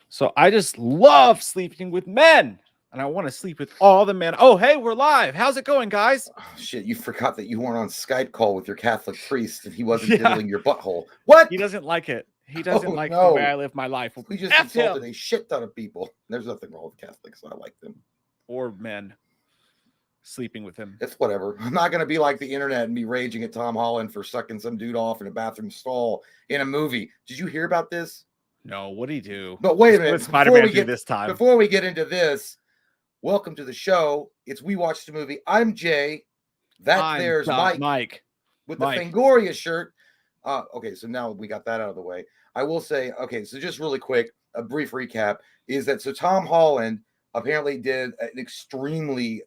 So I just love sleeping with men. And I want to sleep with all the men. Oh, hey, we're live. How's it going, guys? Oh, shit, you forgot that you weren't on Skype call with your Catholic priest and he wasn't Yeah, diddling your butthole. What? he doesn't like it. He doesn't Oh like the way no. I live my life. We just F insulted him a shit ton of people. There's nothing wrong with Catholics. I like them. or men sleeping with him. It's whatever. I'm not going to be like the internet and be raging at Tom Holland for sucking some dude off in a bathroom stall in a movie. Did you hear about this? No, what'd he do? But wait a What minute. did Spider-Man do this time? Before we get into this, welcome to the show. It's We Watched the Movie. I'm Jay. There's Mike. With the Fangoria shirt. Okay, so now we got that out of the way. I will say, okay, so just really quick, a brief recap is that so Tom Holland apparently did an extremely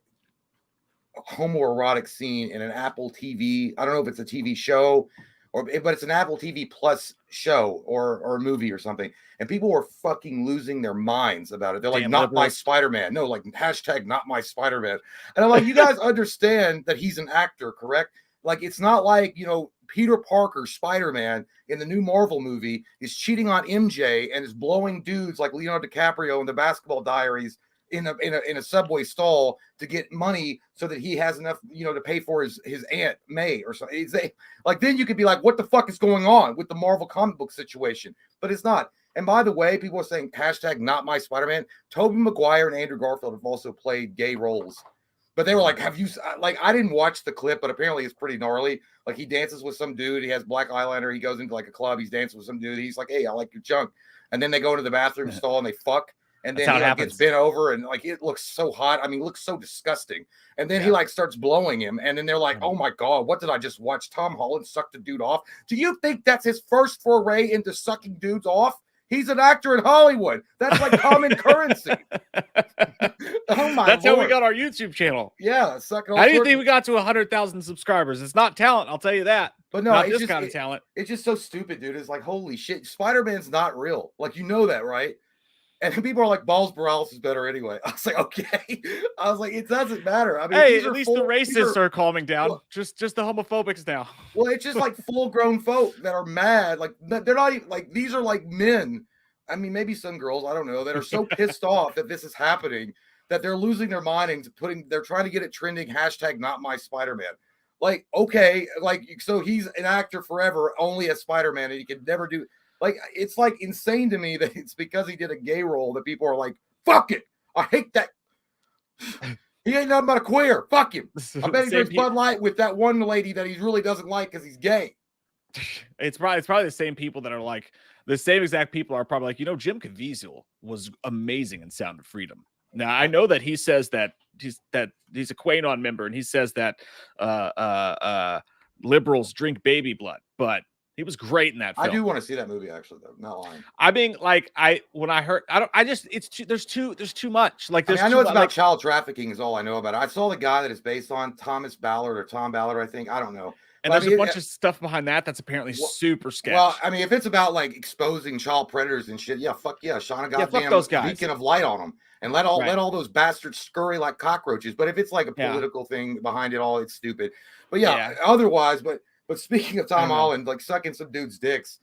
homoerotic scene in an Apple TV. I don't know if it's a TV show but it's an Apple TV Plus show or a movie or something. And people were fucking losing their minds about it. They're like, not my Spider-Man. No, like hashtag not my Spider-Man. And I'm like, you guys understand that he's an actor, correct? Like, it's not like, Peter Parker, Spider-Man in the new Marvel movie is cheating on MJ and is blowing dudes like Leonardo DiCaprio in the Basketball Diaries in a subway stall to get money so that he has enough, to pay for his Aunt May or something. Like, then you could be like, what the fuck is going on with the Marvel comic book situation? But it's not. And by the way, people are saying hashtag not my Spider-Man. Tobey Maguire and Andrew Garfield have also played gay roles. But they were like, I didn't watch the clip, but apparently it's pretty gnarly. Like, he dances with some dude. He has black eyeliner. He goes into like a club. He's dancing with some dude. He's like, hey, I like your junk. And then they go into the bathroom stall and they fuck. And then he gets bent over and like it looks so hot. I mean, it looks so disgusting. And then he like starts blowing him. And then they're like, oh my God, what did I just watch? Tom Holland suck the dude off. Do you think that's his first foray into sucking dudes off? He's an actor in Hollywood. That's like common currency. Oh my That's Lord. How we got our YouTube channel. Yeah. How do you think we got to 100,000 subscribers? It's not talent, I'll tell you that. But no, not this kind of talent. It's just so stupid, dude. It's like, holy shit. Spider-Man's not real. Like, you know that, right? And people are like, Balls Morales is better anyway. I was like, okay. I was like, it doesn't matter. I mean, hey, at least the racists are calming down. Well, just the homophobics now. Well, it's just like full-grown folk that are mad. Like, they're not even like, these are like men. I mean, maybe some girls, I don't know, that are so pissed off that this is happening that they're losing their mind and they're trying to get it trending hashtag not my Spider-Man. Like, okay, like, so he's an actor forever, only as Spider-Man, and he could never do. Like, it's like insane to me that it's because he did a gay role that people are like, fuck it. I hate that. He ain't nothing but a queer. Fuck him. I bet he drinks Bud Light with that one lady that he really doesn't like because he's gay. It's probably the same people that are like, the same exact people are probably like, Jim Caviezel was amazing in Sound of Freedom. Now, I know that he says that he's a QAnon member and he says that liberals drink baby blood, but he was great in that film. I do want to see that movie, actually, though. Not lying. I mean, like, there's too much. Like, I know it's about child trafficking is all I know about it. I saw the guy that it's based on, Tom Ballard, I think. I don't know. And there's a bunch of stuff behind that's apparently super sketchy. Well, I mean, if it's about like exposing child predators and shit, yeah, fuck yeah, shine a goddamn beacon of light on them and let all those bastards scurry like cockroaches. But if it's like a political thing behind it all, it's stupid. But otherwise, but speaking of Tom Holland, like sucking some dude's dicks,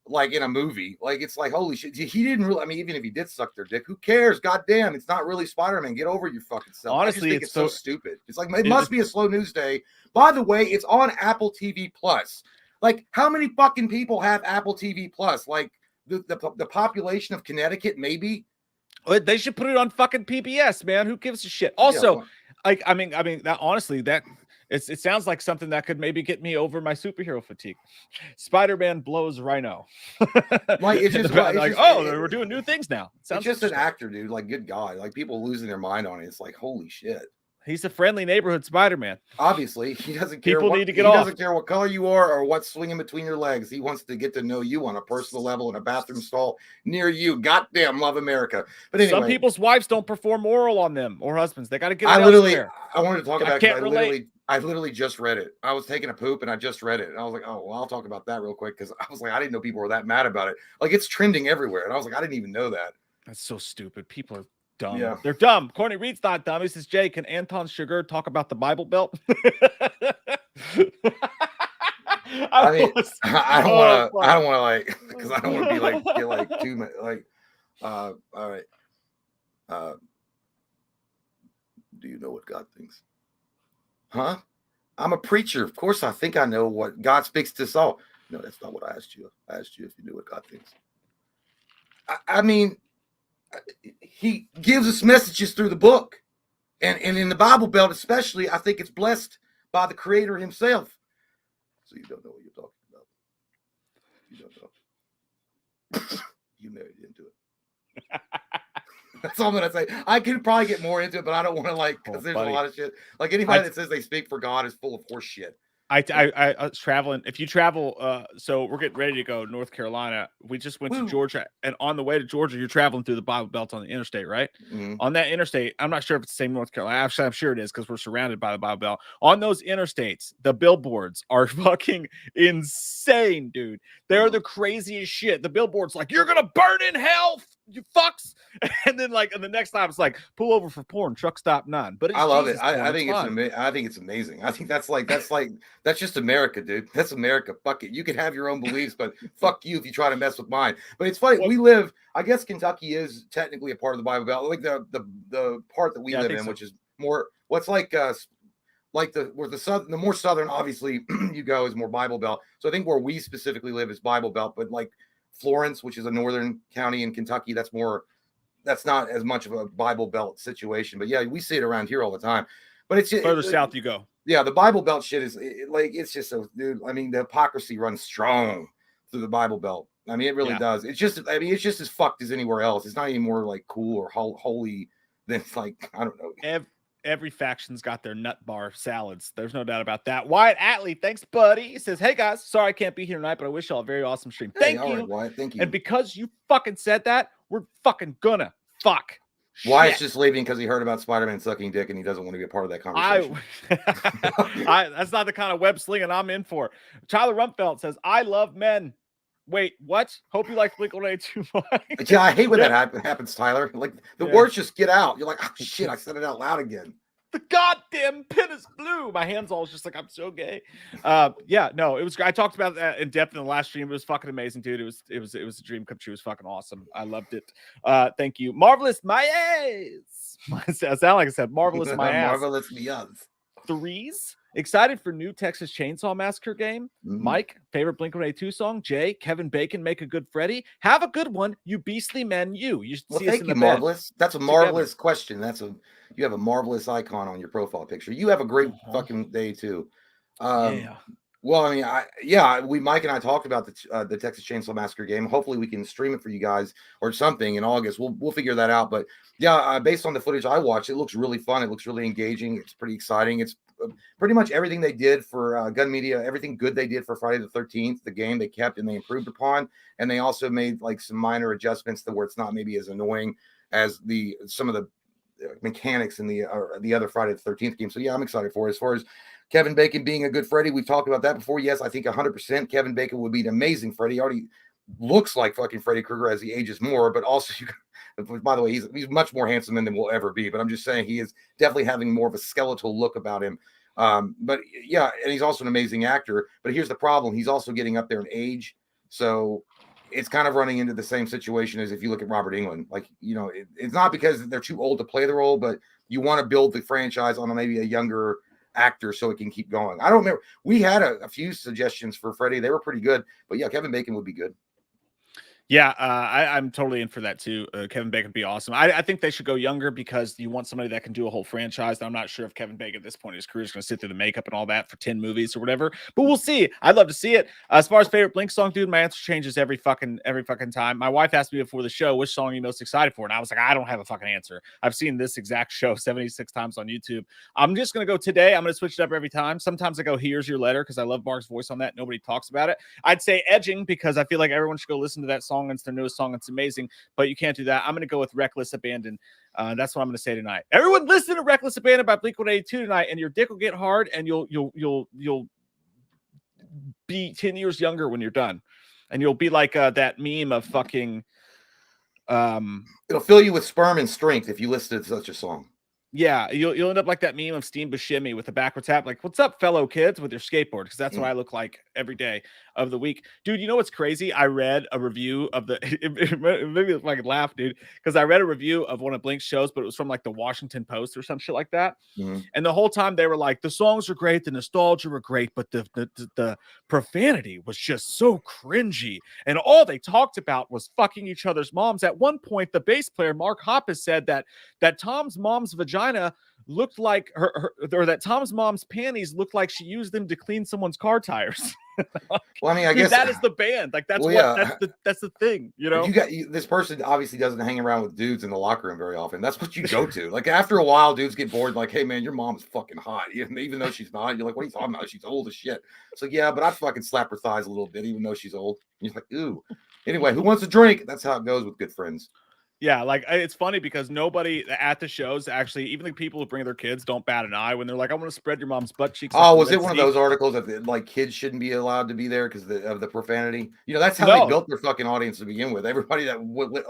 like in a movie, like it's like holy shit. He didn't really. I mean, even if he did suck their dick, who cares? Goddamn, it's not really Spider-Man. Get over your fucking self. Honestly, it's so stupid. It's like it must be a slow news day. By the way, it's on Apple TV Plus. Like, how many fucking people have Apple TV Plus? Like the population of Connecticut, maybe. They should put it on fucking PBS, man. Who gives a shit? Also, like, I mean, that honestly, that. It sounds like something that could maybe get me over my superhero fatigue. Spider-Man blows Rhino. Like, it's just we're doing new things now. It's just an actor, dude. Like, good God. Like, people losing their mind on it. It's like, holy shit. He's a friendly neighborhood Spider-Man. Obviously, he doesn't care. People need to get off. He doesn't care what color you are or what's swinging between your legs. He wants to get to know you on a personal level in a bathroom stall near you. Goddamn, love America. But anyway, some people's wives don't perform oral on them or husbands. They got to get. I wanted to talk about it. I literally just read it. I was taking a poop and I just read it. And I was like, oh, well, I'll talk about that real quick because I was like, I didn't know people were that mad about it. Like, it's trending everywhere. And I was like, I didn't even know that. That's so stupid. People are dumb. Yeah. They're dumb. Courtney Reed's not dumb. He says, Jay, can Anton Sugar talk about the Bible Belt? I mean, I don't want to like, because I don't want to be like, get like too much, like, All right. Do you know what God thinks? Huh? I'm a preacher. Of course, I think I know what God speaks to us all. No, that's not what I asked you. I asked you if you knew what God thinks. I mean, he gives us messages through the book. And in the Bible Belt, especially, I think it's blessed by the Creator himself. So you don't know what you're talking about. You don't know. You married into it. That's all I'm gonna say. I could probably get more into it, but I don't want to because there's a lot of shit. Like anybody that says they speak for God is full of horse shit. I was traveling. If you travel, so we're getting ready to go to North Carolina. We just went to Georgia, and on the way to Georgia, you're traveling through the Bible Belt on the interstate, right? Mm-hmm. On that interstate, I'm not sure if it's the same North Carolina. Actually, I'm sure it is because we're surrounded by the Bible Belt. On those interstates, the billboards are fucking insane, dude. They're the craziest shit. The billboards like, "You're gonna burn in hell, you fucks," and then and the next time it's like, "Pull over for porn, truck stop none." But I love it. I think it's amazing. I think that's just America, dude. That's America. Fuck it. You can have your own beliefs, but fuck you if you try to mess with mine. But it's funny. We live. I guess Kentucky is technically a part of the Bible Belt, like the part that we live in, which is more what's like the more southern, obviously you go is more Bible Belt. So I think where we specifically live is Bible Belt, but like Florence, which is a northern county in Kentucky, that's not as much of a Bible Belt situation. But yeah, we see it around here all the time. But it's just, further south you go. Yeah, the Bible Belt shit is it's just so, dude. I mean, the hypocrisy runs strong through the Bible Belt. I mean, it really does. It's just as fucked as anywhere else. It's not any more like cool or holy than like, I don't know. Every faction's got their nut bar salads. There's no doubt about that. Wyatt Atley, thanks, buddy. He says, "Hey guys, sorry I can't be here tonight, but I wish y'all a very awesome stream." Thank you, right, Wyatt. Thank you. And because you fucking said that, we're fucking gonna fuck. Wyatt's just leaving because he heard about Spider-Man sucking dick and he doesn't want to be a part of that conversation. That's not the kind of web slinging I'm in for. Tyler Rumpfeld says, "I love men." Wait, what? Hope you like Blink-182, Mike. Yeah, I hate when that happens, Tyler. Like the words just get out. You're like, oh shit, I said it out loud again. The goddamn pen is blue. My hands all just like, I'm so gay. Yeah, no, it was great. I talked about that in depth in the last stream. It was fucking amazing, dude. It was a dream come true. It was fucking awesome. I loved it. Thank you. Marvelous my ass. I sound like I said marvelous my ass. Marvelous me ass. Threes. Excited for new Texas Chainsaw Massacre game. Mike, favorite Blink-182 song. Jay, Kevin Bacon, make a good Freddy. Have a good one, you beastly men. You should see us in the Marvelous. That's a marvelous question. You have a marvelous icon on your profile picture. You have a great fucking day too. Well, I mean, Mike and I talked about the Texas Chainsaw Massacre game. Hopefully, we can stream it for you guys or something in August. We'll figure that out. But yeah, based on the footage I watched, it looks really fun. It looks really engaging. It's pretty exciting. It's pretty much everything they did for Gun Media, everything good they did for Friday the 13th. The game they kept and they improved upon, and they also made like some minor adjustments to where it's not maybe as annoying as some of the mechanics in the other Friday the 13th game. So yeah, I'm excited for it. As far as Kevin Bacon being a good Freddy, we've talked about that before. Yes, I think 100% Kevin Bacon would be an amazing Freddy. He already looks like fucking Freddy Krueger as he ages more, but also, by the way, he's much more handsome than we'll ever be. But I'm just saying he is definitely having more of a skeletal look about him. But yeah, and he's also an amazing actor. But here's the problem: he's also getting up there in age, so it's kind of running into the same situation as if you look at Robert Englund. Like, you know, it's not because they're too old to play the role, but you want to build the franchise on maybe a younger actor so it can keep going. I don't remember. We had a few suggestions for Freddy. They were pretty good, but yeah, Kevin Bacon would be good. Yeah, I'm totally in for that too. Kevin Bacon would be awesome. I think they should go younger because you want somebody that can do a whole franchise. I'm not sure if Kevin Bacon at this point in his career is going to sit through the makeup and all that for 10 movies or whatever, but we'll see. I'd love to see it. As far as favorite Blink song, dude, my answer changes every fucking time. My wife asked me before the show, which song are you most excited for? And I was like, I don't have a fucking answer. I've seen this exact show 76 times on YouTube. I'm just going to go today. I'm going to switch it up every time. Sometimes I go, Here's Your Letter, because I love Mark's voice on that. Nobody talks about it. I'd say Edging, because I feel like everyone should go listen to that song. It's their newest song. It's amazing, but you can't do that. I'm going to go with Reckless Abandon. That's what I'm going to say tonight. Everyone listen to Reckless Abandon by Blink-182 tonight, and your dick will get hard, and you'll be 10 years younger when you're done, and you'll be like that meme of fucking. It'll fill you with sperm and strength if you listen to such a song. Yeah, you'll end up like that meme of Steam Buscemi with the backwards hat, like, "What's up, fellow kids?" with your skateboard, because that's what I look like every day of the week. Dude, you know what's crazy? I read a review of the it made me fucking laugh, dude, because I read a review of one of Blink's shows, but it was from like the Washington Post or some shit like that. Mhm. And the whole time they were like, the songs were great, the nostalgia were great, but the profanity was just so cringy. And all they talked about was fucking each other's moms. At one point, the bass player Mark Hoppus said that Tom's mom's vagina looked like or that Tom's mom's panties looked like she used them to clean someone's car tires. Like, Well, I mean, I dude, guess that is the band. Like that's well, what yeah. that's the thing, you know. This person obviously doesn't hang around with dudes in the locker room very often. That's what you go to. Like after a while, dudes get bored. Like, hey man, your mom's fucking hot. Even though she's not, you're like, what are you talking about? She's old as shit. It's like, yeah, but I fucking slap her thighs a little bit, even though she's old. And you're like, ooh. Anyway, who wants a drink? That's how it goes with good friends. Yeah, like it's funny because nobody at the shows actually, even the people who bring their kids, don't bat an eye when they're like, "I want to spread your mom's butt cheeks." Oh, Like was the it Red one of Sea." those articles that like kids shouldn't be allowed to be there because of the profanity? That's how they No, built their fucking audience to begin with. Everybody that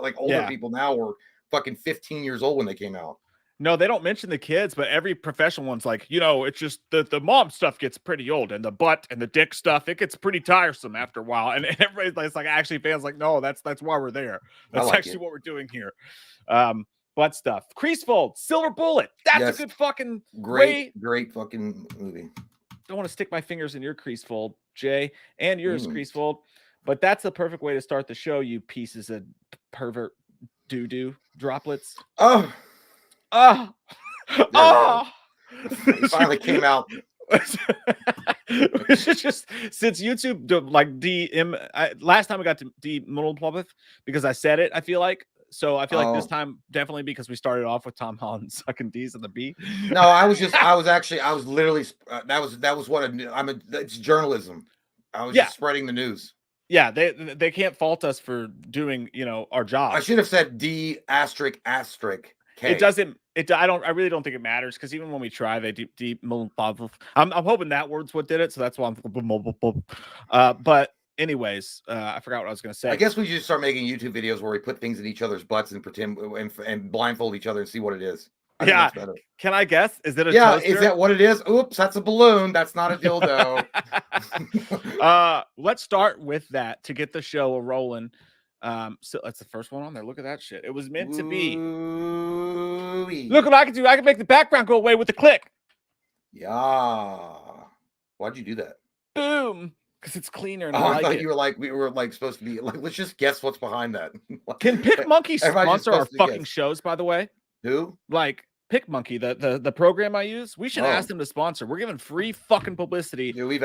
like older yeah, people now were fucking 15 years old when they came out. no, they don't mention the kids, but every professional one's like, it's just the mom stuff gets pretty old, and the butt and the dick stuff, it gets pretty tiresome after a while. And everybody's like, actually, fans like, no, that's why we're there. I That's like actually it. what we're doing here. Butt stuff, crease fold, silver bullet. That's a Yes, good fucking way. great fucking movie. Don't want to stick my fingers in your crease fold, Jay, and yours Mm. crease fold, but that's the perfect way to start the show. You pieces of pervert doo droplets. Oh, Ah, there we go. ah. It finally came out. It's just since YouTube like last time we got to demultiply because I said it. I feel like this Oh time definitely because we started off with Tom Holland sucking D's in the B. no, I was literally that was what it's journalism. I was Yeah, just spreading the news. yeah. They can't fault us for doing our job. I should have said D asterisk asterisk K. It doesn't. I really don't think it matters because even when we try, they I'm hoping that word's what did it, so that's why I'm. But anyways, I forgot what I was gonna say. I guess we should start making YouTube videos where we put things in each other's butts and pretend and blindfold each other and see what it is. I think Yeah, that's better. can I guess? Is it a Yeah, toaster? is that what it is? Oops, that's a balloon. That's not a dildo. Let's start with that to get the show rolling. So that's the first one on there. Look at that shit. It was meant to be. Ooh-wee. Look what I can do. I can make the background go away with a click. Yeah. Why'd you do that? Boom. Because it's cleaner and Oh, I I like thought it. you were like we were like supposed to be like. Let's just guess what's behind that. Can PicMonkey Everybody's just sponsor our supposed to fucking guess. shows, by the way? Who? Like PicMonkey, the program I use. We should Oh. ask them to sponsor. We're giving free fucking publicity. Dude, we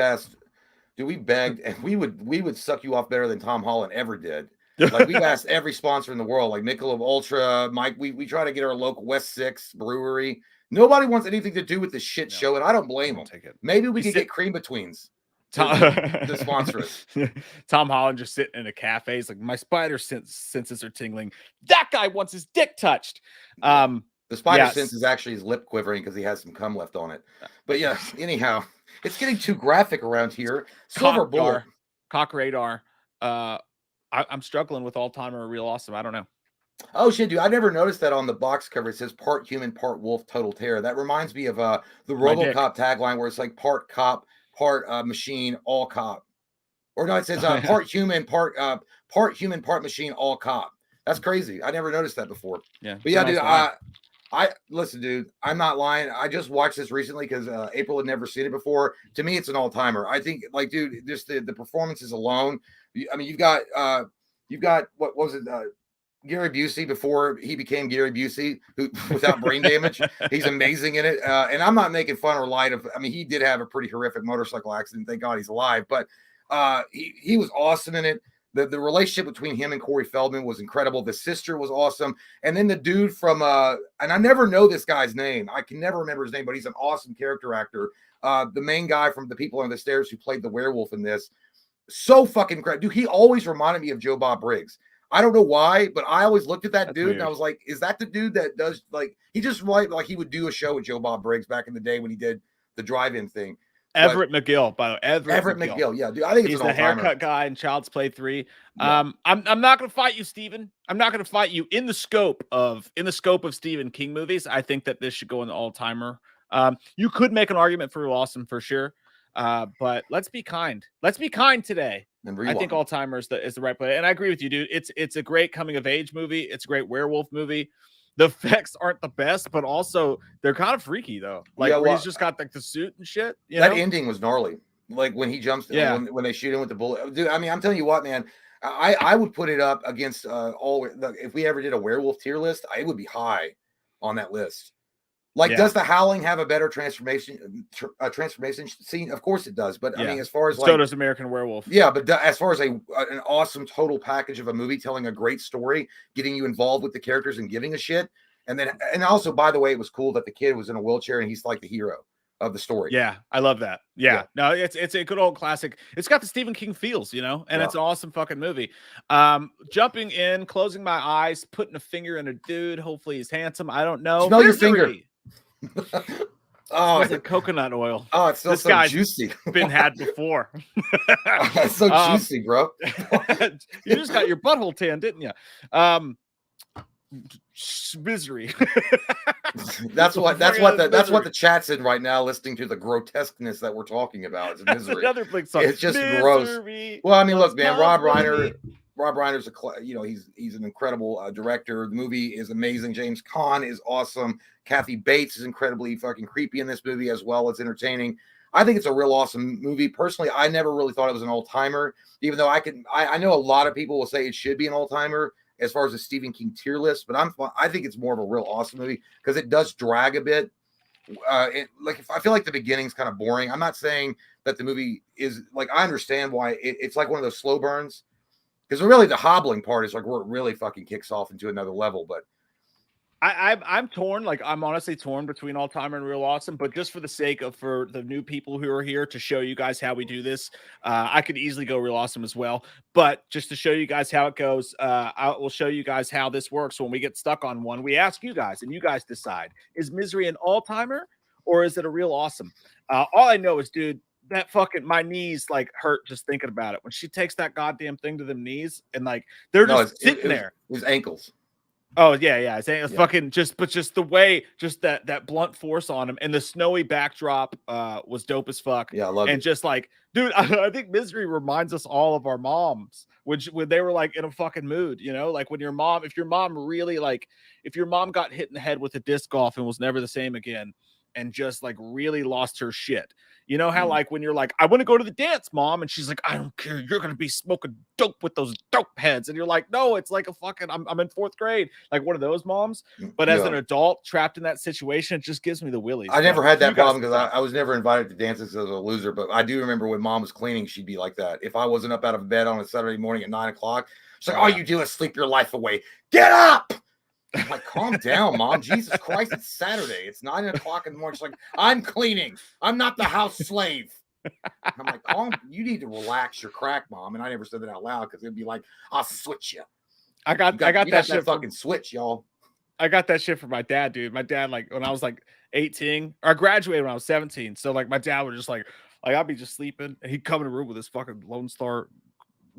begged, and we would suck you off better than Tom Holland ever did. Like we've asked every sponsor in the world, like Michelob Ultra, Mike. We try to get our local West 6 brewery. Nobody wants anything to do with this shit show, and I don't blame them. Maybe we could get Cream Betweens to sponsor us. Tom Holland just sitting in a cafe. He's like, my spider senses are tingling. That guy wants his dick touched. The spider sense is actually his lip quivering because he has some cum left on it. But yeah, anyhow, it's getting too graphic around here. Silver bullet, cock radar. I'm struggling with all timer real awesome. I don't know. Oh shit, dude! I never noticed that on the box cover. It says part human, part wolf, total terror. That reminds me of the RoboCop tagline where it's like part cop, part machine, all cop. Or no, it says part human, part machine, all cop. That's crazy. I never noticed that before. Yeah, but yeah, dude. I listen, dude. I'm not lying. I just watched this recently because April had never seen it before. To me, it's an all timer. I think, like, dude, just the performances alone. I mean, you've got what was it? Gary Busey before he became Gary Busey, who without brain damage. He's amazing in it. And I'm not making fun or light of. I mean, he did have a pretty horrific motorcycle accident. Thank God he's alive. But he was awesome in it. The relationship between him and Corey Feldman was incredible. The sister was awesome. And then the dude from and I never know this guy's name. I can never remember his name, but he's an awesome character actor. The main guy from The People Under the Stairs who played the werewolf in this. So fucking great. Dude, he always reminded me of Joe Bob Briggs. I don't know why, but I always looked at that dude and I was like, is that the dude that does like he just like he would do a show with Joe Bob Briggs back in the day when he did the drive-in thing. Everett McGill, by the way. Everett McGill. Yeah, dude. I think he's the haircut guy in Child's Play 3. Yeah. I'm not gonna fight you, Steven. I'm not gonna fight you in the scope of Stephen King movies. I think that this should go in the all-timer. You could make an argument for Real Awesome for sure. But let's be kind. Let's be kind today. I think all-timer is the right play. And I agree with you, dude. It's a great coming of age movie. It's a great werewolf movie. The effects aren't the best, but also they're kind of freaky though. Like where he's just got like the suit and shit. That ending was gnarly. Like when he jumps, when they shoot him with the bullet. Dude, I mean, I'm telling you what, man. I would put it up against if we ever did a werewolf tier list, it would be high on that list. Like, does the Howling have a better transformation scene? Of course it does. But I mean, as far as so does American Werewolf. Yeah, but as far as an awesome total package of a movie telling a great story, getting you involved with the characters and giving a shit, and also, by the way, it was cool that the kid was in a wheelchair and he's like the hero of the story. Yeah, I love that. Yeah. No, it's a good old classic. It's got the Stephen King feels, and it's an awesome fucking movie. Jumping in, closing my eyes, putting a finger in a dude. Hopefully he's handsome. I don't know. Smell your finger. Oh, it's like coconut oil. Oh, it's still so juicy. Been had before. It's so juicy, bro. You just got your butthole tan, didn't you? Misery. That's what the chat's in right now, listening to the grotesqueness that we're talking about. It's misery. Another big song. It's just gross. Well, I mean, look, man, Rob Reiner's he's an incredible director. The movie is amazing. James Caan is awesome. Kathy Bates is incredibly fucking creepy in this movie, as well as entertaining. I think it's a real awesome movie. Personally, I never really thought it was an all-timer, even though I know a lot of people will say it should be an all-timer as far as a Stephen King tier list, but I think it's more of a real awesome movie because it does drag a bit. I feel like the beginning's kind of boring. I'm not saying that the movie is like, I understand why it's like one of those slow burns, because really the hobbling part is like where it really fucking kicks off into another level. But I'm torn. Like, I'm honestly torn between all-timer and Real Awesome, but just for the sake of for the new people who are here to show you guys how we do this, I could easily go Real Awesome as well. But just to show you guys how it goes, I will show you guys how this works. When we get stuck on one, we ask you guys, and you guys decide: is Misery an all-timer or is it a Real Awesome? All I know is, dude, that fucking my knees like hurt just thinking about it when she takes that goddamn thing to them knees and like they're just sitting there. His ankles. Oh yeah. It's fucking just the way, just that blunt force on him, and the snowy backdrop was dope as fuck. Yeah, I love it. And just like, dude, I think Misery reminds us all of our moms, when they were like in a fucking mood, like when if your mom got hit in the head with a disc golf and was never the same again, and just like really lost her shit. You know how like when you're like, I want to go to the dance, Mom, and she's like, I don't care, you're gonna be smoking dope with those dope heads, and you're like, no, it's like a fucking I'm in 4th grade, like one of those moms. But as an adult trapped in that situation, it just gives me the willies. I never had that problem because I was never invited to dances as a loser. But I do remember when Mom was cleaning, she'd be like that. If I wasn't up out of bed on a Saturday morning at 9 o'clock, she's like, all you do is sleep your life away. Get up. I'm like, calm down, Mom. Jesus Christ, it's Saturday. It's 9 o'clock in the morning. She's like, I'm cleaning. I'm not the house slave. I'm like, you need to relax your crack, Mom. And I never said that out loud because it'd be like, I'll switch you. I got that shit fucking switch, y'all. I got that shit from my dad, dude. My dad, like when I was like 18, or I graduated when I was 17. So like my dad would just like I'd be just sleeping, and he'd come in the room with his fucking Lone Star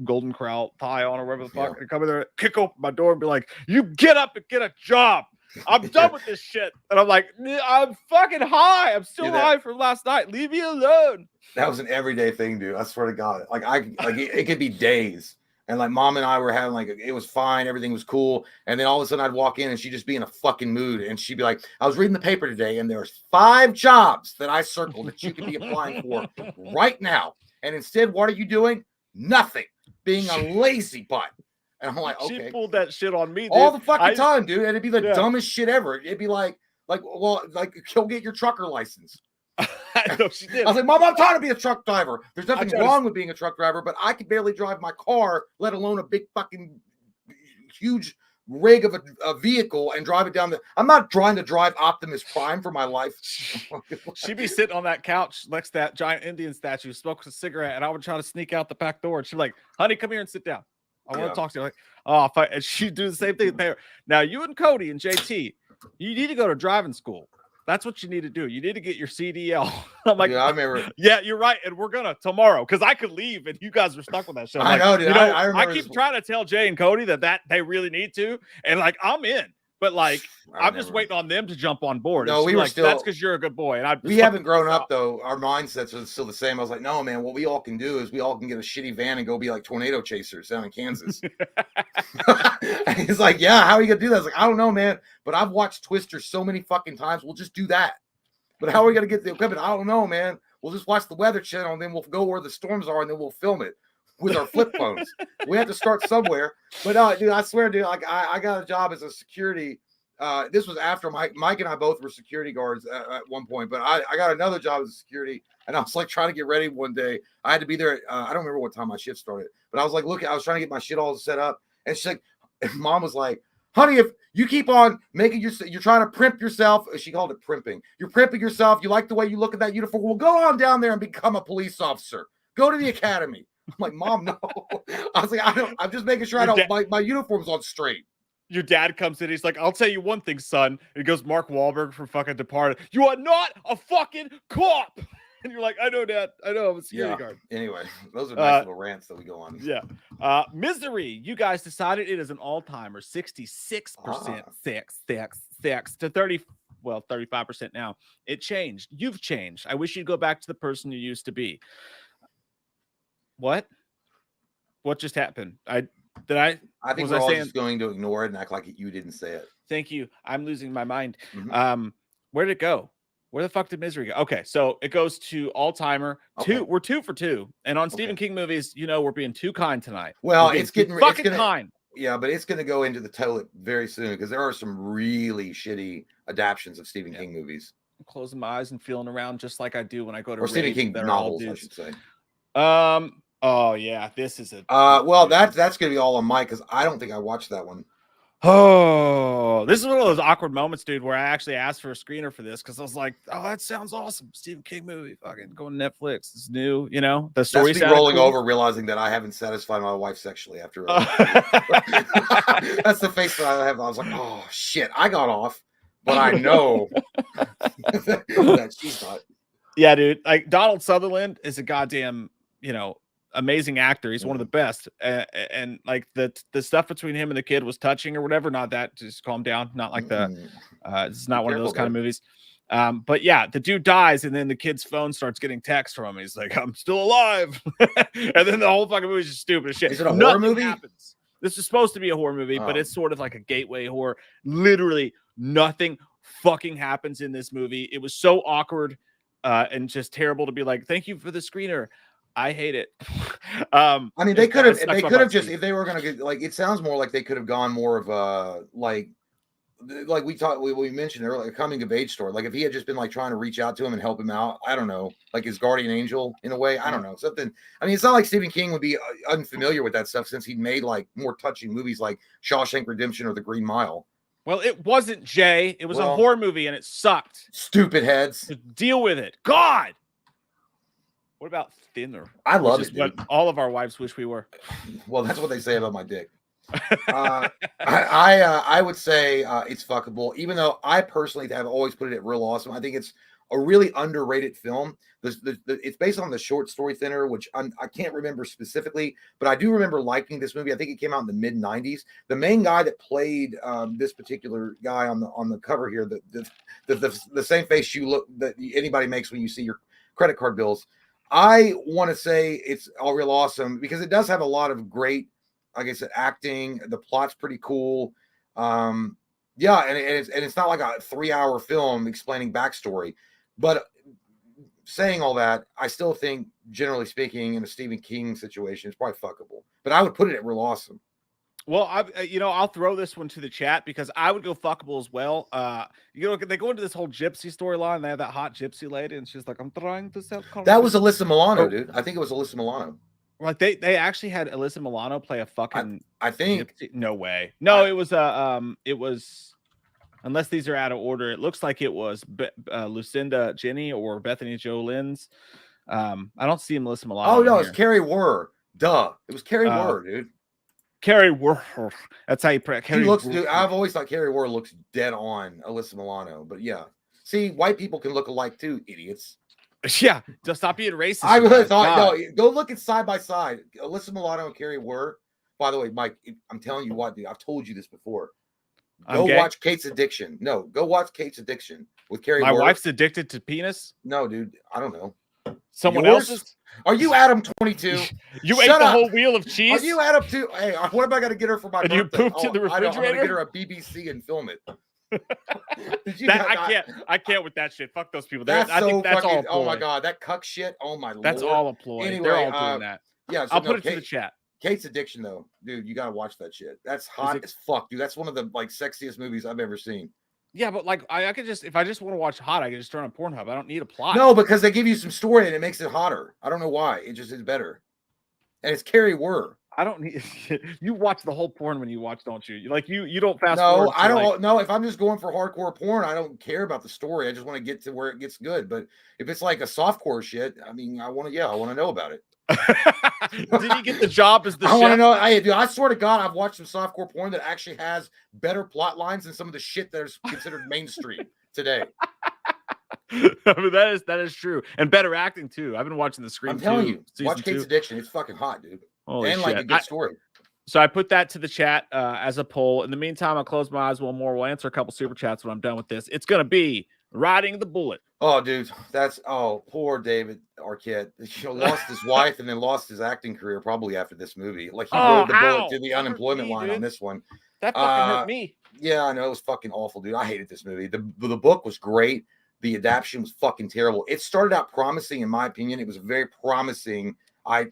Golden Corral tie on or whatever the fuck, and come in there, kick open my door and be like, you get up and get a job. I'm done with this shit. And I'm like, I'm fucking high. I'm still high from last night. Leave me alone. That was an everyday thing, dude. I swear to God. It could be days. And like Mom and I were having it was fine. Everything was cool. And then all of a sudden I'd walk in and she'd just be in a fucking mood. And she'd be like, I was reading the paper today and there's 5 jobs that I circled that you could be applying for right now. And instead, what are you doing? Nothing. Being a lazy butt. And I'm like, okay. She pulled that shit on me, dude. All the fucking time, dude. And it'd be the dumbest shit ever. It'd be like, go get your trucker license. I know she did. I was like, Mom, I'm trying to be a truck driver. There's nothing wrong with being a truck driver, but I could barely drive my car, let alone a big fucking huge rig of a vehicle and drive it down I'm not trying to drive Optimus Prime for my life. She'd be sitting on that couch next to that giant Indian statue, smoking a cigarette, and I would try to sneak out the back door. And she'd be like, honey, come here and sit down. I want to talk to you. Like, oh, and she'd do the same thing. Now, you and Cody and JT, you need to go to driving school. That's what you need to do. You need to get your CDL. I'm like, dude, I remember. Yeah, you're right. And we're gonna tomorrow because I could leave and you guys are stuck with that show. I know, dude. You know, I remember. I keep trying to tell Jay and Cody that they really need to, and like I'm in, but like I'm just waiting on them to jump on board. No, we were like, still. That's because you're a good boy, and we haven't grown up though. Our mindsets are still the same. I was like, no, man. What we all can do is we all can get a shitty van and go be like tornado chasers down in Kansas. He's like, yeah, how are you gonna do that? I was like, I don't know, man. But I've watched Twister so many fucking times. We'll just do that. But how are we gonna get the equipment? I don't know, man. We'll just watch the Weather Channel and then we'll go where the storms are and then we'll film it with our flip phones. We have to start somewhere. But dude, I swear, dude, like I got a job as a security. This was after Mike and I both were security guards at one point, but I got another job as a security, and I was like trying to get ready one day. I had to be there. I don't remember what time my shift started, but I was like, look, I was trying to get my shit all set up, and she's like, and Mom was like, honey, if you keep on making you're trying to primp yourself. She called it primping. You're primping yourself. You like the way you look at that uniform. Well, go on down there and become a police officer. Go to the academy. I'm like, Mom, no. I was like, I'm just making sure my uniform's on straight. Your dad comes in. He's like, I'll tell you one thing, son. And he goes, Mark Wahlberg from fucking Departed. You are not a fucking cop. And you're like, I know, Dad. I know. I'm a security guard. Anyway, those are nice little rants that we go on. Yeah. Misery. You guys decided it is an all-timer. 66% sex to 35% now. It changed. You've changed. I wish you'd go back to the person you used to be. What just happened? I think we're all just going to ignore it and act like you didn't say it. Thank you. I'm losing my mind. Mm-hmm. Where did it go? Where the fuck did Misery go? Okay, so it goes to all-timer. Okay. We're 2 for 2. And on Stephen King movies, you know, we're being too kind tonight. Well, it's getting kind. Yeah, but it's going to go into the toilet very soon because there are some really shitty adaptations of Stephen King movies. I'm closing my eyes and feeling around just like I do when I go to Stephen King novels, I should say. Oh yeah, this is a well, that's going to be all on Mike because I don't think I watched that one. Oh, this is one of those awkward moments, dude, where I actually asked for a screener for this because I was like, "Oh, that sounds awesome, Stephen King movie, fucking going to Netflix. It's new, you know." The story. That's me rolling over, realizing that I haven't satisfied my wife sexually after. That's the face that I have. I was like, "Oh shit, I got off," but I know that she's not. Yeah, dude. Like Donald Sutherland is a goddamn, amazing actor. He's one of the best, and like the stuff between him and the kid was touching or whatever. Not that, just calm down. Not like it's not one of those kind of movies. But yeah, the dude dies, and then the kid's phone starts getting texts from him. He's like, "I'm still alive," and then the whole fucking movie is just stupid as shit. Is it a horror movie? Happens. This is supposed to be a horror movie, but it's sort of like a gateway horror. Literally nothing fucking happens in this movie. It was so awkward and just terrible to be like, "Thank you for the screener." I hate it. I mean, they could have just, if they were going to get, like, it sounds more like they could have gone more of a, like we mentioned earlier, a coming of age story. Like if he had just been like trying to reach out to him and help him out, I don't know, like his guardian angel in a way. I don't know, something. I mean, it's not like Stephen King would be unfamiliar with that stuff since he made like more touching movies like Shawshank Redemption or The Green Mile. Well, it wasn't, Jay. It was a horror movie and it sucked. Stupid heads. Deal with it. God. What about Thinner? I love it, what all of our wives wish we were. Well, that's what they say about my dick. I would say it's fuckable, even though I personally have always put it at real awesome. I think it's a really underrated film. It's based on the short story Thinner, which I can't remember specifically, but I do remember liking this movie. I think it came out in the mid 90s. The main guy that played this particular guy on the cover here, the same face that anybody makes when you see your credit card bills. I want to say it's all real awesome because it does have a lot of great, like I said, acting. The plot's pretty cool. And it's not like a 3-hour film explaining backstory. But saying all that, I still think, generally speaking, in a Stephen King situation, it's probably fuckable. But I would put it at real awesome. Well, I'll throw this one to the chat because I would go fuckable as well. They go into this whole gypsy storyline. They have that hot gypsy lady, and she's like, "I'm trying to sell." That was Alyssa Milano, dude. I think it was Alyssa Milano. Like they actually had Alyssa Milano play a fucking. I think. Gypsy. No way. No, it was. Unless these are out of order, it looks like it was Lucinda Jenny or Bethany Joe Lynn's. I don't see Melissa Milano. Oh no, it's Carrie Wurr. Duh, it was Carrie Wurr, dude. Carrie Wurr. That's how you pray. Dude, I've always thought Carrie Wurr looks dead on Alyssa Milano, but yeah. See, white people can look alike too, idiots. Yeah, just stop being racist. I really thought, God. no, go look at side by side. Alyssa Milano and Carrie were. By the way, Mike, I'm telling you what, dude, I've told you this before. Go watch Kate's Addiction. No, go watch Kate's Addiction with Carrie. My wife's addicted to penis? No, dude, I don't know. Someone else's? Are you Adam 22? You ate the whole wheel of cheese? Are you Adam 2? Hey, what am I going to get her for my birthday? You pooped in the refrigerator? I'm going to get her a BBC and film it. I can't with that shit. Fuck those people. I think that's all. Oh my god, that cuck shit. Oh my lord. That's all a ploy. Anyway, they're all doing that. Yeah, I'll put it to the chat. Kate's Addiction, though, dude, you gotta watch that shit. That's hot as fuck, dude. That's one of the sexiest movies I've ever seen. Yeah, but I could just, if I just want to watch hot, I can just turn on Pornhub. I don't need a plot. No, because they give you some story and it makes it hotter. I don't know why. It just is better. And it's Carrie Wurr. I don't need. You watch the whole porn when you watch, don't you? You don't fast. No, I don't. No, if I'm just going for hardcore porn, I don't care about the story. I just want to get to where it gets good. But if it's like a softcore shit, I mean, I want to know about it. Did he get the job as the chef? I want to know. I swear to God, I've watched some softcore porn that actually has better plot lines than some of the shit that is considered mainstream today. I mean, that is true, and better acting too. I've been watching the Scream. I'm telling you, watch Kate's Addiction. It's fucking hot, dude. Holy and shit. like a good story. So I put that to the chat as a poll. In the meantime, I'll close my eyes one more. We'll answer a couple super chats when I'm done with this. It's gonna be Riding the Bullet. Oh, dude, poor David Arquette. He lost his wife and then lost his acting career probably after this movie. Like he rode the bullet to the unemployment line on this one. That fucking hurt me. Yeah, I know, it was fucking awful, dude. I hated this movie. The book was great. The adaptation was fucking terrible. It started out promising, in my opinion. It was very promising. I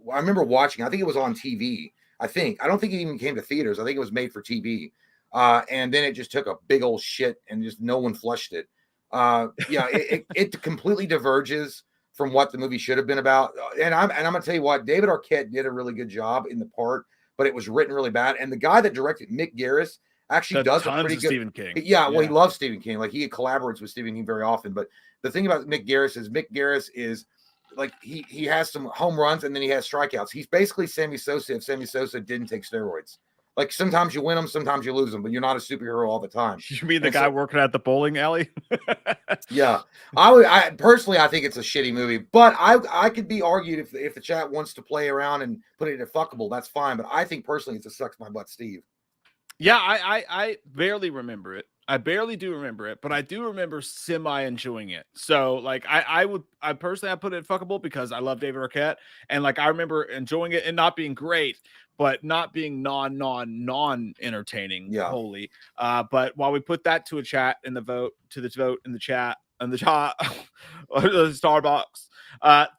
remember watching. I think it was on TV. I don't think it even came to theaters. I think it was made for TV. And then it just took a big old shit and just no one flushed it. It completely diverges from what the movie should have been about. And I'm gonna tell you what, David Arquette did a really good job in the part, but it was written really bad. And the guy that directed, Mick Garris, actually does a pretty good. Stephen King. Yeah, well, he loves Stephen King. Like he collaborates with Stephen King very often. But the thing about Mick Garris is like he has some home runs and then he has strikeouts. He's basically Sammy Sosa if Sammy Sosa didn't take steroids. Like sometimes you win them, sometimes you lose them, but you're not a superhero all the time. You mean the guy working at the bowling alley? Yeah, I personally think it's a shitty movie, but I could be argued if the chat wants to play around and put it in fuckable, that's fine. But I think personally it's a sucks my butt, Steve. Yeah, I barely remember it. I barely do remember it, but I do remember semi enjoying it. So like I personally put it in fuckable because I love David Arquette, and like I remember enjoying it and not being great, but not being non entertaining wholly. But while we put that to a chat in the vote in the chat Starbucks,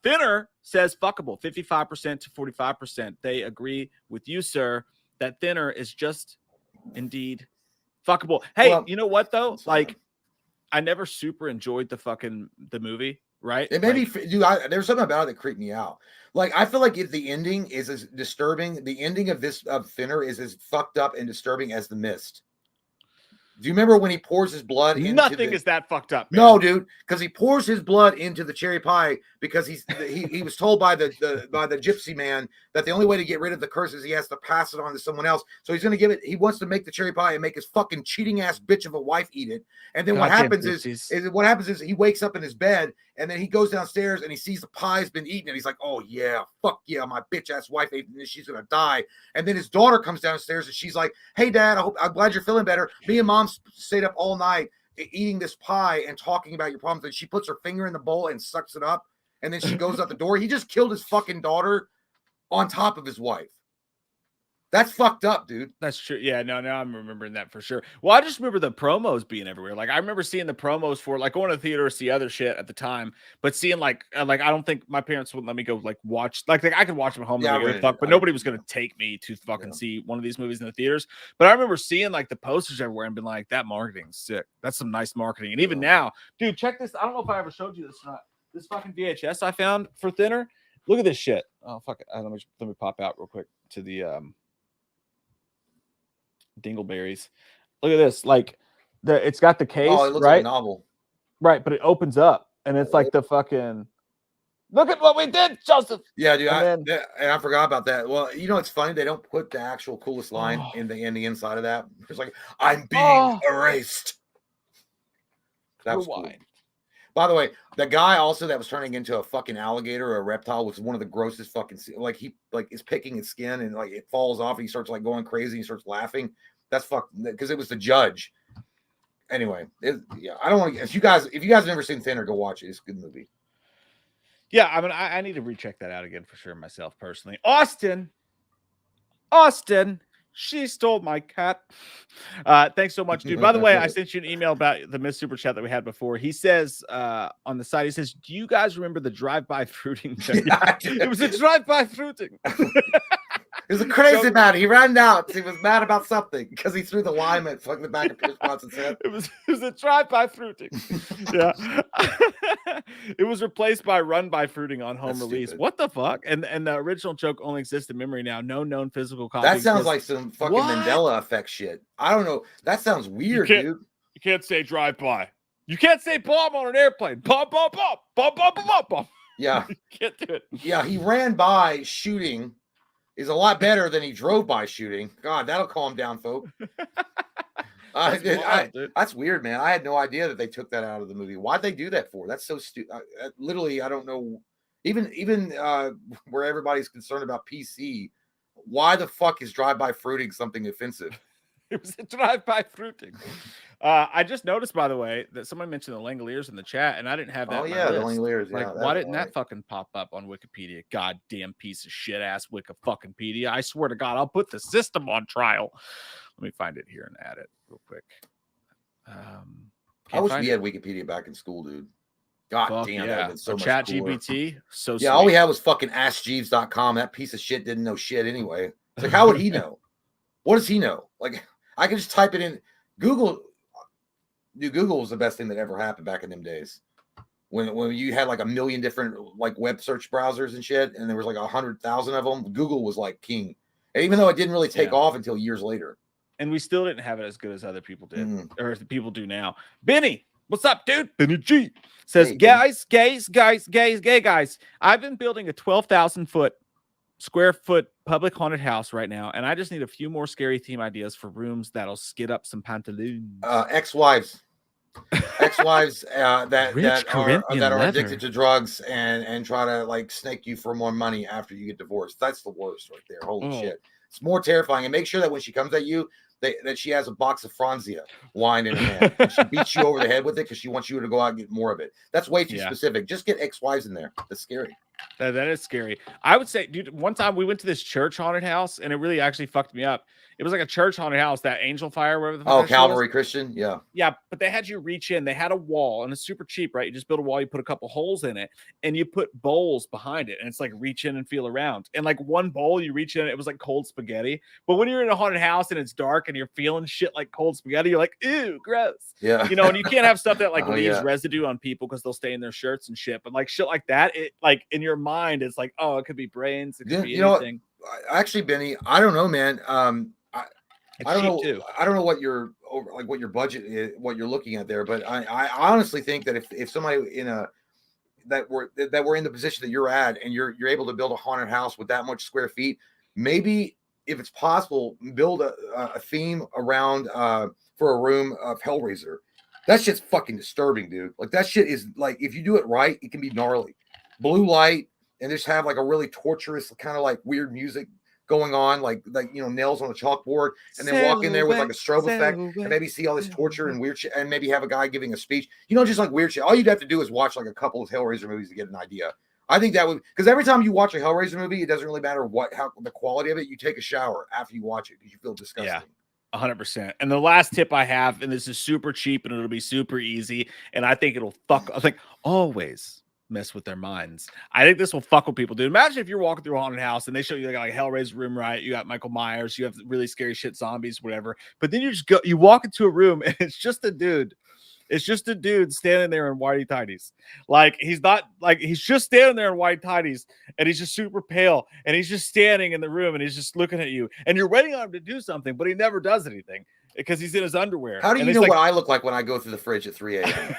Thinner says fuckable 55% to 45%. They agree with you, sir, that Thinner is just indeed fuckable. Hey, well, you know what though? Like, I never super enjoyed the movie. Right? It made me, dude. There's something about it that creeped me out. Like, I feel like if the ending is as disturbing, the ending of Thinner is as fucked up and disturbing as The Mist. Do you remember when he pours his blood into Nothing is that fucked up, man. No, dude, because he pours his blood into the cherry pie because he was told by the gypsy man that the only way to get rid of the curse is he has to pass it on to someone else. So he's gonna give it. He wants to make the cherry pie and make his fucking cheating ass bitch of a wife eat it. And then what happens is he wakes up in his bed and then he goes downstairs and he sees the pie's been eaten and he's like, oh yeah, fuck yeah, my bitch ass wife ate it and she's gonna die. And then his daughter comes downstairs and she's like, hey dad, I'm glad you're feeling better. Me and mom stayed up all night eating this pie and talking about your problems. And she puts her finger in the bowl and sucks it up. And then she goes out the door. He just killed his fucking daughter on top of his wife. That's fucked up, dude. That's true. Yeah, no, I'm remembering that for sure. Well, I just remember the promos being everywhere. Like, I remember seeing the promos for, like, going to the theater to see other shit at the time, but seeing, like I don't think my parents would let me go, like, watch. Like I could watch them at home, but nobody was going to take me to fucking see one of these movies in the theaters. But I remember seeing, like, the posters everywhere and being like, that marketing's sick. That's some nice marketing. And even now, dude, check this. I don't know if I ever showed you this or not. This fucking VHS I found for Thinner. Look at this shit. Oh, fuck it. Let me pop out real quick to the, Dingleberries. Look at this. Like it's got the case. Oh, it looks right? like a novel. Right, but it opens up and it's like the fucking look at what we did, Joseph. Yeah, dude. And I forgot about that. Well, you know, it's funny they don't put the actual coolest line in the inside of that. It's like, I'm being erased. That was cool. By the way, the guy also that was turning into a fucking alligator or a reptile was one of the grossest fucking, like he like is picking his skin and like it falls off and he starts like going crazy. He starts laughing. That's fucking, because it was the judge. Anyway, yeah, I don't want to. If you guys have never seen Thinner, go watch it. It's a good movie. Yeah, I mean, I need to recheck that out again for sure myself personally. Austin, she stole my cat. Thanks so much, dude. By the way, I sent you an email about the missed super chat that we had before. He says on the side, he says, "Do you guys remember the drive-by fruiting?" Yeah, it was a drive-by fruiting. He was a crazy man. He ran out. He was mad about something because he threw the lime at fucking the back of Pierce Brosnan's head. It was a drive-by fruiting. Yeah. It was replaced by run-by fruiting on home release. Stupid. What the fuck? And the original joke only exists in memory now. No known physical copy. That sounds like some fucking Mandela effect shit. I don't know. That sounds weird, dude. You can't say drive-by. You can't say bomb on an airplane. Bomb, bomb, bomb, bomb, bomb, bomb, bomb. Yeah. You can't do it. Yeah, he ran by shooting. Is a lot better than he drove by shooting. God, that'll calm down, folk. That's weird, man. I had no idea that they took that out of the movie. Why'd they do that for? That's so stupid. Literally, I don't know. Even where everybody's concerned about PC, why the fuck is drive-by fruiting something offensive? It was a drive-by fruiting. I just noticed, by the way, that someone mentioned the Langoliers in the chat, and I didn't have that. Oh yeah, the Langoliers. Like, why didn't that fucking pop up on Wikipedia? Goddamn piece of shit ass Wikipedia. I swear to God, I'll put the system on trial. Let me find it here and add it real quick. I wish we had Wikipedia back in school, dude. God damn, that been so much Chat cooler. GPT. So yeah, all we had was fucking AskJeeves.com. That piece of shit didn't know shit anyway. It's like, how would he know? What does he know? Like, I can just type it in Google. Dude, Google was the best thing that ever happened back in them days. When you had like a million different like web search browsers and shit, and there was like 100,000 of them. Google was like king, and even though it didn't really take off until years later. And we still didn't have it as good as other people did, or as the people do now. Benny, what's up, dude? Benny G says, hey, guys. I've been building a 12,000 square foot public haunted house right now, and I just need a few more scary theme ideas for rooms that'll skid up some pantaloons. Ex-wives that are addicted to drugs and try to like snake you for more money after you get divorced. That's the worst right there. Holy shit. It's more terrifying. And make sure that when she comes at you, that she has a box of Franzia wine in her hand. And she beats you over the head with it because she wants you to go out and get more of it. That's way too specific. Just get ex-wives in there. That's scary. That is scary. I would say, dude, one time we went to this church haunted house and it really actually fucked me up. It was like a church haunted house, that Angel Fire, whatever the fuck. Oh, Calvary Christian. Yeah. Yeah. But they had you reach in. They had a wall and it's super cheap, right? You just build a wall, you put a couple holes in it and you put bowls behind it. And it's like reach in and feel around. And like one bowl, you reach in, it was like cold spaghetti. But when you're in a haunted house and it's dark and you're feeling shit like cold spaghetti, you're like, ew, gross. Yeah. You know, and you can't have stuff that like leaves residue on people because they'll stay in their shirts and shit. But like shit like that, it like in your mind, it's like, oh, it could be brains. It could be anything. Actually, Benny, I don't know, man. I don't know. Too. I don't know what your budget is, what you're looking at there, but I honestly think that if somebody that we're in the position that you're at and you're able to build a haunted house with that much square feet, maybe if it's possible, build a theme around for a room of Hellraiser. That shit's fucking disturbing, dude. Like that shit is like, if you do it right, it can be gnarly. Blue light and just have like a really torturous kind of like weird music going on, like you know, nails on a chalkboard, and then walk in there with like a strobe effect and maybe see all this torture and weird shit, and maybe have a guy giving a speech, you know, just like weird shit. All you'd have to do is watch like a couple of Hellraiser movies to get an idea. I think that would, because every time you watch a Hellraiser movie, it doesn't really matter how the quality of it, you take a shower after you watch it because you feel disgusting. Yeah. 100%. And the last tip I have, and this is super cheap and it'll be super easy, and I think it'll always mess with their minds. I think this will fuck with people, dude. Imagine if you're walking through a haunted house and they show you like a Hellraiser room, right? You got Michael Myers, you have really scary shit, zombies, whatever. But then you walk into a room and it's just a dude. It's just a dude standing there in whitey tighties. Like he's just standing there in whitey tighties and he's just super pale and he's just standing in the room and he's just looking at you and you're waiting on him to do something, but he never does anything because he's in his underwear. How do you know what I look like when I go through the fridge at 3 a.m.?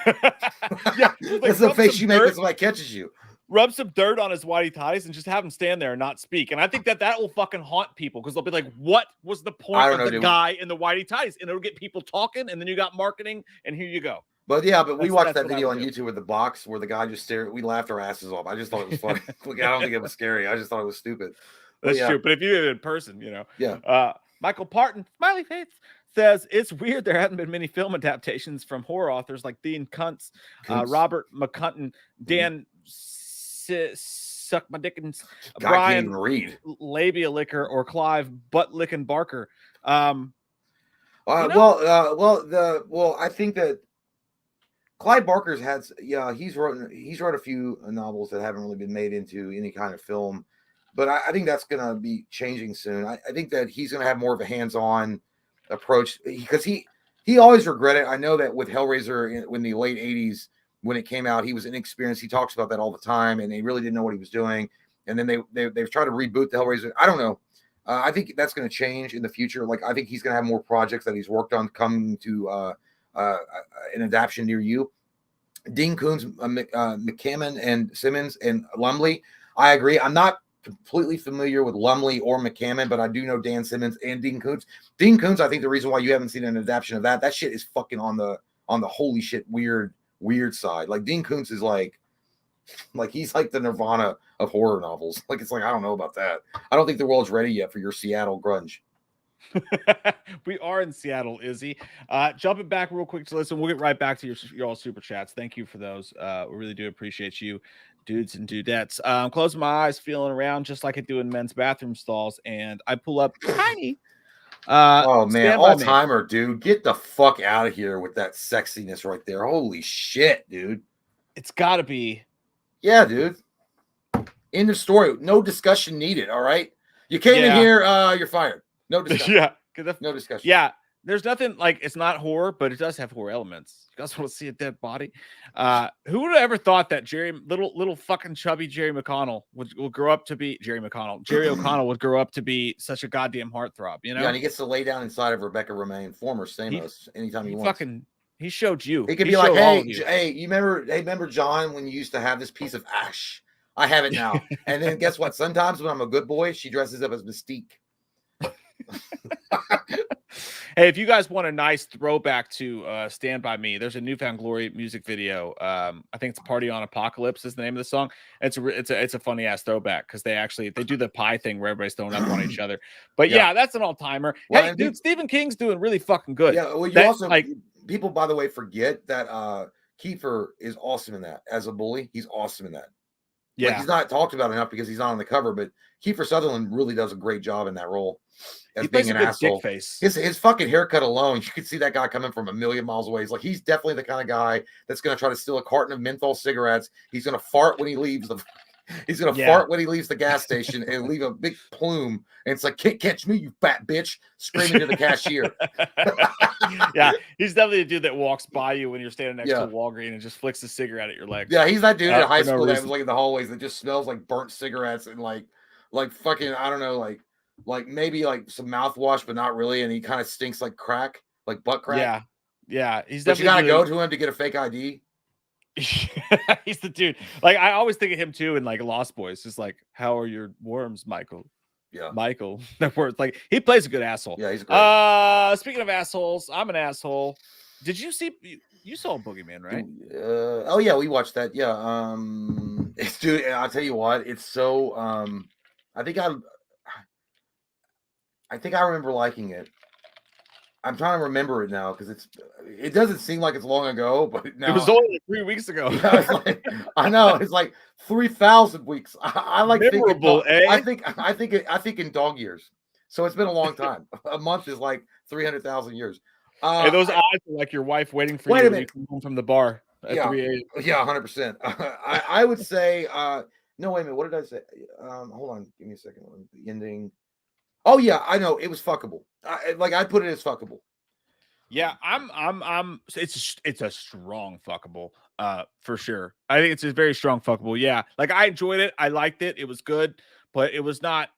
Yeah, that's the face you make when somebody catches you. Rub some dirt on his whitey ties and just have him stand there and not speak. And I think that will fucking haunt people because they'll be like, what was the point of the guy in the whitey ties? And it'll get people talking, and then you got marketing, and here you go. But yeah, but we watched that what I video would on do. YouTube with the box where the guy just stared. We laughed our asses off. I just thought it was funny. Like, I don't think it was scary. I just thought it was stupid. But That's yeah, true. But if you did it in person, yeah. Michael Parton, smiley face, says it's weird there haven't been many film adaptations from horror authors like Dean Kuntz, Kuntz. Robert McCutton, Dan Suck My Dickens, God can't Brian even read. Labia Licker, or Clive Butt Licking Barker. Well, I think that Clive Barker's had, he's wrote a few novels that haven't really been made into any kind of film, but I think that's going to be changing soon. I think that he's going to have more of a hands-on approach because he always regretted. I know that with Hellraiser in the late 80s, when it came out, he was inexperienced. He talks about that all the time, and they really didn't know what he was doing. And then they've tried to reboot the Hellraiser. I don't know. I think that's going to change in the future. Like, I think he's going to have more projects that he's worked on coming to an adaptation near you. Dean Koontz, McCammon, and Simmons, and Lumley. I agree. I'm not completely familiar with Lumley or McCammon, but I do know Dan Simmons and Dean Koontz. Dean Koontz, I think the reason why you haven't seen an adaptation of that shit is fucking on the holy shit weird side. Like, Dean Koontz is like he's like the Nirvana of horror novels. Like, it's like, I don't know about that. I don't think the world's ready yet for your Seattle grunge. We are in Seattle, Izzy. Jumping back real quick to listen. We'll get right back to your all super chats. Thank you for those. We really do appreciate you, dudes and dudettes. Closing my eyes, feeling around just like I do in men's bathroom stalls, and I pull up Tiny. Oh man, all timer, dude. Get the fuck out of here with that sexiness right there. Holy shit, dude. It's gotta be. Yeah, dude. End of story. No discussion needed. All right. You came in here, you're fired. No discussion. No discussion. Yeah. There's nothing like, it's not horror, but it does have horror elements. You guys want to see a dead body? Who would have ever thought that little fucking chubby Jerry McConnell would grow up to be Jerry O'Connell would grow up to be such a goddamn heartthrob, you know? Yeah, and he gets to lay down inside of Rebecca Romaine, former Stamos, anytime he wants. He showed you. He could be like, hey, you remember John when you used to have this piece of ash? I have it now. And then guess what? Sometimes when I'm a good boy, she dresses up as Mystique. Hey, if you guys want a nice throwback to Stand By Me, there's a Newfound Glory music video. I think it's Party on Apocalypse is the name of the song. It's a funny ass throwback because they do the pie thing where everybody's throwing up on each other. But yeah, that's an all timer. Well, hey, dude, Stephen King's doing really fucking good. Yeah, well, you also like people, by the way, forget that Kiefer is awesome in that as a bully. He's awesome in that. Yeah, like, he's not talked about enough because he's not on the cover, but Kiefer Sutherland really does a great job in that role as being an asshole. Face. His fucking haircut alone, you could see that guy coming from a million miles away. He's definitely the kind of guy that's going to try to steal a carton of menthol cigarettes. He's going to fart when he leaves fart when he leaves the gas station and leave a big plume. And it's like, can't catch me, you fat bitch, screaming to the cashier. Yeah, he's definitely a dude that walks by you when you're standing next to a Walgreens and just flicks a cigarette at your leg. Yeah, he's that dude in high school that was like in the hallways that just smells like burnt cigarettes and like fucking, I don't know, like maybe like some mouthwash, but not really. And he kind of stinks like crack, like butt crack. Yeah. He's but you gotta go to him to get a fake ID. He's the dude. Like, I always think of him too in like Lost Boys. Just like, how are your worms, Michael? Yeah, Michael. That word, like, he plays a good asshole. Yeah, he's great. Speaking of assholes, I'm an asshole. Did you see? You saw Boogeyman, right? Oh yeah, we watched that. Yeah. It's, dude, I'll tell you what. It's so. I think I remember liking it. I'm trying to remember it now because it doesn't seem like it's long ago, but now, it was only like 3 weeks ago. I know it's like 3,000 weeks. I like memorable. I think in dog years. So it's been a long time. A month is like 300,000 years. Hey, those eyes are like your wife waiting for you when you come home from the bar at 3 a.m. Yeah, 100%. I would say. No, wait a minute. What did I say? Hold on. Give me a second. The ending. Oh yeah, I know it was fuckable. I'd put it as fuckable. Yeah, it's a strong fuckable, for sure. I think it's a very strong fuckable. Yeah, like I enjoyed it. I liked it. It was good, but it was not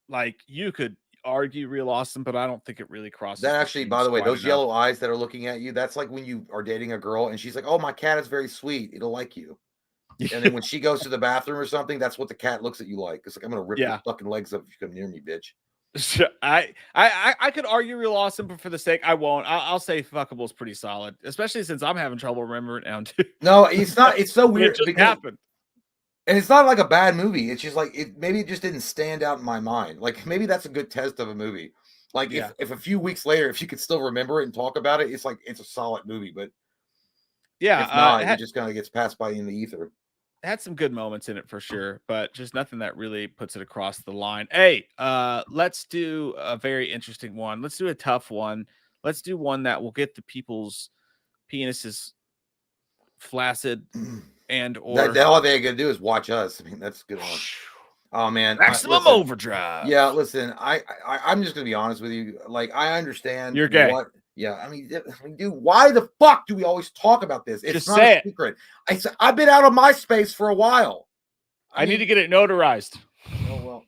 like you could argue real awesome, but I don't think it really crosses. That actually, by the way, those yellow eyes that are looking at you, that's like when you are dating a girl and she's like, "Oh, my cat is very sweet. It'll like you." And then when she goes to the bathroom or something, that's what the cat looks at you like. It's like, I'm gonna rip your fucking legs up if you come near me, bitch. I could argue Real Awesome, but for the sake, I won't. I'll say Fuckable is pretty solid, especially since I'm having trouble remembering it now too. No, it's not. It's so weird It just because, happened. and it's not like a bad movie. It's just like maybe it just didn't stand out in my mind. Like maybe that's a good test of a movie. Like if a few weeks later, if you could still remember it and talk about it, it's like it's a solid movie. But yeah, if not, it just kind of gets passed by in the ether. It had some good moments in it for sure, but just nothing that really puts it across the line. Hey, let's do a very interesting one. Let's do a tough one. Let's do one that will get the people's penises flaccid and or all they gotta do is watch us. I mean, that's a good one. Oh man, Maximum Overdrive. Yeah, listen, I'm just gonna be honest with you. Like, I understand you're gay. Yeah, I mean, dude, why the fuck do we always talk about this? It's just not a secret. I've been out of MySpace for a while. I need to get it notarized. Oh well,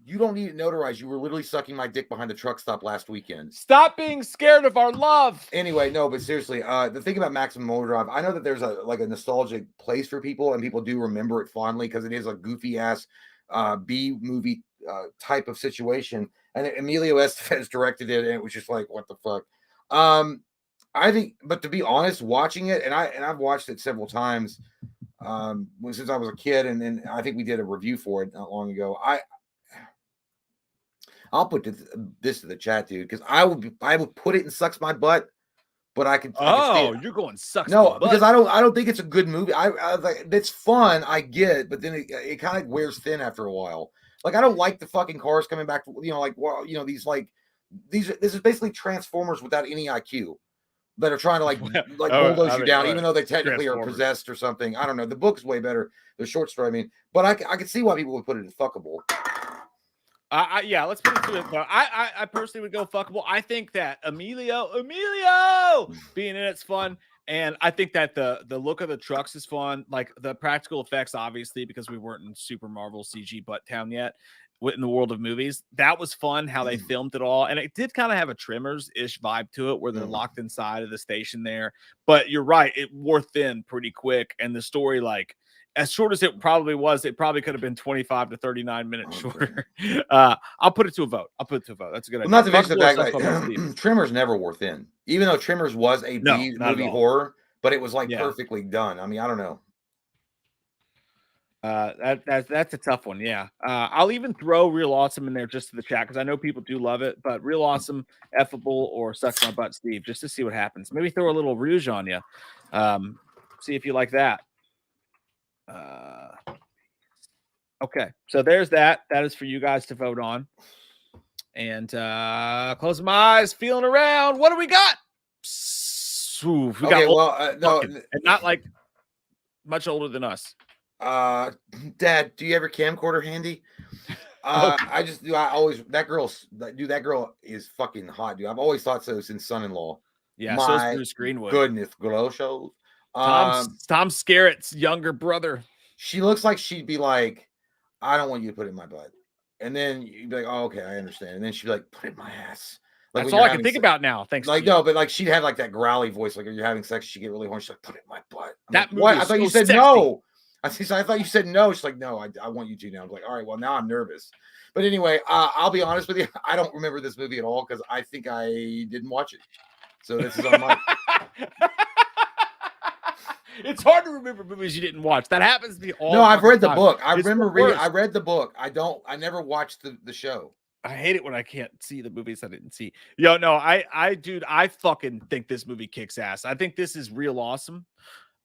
you don't need it notarized. You were literally sucking my dick behind the truck stop last weekend. Stop being scared of our love. Anyway, no, but seriously, the thing about Maximum Overdrive, I know that there's a nostalgic place for people, and people do remember it fondly because it is a goofy ass B movie type of situation. And Emilio Estevez directed it, and it was just like, what the fuck. I think, but to be honest, watching it, and I've watched it several times since I was a kid, and then I think we did a review for it not long ago. I'll put this to the chat, dude, because I would put it in Sucks My Butt, but I could. You're going Sucks No, My Butt. because I don't think it's a good movie. I like, it's fun, I get, but then it kind of wears thin after a while. Like, I don't like the fucking cars coming back. Like, well, this is basically Transformers without any IQ that are trying to like bulldoze you down, even though they technically are possessed or something. I don't know. The book's way better. The short story, I mean, but I can see why people would put it in Fuckable. Yeah, let's put it to it. I personally would go Fuckable. I think that Emilio being in it's fun. And I think that the look of the trucks is fun. Like the practical effects, obviously, because we weren't in Super Marvel CG Butt Town yet in the world of movies. That was fun how they filmed it all. And it did kind of have a Tremors-ish vibe to it where they're locked inside of the station there. But you're right. It wore thin pretty quick. And the story, like, as short as it probably was, it probably could have been 25 to 39 minutes shorter. I'll put it to a vote. That's a good idea. Not to mention the fact that Tremors never wore thin, even though Tremors was a B movie horror, but it was like perfectly done. I mean, I don't know. That's a tough one. Yeah. I'll even throw Real Awesome in there just to the chat because I know people do love it, but Real Awesome, Effable, or Sucks My Butt Steve, just to see what happens. Maybe throw a little Rouge on you. See if you like that. Okay, so there's that. That is for you guys to vote on. And close my eyes, feeling around. What do we got? No, and not like much older than us. Dad, do you have your camcorder handy? That girl is fucking hot, dude. I've always thought so since Son-in-Law. Yeah, so is Bruce Greenwood. Goodness gracious. Tom Skerritt's younger brother. She looks like she'd be like, I don't want you to put it in my butt. And then you'd be like, oh, okay, I understand. And then she'd be like, put it in my ass. Like, that's all I can think about now. Thanks. Like, no, but like she'd have like that growly voice. Like, you're having sex, she'd get really horny. She's like, put it in my butt. What? I thought you said no. I thought you said no. She's like, no, I want you to now. I'm like, all right, well, now I'm nervous. But anyway, I'll be honest with you. I don't remember this movie at all because I think I didn't watch it. So this is on my. It's hard to remember movies you didn't watch. That happens to me all. No, I've read the book. I read the book. I never watched the show. I hate it when I can't see the movies I didn't see. Yo, no, I fucking think this movie kicks ass. I think this is real awesome.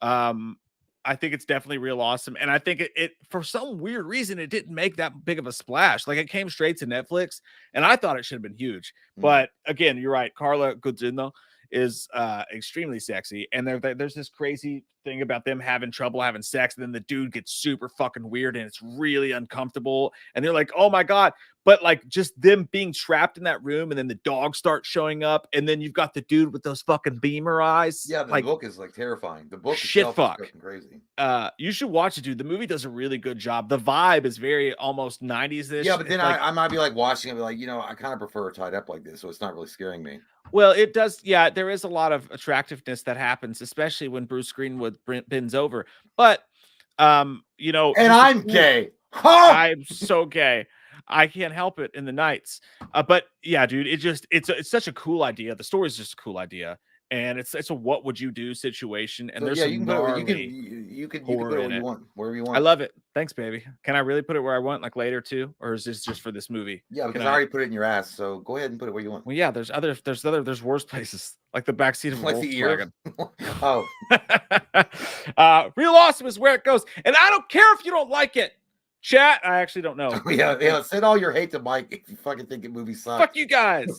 I think it's definitely real awesome. And I think it for some weird reason, it didn't make that big of a splash. Like, it came straight to Netflix, and I thought it should have been huge. But again, you're right. Carla Gugino is extremely sexy. And there's this crazy thing about them having trouble having sex. And then the dude gets super fucking weird and it's really uncomfortable. And they're like, oh my God. But like just them being trapped in that room and then the dog starts showing up. And then you've got the dude with those fucking beamer eyes. Yeah, the book is like terrifying. The book shit fuck. Is crazy. You should watch it, dude. The movie does a really good job. The vibe is very almost 90s-ish. Yeah, but then I might be like watching it, like, I kind of prefer tied up like this, so it's not really scaring me. Well, it does. Yeah, there is a lot of attractiveness that happens, especially when Bruce Greenwood bends over. But, and I'm gay. I'm so gay. I can't help it in the nights. But yeah, dude, it's such a cool idea. The story is just a cool idea, and it's a what would you do situation. And So there's yeah, some you can put it. gnarly You can put horror it in where you it. want, wherever you I want. love it. Thanks, baby. Can I really put it where I want, like later too, or is this just for this movie? Yeah, Can because I already put it in your ass. So go ahead and put it where you want. Well, yeah. There's worse places, like the backseat of a Like the ear. Volkswagen. Oh, Real awesome is where it goes, and I don't care if you don't like it. Chat, I actually don't know. yeah. Send all your hate to Mike if you fucking think the movie sucks. Fuck you guys.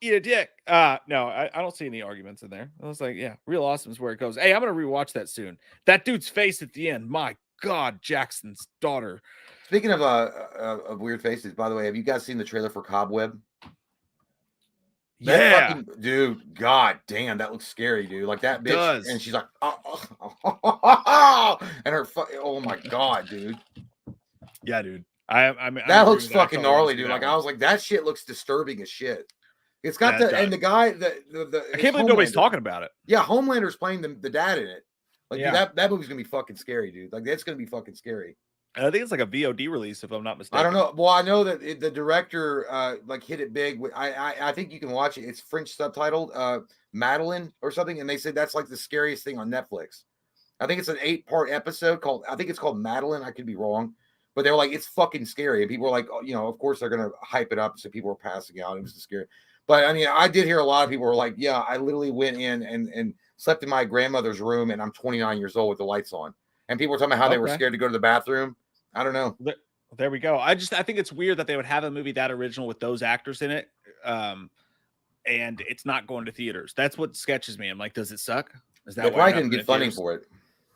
Eat a dick. No, I don't see any arguments in there. I was like, yeah, real awesome is where it goes. Hey, I'm gonna rewatch that soon. That dude's face at the end. My God, Jackson's daughter. Speaking of weird faces, by the way, have you guys seen the trailer for Cobweb? Yeah, fucking, dude. God damn, that looks scary, dude. Like that bitch, does. and she's like, and her, oh my God, dude. Yeah, dude. I mean, that looks fucking gnarly, dude. Like I was like, that shit looks disturbing as shit. It's got and the guy, I can't believe nobody's talking about it. Yeah, Homelander's playing the dad in it. Like yeah. That movie's gonna be fucking scary, dude. Like that's gonna be fucking scary. I think it's like a VOD release, if I'm not mistaken. I don't know. Well, I know that the director like hit it big. I think you can watch it. It's French subtitled, Madeline or something, and they said that's like the scariest thing on Netflix. I think it's an 8-part episode called. I think it's called Madeline. I could be wrong, but they're like it's fucking scary, and people were like, oh, you know, of course they're gonna hype it up, so people were passing out. It was scary. But I mean, I did hear a lot of people were like, yeah, I literally went in and slept in my grandmother's room, and I'm 29 years old with the lights on. And people were talking about how they were scared to go to the bathroom. I don't know. There we go. I think it's weird that they would have a movie that original with those actors in it. And it's not going to theaters. That's what sketches me. I'm like, does it suck? Is that why I didn't get funding for it?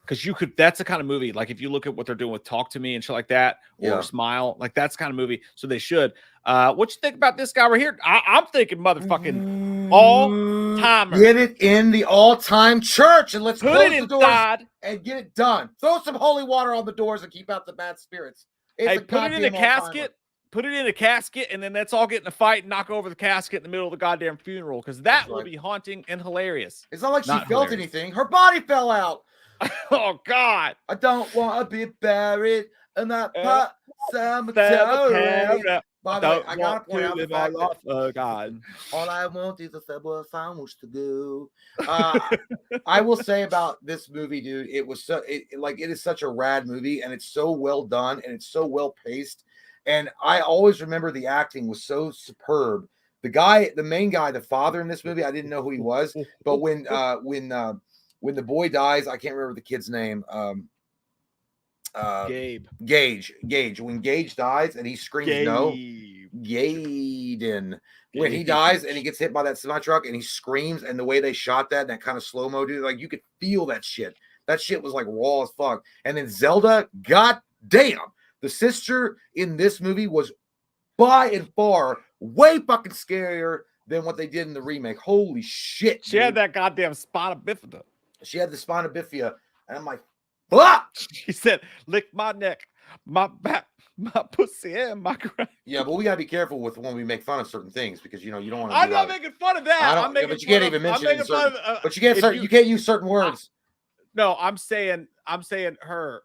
Because that's the kind of movie, like if you look at what they're doing with Talk to Me and shit like that, or Smile, like that's the kind of movie. So they should. What you think about this guy right here? I'm thinking motherfucking all-timer. Get it in the all-time church and let's put it inside and get it done. Throw some holy water on the doors and keep out the bad spirits. Hey, put it in a casket. Put it in a casket, and then let's all get in a fight and knock over the casket in the middle of the goddamn funeral, because that will be haunting and hilarious. It's not like she felt anything. Her body fell out. Oh God! I don't want to be buried in that pot cemetery. By the way, I gotta point out the fact that God. All I want is a Subway sandwich to go. I will say about this movie, dude, it was it is such a rad movie, and it's so well done, and it's so well paced. And I always remember the acting was so superb. The main guy, the father in this movie, I didn't know who he was, but when the boy dies, I can't remember the kid's name. Gage. When Gage dies and he screams no. Gaden. When he dies and he gets hit by that semi truck and he screams, and the way they shot that kind of slow-mo, dude, like you could feel that shit. That shit was like raw as fuck. And then Zelda, god damn, the sister in this movie was by and far way fucking scarier than what they did in the remake. Holy shit. She had that goddamn spina bifida. She had the spina bifida, and I'm like, fuck! She said, lick my neck, my back, my pussy, and my ground. Yeah, but we gotta be careful with when we make fun of certain things, because you don't want to. I'm not making fun of that. But you can't even mention it. But you can't. You can't use certain words. No, I'm saying her.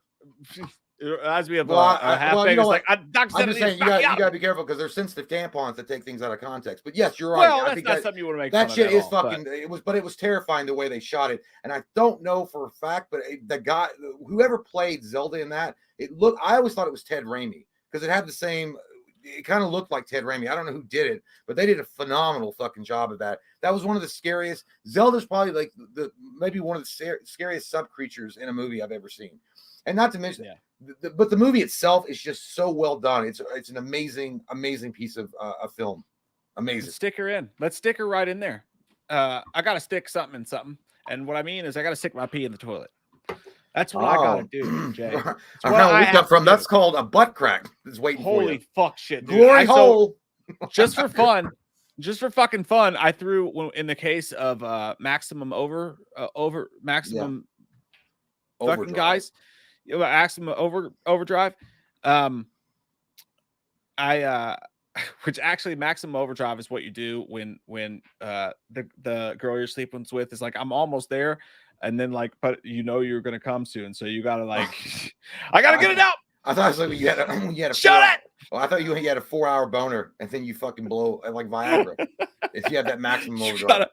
As we have half you know like I'm just saying you gotta be careful, because there's sensitive tampons that take things out of context. But yes, you're right. Well, that's not something you want to make fun of. That shit is fucking. But it was terrifying the way they shot it, and I don't know for a fact, but the guy, whoever played Zelda in that, I always thought it was Ted Raimi, because it had the same. It kind of looked like Ted Raimi. I don't know who did it, but they did a phenomenal fucking job of that. That was one of the scariest. Zelda's probably like maybe one of the scariest sub creatures in a movie I've ever seen. And not to mention, but the movie itself is just so well done. It's an amazing piece of film. Amazing. Let's stick her in. Let's stick her right in there. I got to stick something in something. And what I mean is I got to stick my pee in the toilet. That's what I got to do, Jay. That's called a butt crack. It's waiting for you. Holy fuck shit, dude. Glory hole. Just for fun. Just for fucking fun, I threw, in the case of maximum fucking guys, maximum overdrive. Which actually maximum overdrive is what you do when the girl you're sleeping with is like, I'm almost there, and then like, but you're gonna come soon, so you gotta like, I gotta get it out. I thought it was like you had a Shut it! Oh, I thought you had a 4-hour boner and then you fucking blow like Viagra. If you have that maximum overdrive.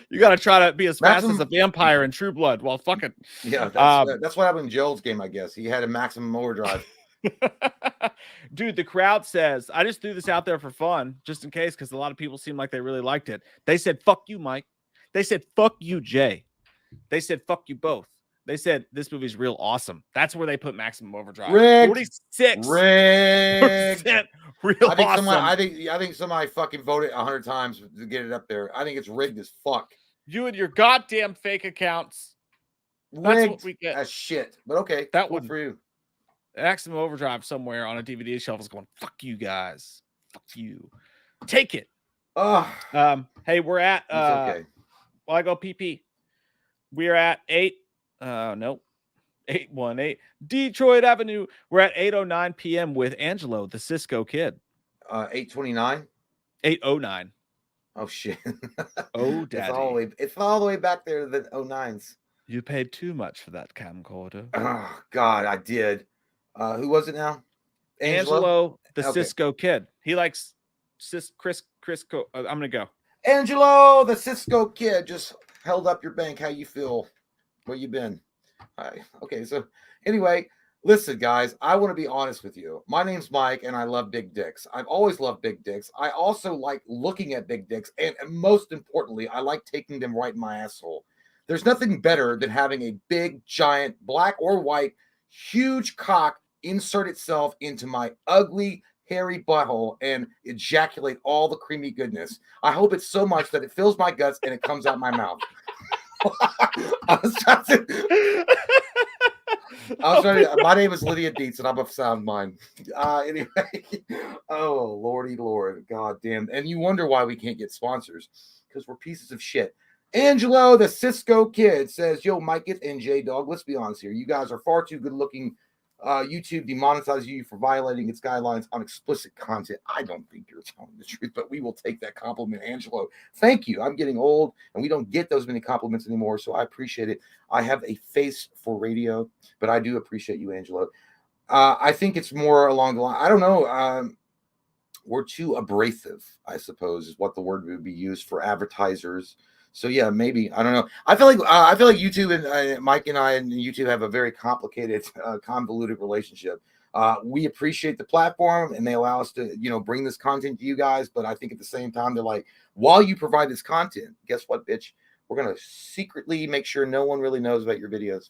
You gotta try to be as fast Maximum- as a vampire in True Blood while fucking. Yeah, that's what happened in Joel's game, I guess. He had a maximum overdrive. Dude, the crowd says, I just threw this out there for fun, just in case, because a lot of people seem like they really liked it. They said, fuck you, Mike. They said, fuck you, Jay. They said, fuck you both. They said, this movie's real awesome. That's where they put maximum overdrive. Rigged. 46. Rigged. Real awesome. I think somebody fucking voted 100 times to get it up there. I think it's rigged as fuck. You and your goddamn fake accounts. That's Rigged what we get. as shit. But okay, that cool one for you. Maximum Overdrive somewhere on a DVD shelf is going, fuck you guys. Fuck you. Take it. Oh, hey, we're at okay. Well, I go PP. We're at 818 Detroit Avenue. We're at 8:09 p.m. with Angelo, the Cisco Kid. 829. 8:09. Oh shit. Oh, daddy. It's all the way back there to the 09s. You paid too much for that camcorder. Oh God, I did. Who was it now? Angelo, the Cisco Kid. He likes Chris. I'm gonna go. Angelo, the Cisco Kid. Just held up your bank. How you feel? Where you been? Okay, so anyway, listen, guys. I want to be honest with you. My name's Mike, and I love big dicks. I've always loved big dicks. I also like looking at big dicks, and most importantly, I like taking them right in my asshole. There's nothing better than having a big, giant, black or white, huge cock insert itself into my ugly, hairy butthole and ejaculate all the creamy goodness. I hope it's so much that it fills my guts and it comes out my mouth. My name is Lydia Dietz and I'm of sound mind. Anyway, oh, Lordy Lord, God damn. And you wonder why we can't get sponsors, because we're pieces of shit. Angelo, the Cisco Kid, says, yo, Mike, it's NJ, dog. Let's be honest here. You guys are far too good looking. YouTube demonetizes you for violating its guidelines on explicit content. I don't think you're telling the truth, but we will take that compliment, Angelo. Thank you. I'm getting old, and we don't get those many compliments anymore, so I appreciate it. I have a face for radio, but I do appreciate you, Angelo. I think it's more along the line. I don't know. We're too abrasive, I suppose, is what the word would be used for advertisers. So yeah, maybe, I don't know. I feel like YouTube and Mike and I and YouTube have a very complicated, convoluted relationship. We appreciate the platform and they allow us to, bring this content to you guys. But I think at the same time, they're like, while you provide this content, guess what, bitch? We're going to secretly make sure no one really knows about your videos.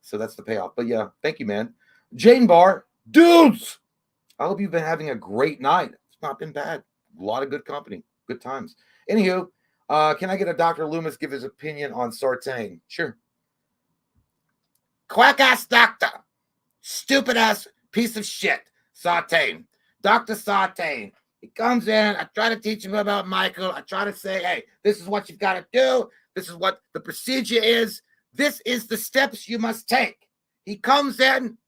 So that's the payoff. But yeah, thank you, man. Jane Bar, dudes, I hope you've been having a great night. It's not been bad. A lot of good company, good times. Anywho, can I get a Dr. Loomis give his opinion on Sartain? Sure. Quack ass doctor. Stupid ass piece of shit. Sartain. Dr. Sartain. He comes in. I try to teach him about Michael. I try to say, hey, this is what you've got to do. This is what the procedure is. This is the steps you must take. He comes in.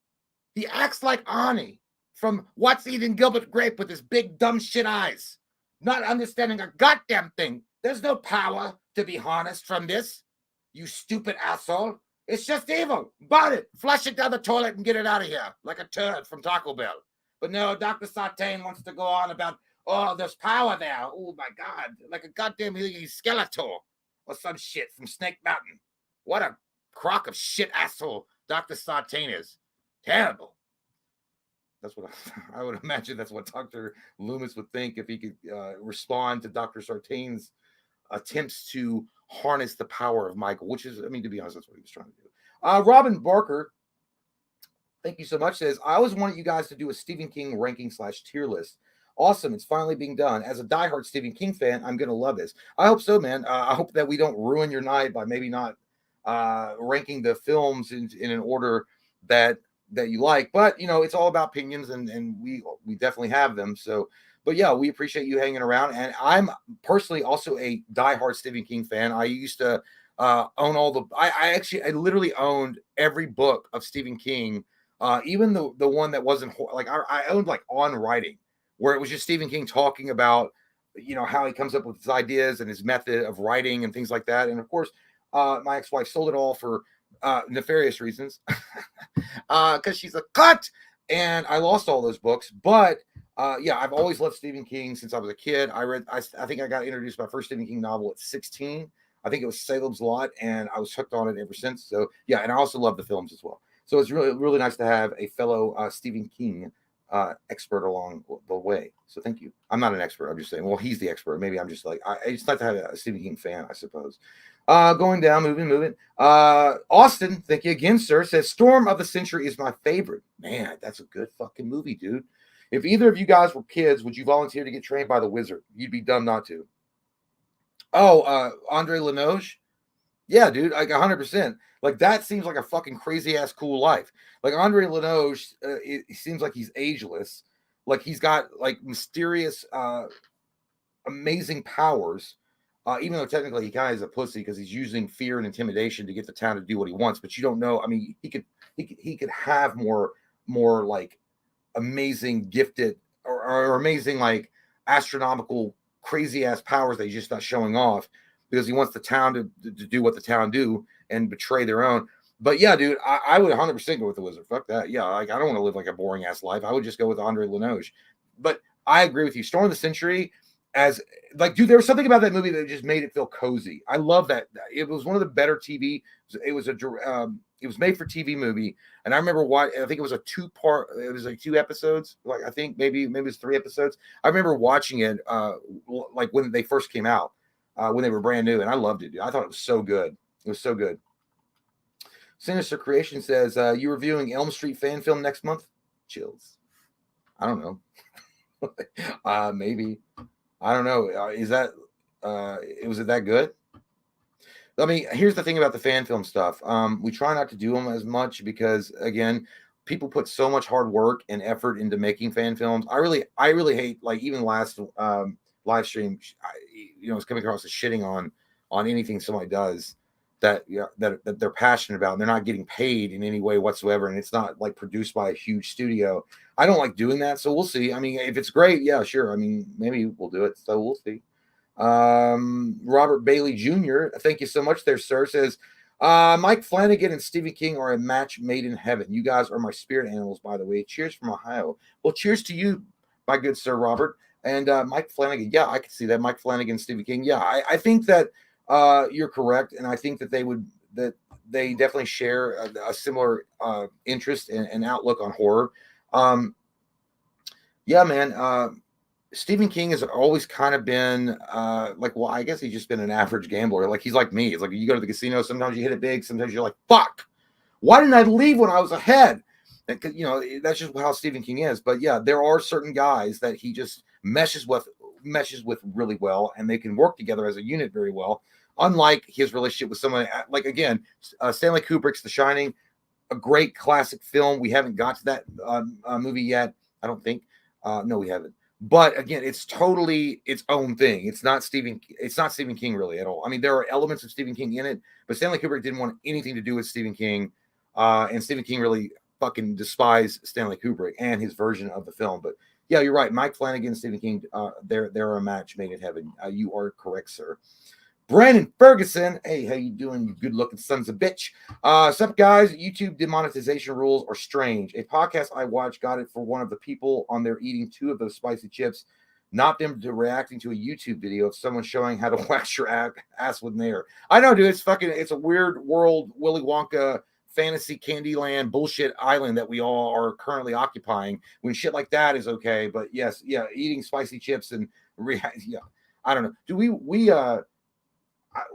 He acts like Arnie from What's Eating Gilbert Grape with his big dumb shit eyes. Not understanding a goddamn thing. There's no power to be harnessed from this, you stupid asshole. It's just evil. Burn it. Flush it down the toilet and get it out of here like a turd from Taco Bell. But no, Dr. Sartain wants to go on about, oh, there's power there. Oh, my God. Like a goddamn Skeletor or some shit from Snake Mountain. What a crock of shit asshole Dr. Sartain is. Terrible. That's what I would imagine. That's what Dr. Loomis would think if he could respond to Dr. Sartain's attempts to harness the power of Michael, which is, to be honest, that's what he was trying to do. Robin Barker, thank you so much, says, I always wanted you guys to do a Stephen King ranking / tier list. Awesome. It's finally being done. As a diehard Stephen King fan, I'm going to love this. I hope so, man. I hope that we don't ruin your night by maybe not ranking the films in an order that you like, but it's all about opinions and we definitely have them. So, but yeah, we appreciate you hanging around. And I'm personally also a diehard Stephen King fan. I used to own all I literally owned every book of Stephen King, even the one that wasn't like I owned like On Writing, where it was just Stephen King talking about how he comes up with his ideas and his method of writing and things like that. And of course, my ex-wife sold it all for nefarious reasons, because she's a cunt, and I lost all those books. But yeah, I've always loved Stephen King since I was a kid. I think I got introduced to my first Stephen King novel at 16. I think it was Salem's Lot, and I was hooked on it ever since. So yeah, and I also love the films as well. So it's really nice to have a fellow Stephen King expert along the way. So thank you. I'm not an expert. I'm just saying, well, he's the expert. Maybe I'm just like, it's nice to have a Stephen King fan, I suppose. Going down, moving. Austin, thank you again, sir. Says Storm of the Century is my favorite. Man, that's a good fucking movie, dude. If either of you guys were kids, would you volunteer to get trained by the wizard? You'd be dumb not to. Oh, Andre Lenoge? Yeah, dude, like 100%. Like that seems like a fucking crazy ass cool life. Like Andre Lenoge, it seems like he's ageless. Like he's got like mysterious, amazing powers. Even though technically he kind of is a pussy because he's using fear and intimidation to get the town to do what he wants. But you don't know. I mean, he could have more like amazing, gifted or amazing like astronomical, crazy ass powers that he's just not showing off because he wants the town to do what the town do and betray their own. But yeah, dude, I would 100% go with the wizard. Fuck that. Yeah, like I don't want to live like a boring ass life. I would just go with Andre Lenoge. But I agree with you. Storm of the Century, as like, dude, there was something about that movie that just made it feel cozy. I love that. It was one of the better TV. It was made for TV movie, and I remember I think it was a 2-part. It was like 2 episodes. Like I think maybe it was 3 episodes. I remember watching it like when they first came out, when they were brand new, and I loved it. Dude. I thought it was so good. It was so good. Sinister Creation says, you reviewing Elm Street fan film next month? Chills. I don't know. Maybe. I don't know. Is that was it that good? I mean, here's the thing about the fan film stuff. We try not to do them as much because, again, people put so much hard work and effort into making fan films. I really hate, like, even last live stream, it's coming across as shitting on anything somebody does that they're passionate about, and they're not getting paid in any way whatsoever, and it's not like produced by a huge studio. I don't like doing that, so we'll see. I mean, if it's great, yeah, sure. I mean, maybe we'll do it, so we'll see. Robert Bailey Jr., thank you so much there, sir, says, Mike Flanagan and Stephen King are a match made in heaven. You guys are my spirit animals, by the way. Cheers from Ohio. Well, cheers to you, my good sir, Robert. And Mike Flanagan, yeah, I can see that. Mike Flanagan, Stephen King, yeah, I think that you're correct, and I think that they definitely share a similar interest and outlook on horror. Yeah, man. Stephen King has always kind of been like, well, I guess he's just been an average gambler. Like he's like me. It's like you go to the casino. Sometimes you hit it big. Sometimes you're like, fuck, why didn't I leave when I was ahead? And, that's just how Stephen King is. But yeah, there are certain guys that he just meshes with really well, and they can work together as a unit very well. Unlike his relationship with someone like, again, Stanley Kubrick's The Shining, a great classic film. We haven't got to that movie yet, I don't think. No, we haven't. But again, it's totally its own thing. It's not Stephen King really at all. I mean, there are elements of Stephen King in it, but Stanley Kubrick didn't want anything to do with Stephen King, and Stephen King really fucking despised Stanley Kubrick and his version of the film. But yeah, you're right. Mike Flanagan and Stephen King, they're a match made in heaven. You are correct, sir. Brandon Ferguson, hey, how you doing, you good-looking sons of bitch? What's up, guys? YouTube demonetization rules are strange. A podcast I watched got it for one of the people on there eating 2 of those spicy chips, not them to reacting to a YouTube video of someone showing how to wax your ass with Nair. I know, dude. It's a weird world, Willy Wonka fantasy Candyland bullshit island that we all are currently occupying. When shit like that is okay, but yes, yeah, eating spicy chips and yeah, I don't know. Do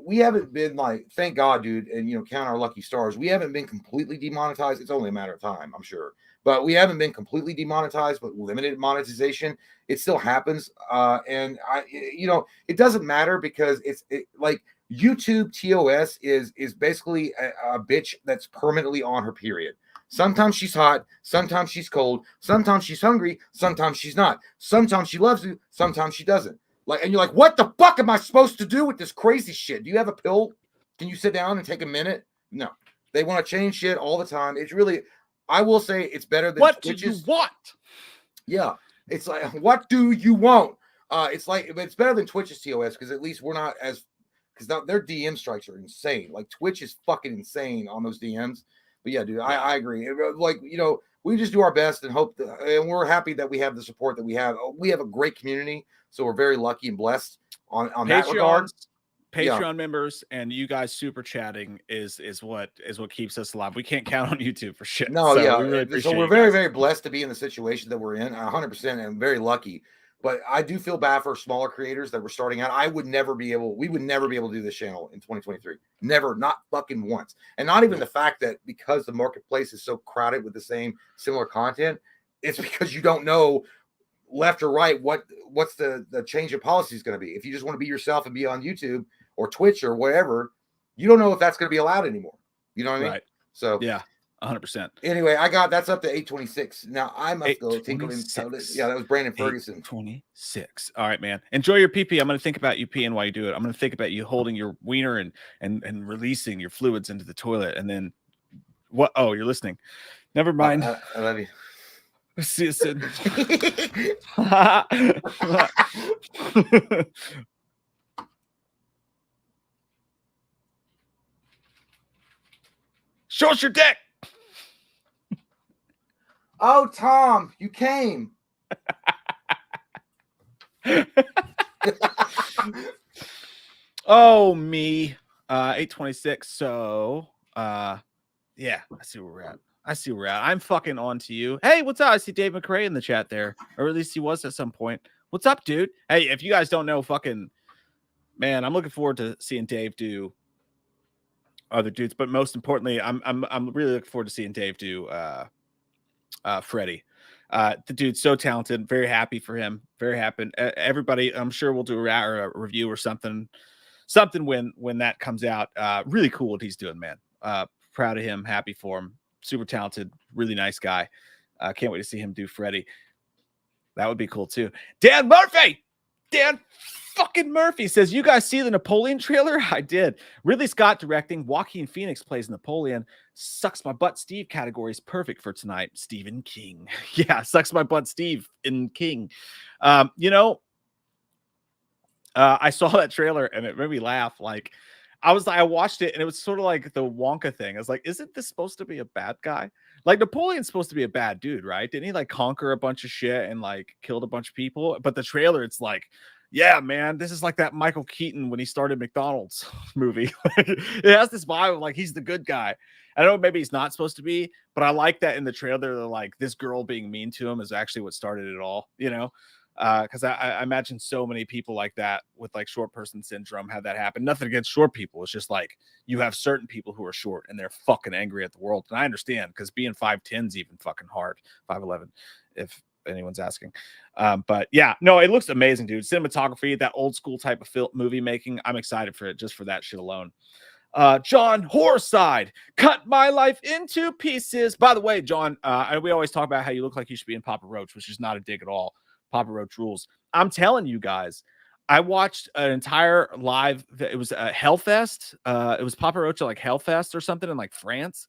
we haven't been like, thank God, dude, and count our lucky stars. We haven't been completely demonetized. It's only a matter of time, I'm sure. But we haven't been completely demonetized, but limited monetization. It still happens. And it doesn't matter because it's like YouTube TOS is basically a bitch that's permanently on her period. Sometimes she's hot, sometimes she's cold, sometimes she's hungry, sometimes she's not. Sometimes she loves you, sometimes she doesn't. Like, and you're like, what the fuck am I supposed to do with this crazy shit? Do you have a pill? Can you sit down and take a minute? No. They want to change shit all the time. It's really, I will say it's better than what Twitch's. Do you want? Yeah. It's like, what do you want? It's better than Twitch's TOS because at least we're not as because their DM strikes are insane. Like Twitch is fucking insane on those DMs. But yeah, dude, I agree. Like, you know, we just do our best and hope that, and we're happy that we have the support that we have. We have a great community, so we're very lucky and blessed on that regard. Patreon members and you guys super chatting is what keeps us alive. We can't count on YouTube for shit. No, so yeah. we really appreciate so we're you very, guys. very blessed to be in the situation that we're in. 100% and very lucky. But I do feel bad for smaller creators that were starting out. We would never be able to do this channel in 2023. Never, not fucking once. And not even the fact that because the marketplace is so crowded with the same similar content, it's because you don't know left or right what's the change of policy is going to be. If you just want to be yourself and be on YouTube or Twitch or whatever, you don't know if that's going to be allowed anymore. You know what I mean? Right. So yeah. 100%. Anyway, that's up to 826. Now I must go tinkle in. Yeah, that was Brandon Ferguson. 26. All right, man. Enjoy your pee-pee. I'm going to think about you peeing while you do it. I'm going to think about you holding your wiener and releasing your fluids into the toilet. And then what? Oh, you're listening. Never mind. I love you. See you soon. Show us your dick. Oh, Tom, you came. Oh, me. 826. So, yeah, I see where we're at. I'm fucking on to you. Hey, what's up? I see Dave McRae in the chat there, or at least he was at some point. What's up, dude? Hey, if you guys don't know, fucking man, I'm looking forward to seeing Dave do other dudes, but most importantly, I'm really looking forward to seeing Dave do Freddie. The dude's so talented. Very happy for him. Very happy. Everybody, I'm sure we'll do a review or something when that comes out. Really cool what he's doing, man. Proud of him. Happy for him. Super talented. Really nice guy. Can't wait to see him do Freddie. That would be cool too. Dan fucking Murphy says, you guys see the Napoleon trailer? I did. Ridley Scott directing. Joaquin Phoenix plays Napoleon. Sucks my butt Steve category is perfect for tonight. Stephen King. Yeah, sucks my butt Steve in King. You know, I saw that trailer and it made me laugh. Like, I watched it and it was sort of like the Wonka thing. I was like, isn't this supposed to be a bad guy? Like, Napoleon's supposed to be a bad dude, right? Didn't he like conquer a bunch of shit and like killed a bunch of people? But the trailer, it's like, yeah, man, this is like that Michael Keaton when he started McDonald's movie. It has this vibe of like he's the good guy. I know maybe he's not supposed to be, but I like that in the trailer. They're like, this girl being mean to him is actually what started it all, you know? Because I imagine so many people like that with like short person syndrome have that happen. Nothing against short people. It's just like you have certain people who are short and they're fucking angry at the world. And I understand because being 5'10 is even fucking hard. 5'11, if anyone's asking. But yeah, no, it looks amazing, dude. Cinematography, that old school type of movie making. I'm excited for it just for that shit alone. John Horside, cut my life into pieces. By the way, John, we always talk about how you look like you should be in Papa Roach, which is not a dig at all. Papa Roach rules. I'm telling you guys, I watched an entire live. It was a Hellfest. It was Papa Roach at like Hellfest or something in like France.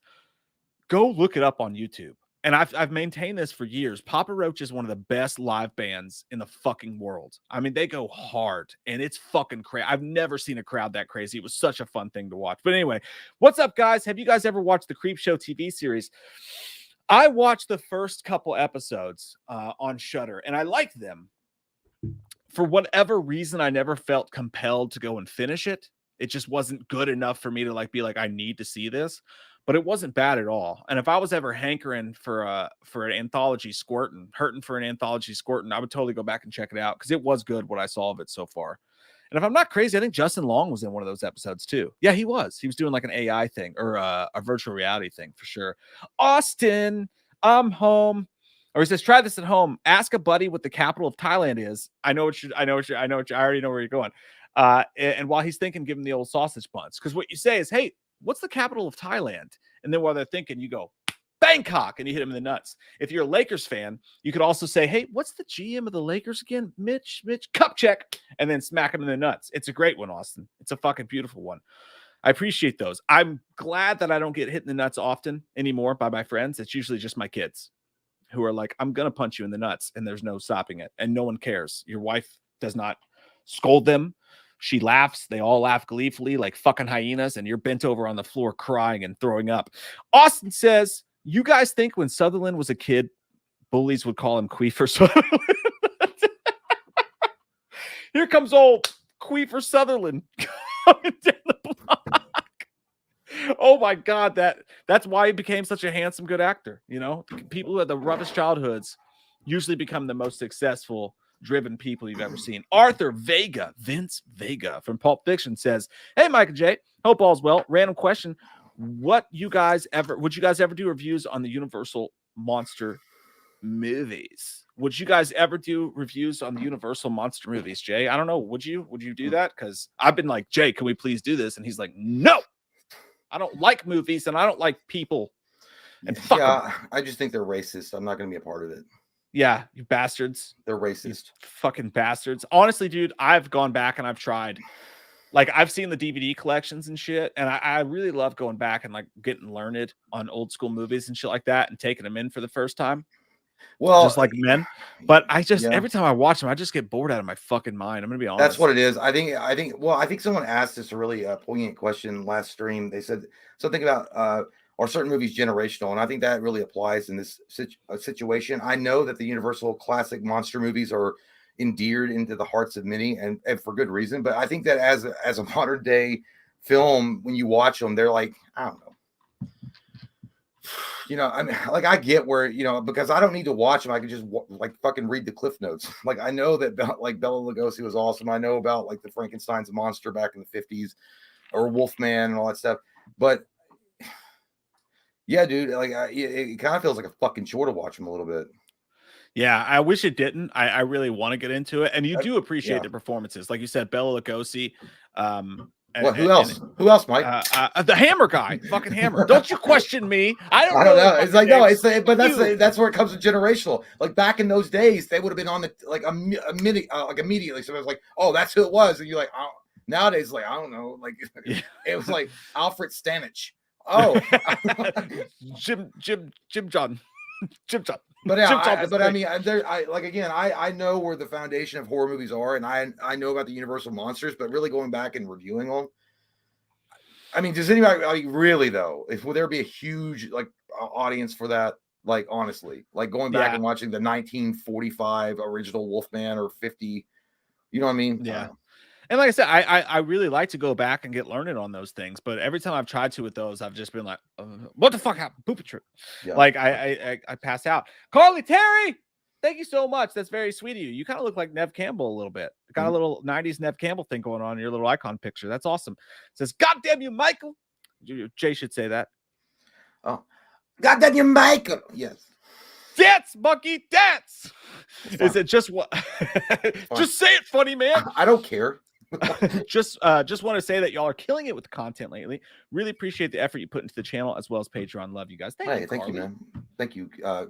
Go look it up on YouTube. And I've maintained this for years. Papa Roach is one of the best live bands in the fucking world. I mean, they go hard and it's fucking crazy. I've never seen a crowd that crazy. It was such a fun thing to watch. But anyway, what's up, guys? Have you guys ever watched the Creepshow TV series? I watched the first couple episodes on Shudder, and I liked them. For whatever reason, I never felt compelled to go and finish it. It just wasn't good enough for me to like be like, I need to see this. But it wasn't bad at all. And if I was ever hankering for an anthology hurting for an anthology squirting, I would totally go back and check it out because it was good what I saw of it so far. And if I'm not crazy, I think Justin Long was in one of those episodes too. Yeah, he was. He was doing like an AI thing or a virtual reality thing for sure. Austin, I'm home. Or he says, try this at home. Ask a buddy what the capital of Thailand is. I already know where you're going. And while he's thinking, give him the old sausage punch. Because what you say is, hey, what's the capital of Thailand? And then while they're thinking, you go, Bangkok, and you hit him in the nuts. If you're a Lakers fan, you could also say, hey, what's the GM of the Lakers again? Mitch, cup check, and then smack him in the nuts. It's a great one, Austin. It's a fucking beautiful one. I appreciate those. I'm glad that I don't get hit in the nuts often anymore by my friends. It's usually just my kids who are like, I'm going to punch you in the nuts, and there's no stopping it, and no one cares. Your wife does not scold them She laughs. They all laugh gleefully like fucking hyenas, and you're bent over on the floor crying and throwing up. Austin says, you guys think when Sutherland was a kid, bullies would call him Queefer Sutherland? Here comes old Queefer Sutherland coming down the block. Oh my God, that's why he became such a handsome, good actor. You know, people who had the roughest childhoods usually become the most successful, driven people you've ever seen. Arthur Vega, Vince Vega from Pulp Fiction says, "Hey, Mike and Jay, hope all's well. Random question: would you guys ever do reviews on the Universal monster movies? Would you guys ever do reviews on the Universal monster movies, Jay? I don't know. Would you do that? Because I've been like, Jay, can we please do this? And he's like, no, I don't like movies and I don't like people. And fuck them. I just think they're racist. I'm not going to be a part of it. Yeah, you bastards. They're racist. You fucking bastards. Honestly, dude, I've gone back and I've tried. Like, I've seen the DVD collections and shit, and I really love going back and like getting learned on old school movies and shit like that and taking them in for the first time. Well, just like men. But I just every time I watch them, I just get bored out of my fucking mind. I'm gonna be honest. That's what it is. I think someone asked us a really poignant question last stream. They said something about are certain movies generational, and I think that really applies in this situation. I know that the Universal classic monster movies are endeared into the hearts of many, and for good reason. But I think that as a modern day film, when you watch them, they're like, I don't know. You know, I mean, like, I get where, you know, because I don't need to watch them. I could just like fucking read the cliff notes. Like, I know that like Bela Lugosi was awesome. I know about like the Frankenstein's monster back in the 50s or Wolfman and all that stuff. But yeah, dude, like it kind of feels like a fucking chore to watch them a little bit. Yeah, I wish it didn't. I really want to get into it. And you do appreciate the performances. Like you said, Bela Lugosi. Who else? Who else, Mike? The Hammer guy, fucking Hammer. Don't you question me? I don't know. It's like but that's where it comes to generational. Like back in those days, they would have been on the like immediately. So it was like, oh, that's who it was, and you're like, oh. Nowadays, like I don't know, like it was like Alfred Stanich. Oh, Jim John. But yeah, I mean, I know where the foundation of horror movies are, and I know about the Universal monsters, but really going back and reviewing them, I mean, does anybody really though? Will there be a huge like audience for that? Like honestly, like going back and watching the 1945 original Wolfman or 50, you know what I mean? Yeah. And like I said, I really like to go back and get learned on those things, but every time I've tried to with those, I've just been like, what the fuck happened? Poopy trip. Yeah. Like I pass out. Carly Terry, thank you so much. That's very sweet of you. You kind of look like Nev Campbell a little bit. Got a little 90s Nev Campbell thing going on in your little icon picture. That's awesome. It says, God damn you, Michael. Jay should say that. Oh, God damn you, Michael. Yes. Dance, monkey, dance. Is it just what? Just say it, funny man. I don't care. just want to say that y'all are killing it with the content lately. Really appreciate the effort you put into the channel as well as Patreon. Love you guys. Thank you, man. Thank you,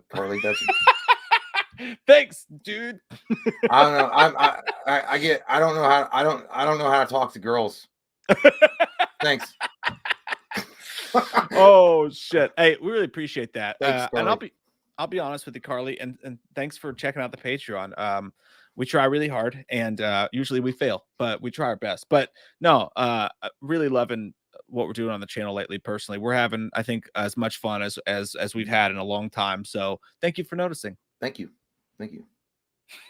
Carly. That's thanks, dude. I don't know. I don't know how to talk to girls. Thanks. Oh shit. Hey, we really appreciate that. Thanks, and I'll be honest with you, Carly, and thanks for checking out the Patreon. We try really hard, and usually we fail, but we try our best. But no, really loving what we're doing on the channel lately. Personally, we're having, I think, as much fun as we've had in a long time. So thank you for noticing. Thank you.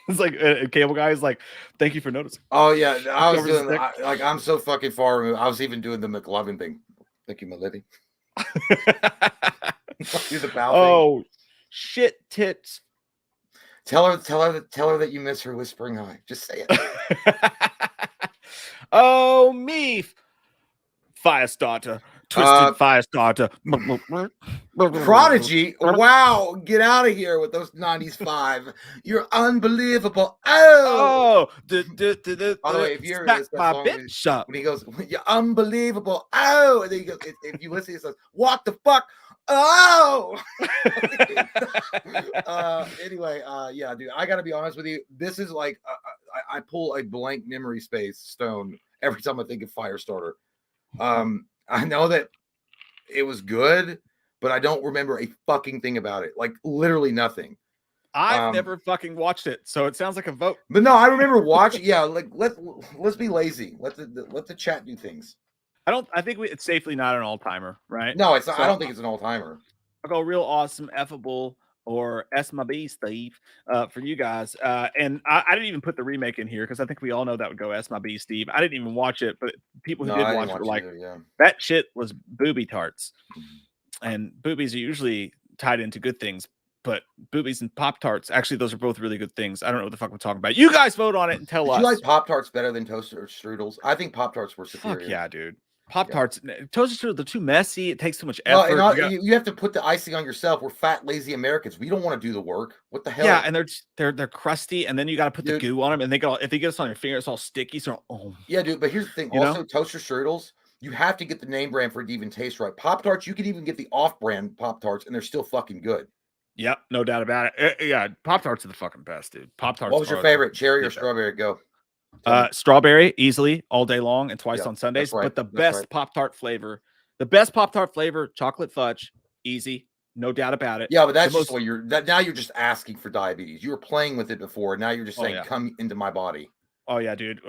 It's like a cable guy is like, thank you for noticing. Oh yeah, I was doing I'm so fucking far removed. I was even doing the McLovin thing. Thank you, my lady. Do the bow thing. Shit tits. Tell her that you miss her whispering eye. Just say it. Oh, me. Firestarter. Twisted Firestarter. Prodigy. Wow. Get out of here with those 90s 5. You're unbelievable. Oh. By the way, if you're that song, when he goes, you're unbelievable. Oh. And then he goes, if you listen, he says, what the fuck? Oh. Anyway, yeah, dude, I gotta be honest with you. This is like I pull a blank memory space stone every time I think of Firestarter. I know that it was good, but I don't remember a fucking thing about it. Like literally nothing. I've never fucking watched it, so it sounds like a vote. But no, I remember watching. Yeah, like let's be lazy. Let the chat do things. I think it's safely not an all timer, right? No, it's. So, I don't think it's an all timer. I'll go real awesome, effable, or S my B, Steve, for you guys. And I didn't even put the remake in here because I think we all know that would go S my B, Steve. I didn't even watch it, but people who did watch it were like, that shit was booby tarts. And boobies are usually tied into good things, but boobies and Pop Tarts, actually, those are both really good things. I don't know what the fuck we're talking about. You guys vote on it and tell us. You like Pop Tarts better than toaster strudels? I think Pop Tarts were superior. Fuck yeah, dude. Pop Tarts, toaster strudels, they're too messy. It takes too much effort. No, you have to put the icing on yourself. We're fat, lazy Americans. We don't want to do the work. What the hell? Yeah, and they're crusty, and then you got to put the goo on them, and if they get us on your finger, it's all sticky. So yeah, dude. But here's the thing. Also, toaster strudels, you have to get the name brand for it to even taste right. Pop Tarts, you can even get the off-brand Pop Tarts, and they're still fucking good. Yep, no doubt about it. Yeah, Pop Tarts are the fucking best, dude. Pop Tarts. What was your favorite, cherry or strawberry? Go. Strawberry, easily, all day long, and twice on Sundays. Right. But the best Pop-Tart flavor, chocolate fudge, easy, no doubt about it. Yeah, but that's just what now you're just asking for diabetes. You were playing with it before, now you're just saying, come into my body. Oh yeah, dude.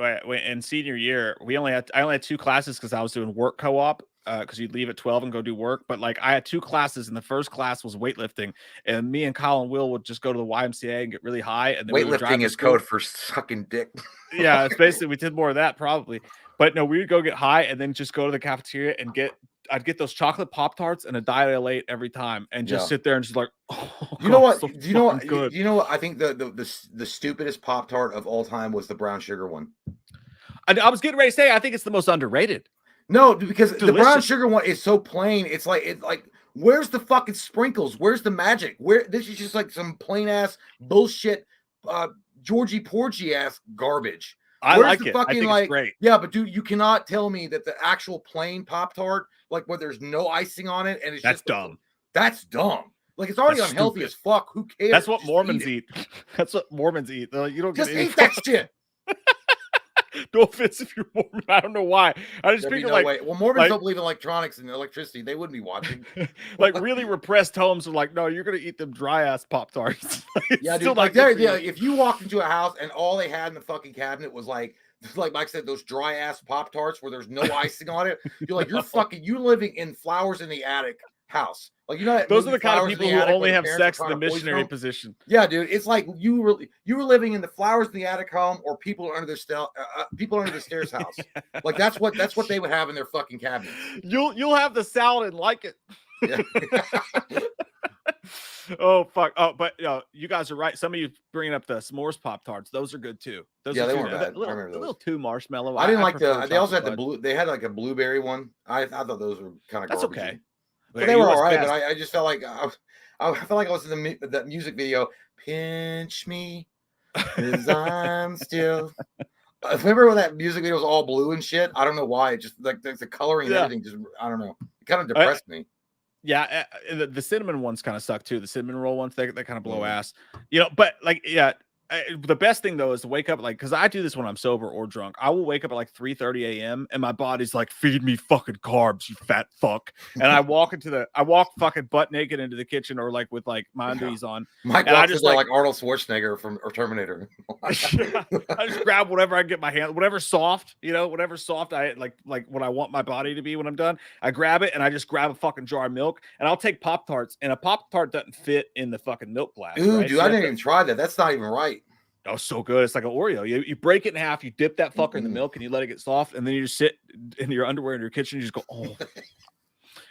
In senior year, I only had 2 classes because I was doing work co-op. Because you'd leave at 12 and go do work. But like I had 2 classes, and the first class was weightlifting, and me and Kyle and Will would just go to the YMCA and get really high. And then weightlifting is code for sucking dick. Yeah, it's basically, we did more of that probably. But no, we would go get high and then just go to the cafeteria and I'd get those chocolate Pop-Tarts and a Diet L8 every time, and just sit there and just like, you know what? Do you know what? You know what? I think the stupidest Pop-Tart of all time was the brown sugar one. I was getting ready to say, I think it's the most underrated. No, because the brown sugar one is so plain. It's like, where's the fucking sprinkles? Where's the magic? This is just like some plain ass bullshit, Georgie Porgy ass garbage. I like it. I think it's great. Yeah, but dude, you cannot tell me that the actual plain Pop-Tart, like where there's no icing on it, and it's just dumb. That's dumb. Like, it's already unhealthy as fuck. Who cares? That's what Mormons eat. That's what Mormons eat. Like, you don't just eat that shit. No offense if you're Mormon. I don't know why. I just figure well, Mormons don't believe in electronics and electricity. They wouldn't be watching. Like really repressed homes are like, no, you're gonna eat them dry ass Pop-Tarts. Yeah, dude. Like if you walked into a house and all they had in the fucking cabinet was like Mike said, those dry ass Pop-Tarts where there's no icing on it, you're like, you're living in Flowers in the Attic house. Like, you know, those are the kind of people who only have sex in the missionary position. Yeah, dude, it's like you were living in the Flowers in the Attic home, or people under the stairs house. Like that's what they would have in their fucking cabinets. You'll have the salad and like it. Yeah. Oh fuck! Oh, but you guys are right. Some of you bringing up the s'mores Pop-Tarts; those are good too. Those they weren't bad. A little too marshmallow. I didn't like they also had the blue. They had like a blueberry one. I thought those were kind of. That's okay. But they were all right. But I just felt like I felt like I was in the music video. Pinch me, 'cause I'm still. Remember when that music video was all blue and shit? I don't know why. It just like the coloring and everything. Just I don't know. It kind of depressed me. Yeah, the cinnamon ones kind of suck too. The cinnamon roll ones, they kind of blow ass, But like, yeah, the best thing though is to wake up because I do this when I'm sober or drunk. I will wake up at like 3:30 a.m. and my body's like, feed me fucking carbs, you fat fuck. And I walk fucking butt naked into the kitchen or like with like my undies on. Mike walks in like Arnold Schwarzenegger from Terminator. I just grab whatever I get my hand, whatever soft, whatever soft I like what I want my body to be when I'm done. I grab it and I just grab a fucking jar of milk and I'll take Pop-Tarts, and a Pop-Tart doesn't fit in the fucking milk glass. Ooh, right? dude, I didn't even try that. That's not even right. Oh, so good. It's like an Oreo. You break it in half, you dip that fucker in the milk, and you let it get soft, and then you just sit in your underwear in your kitchen, you just go, oh.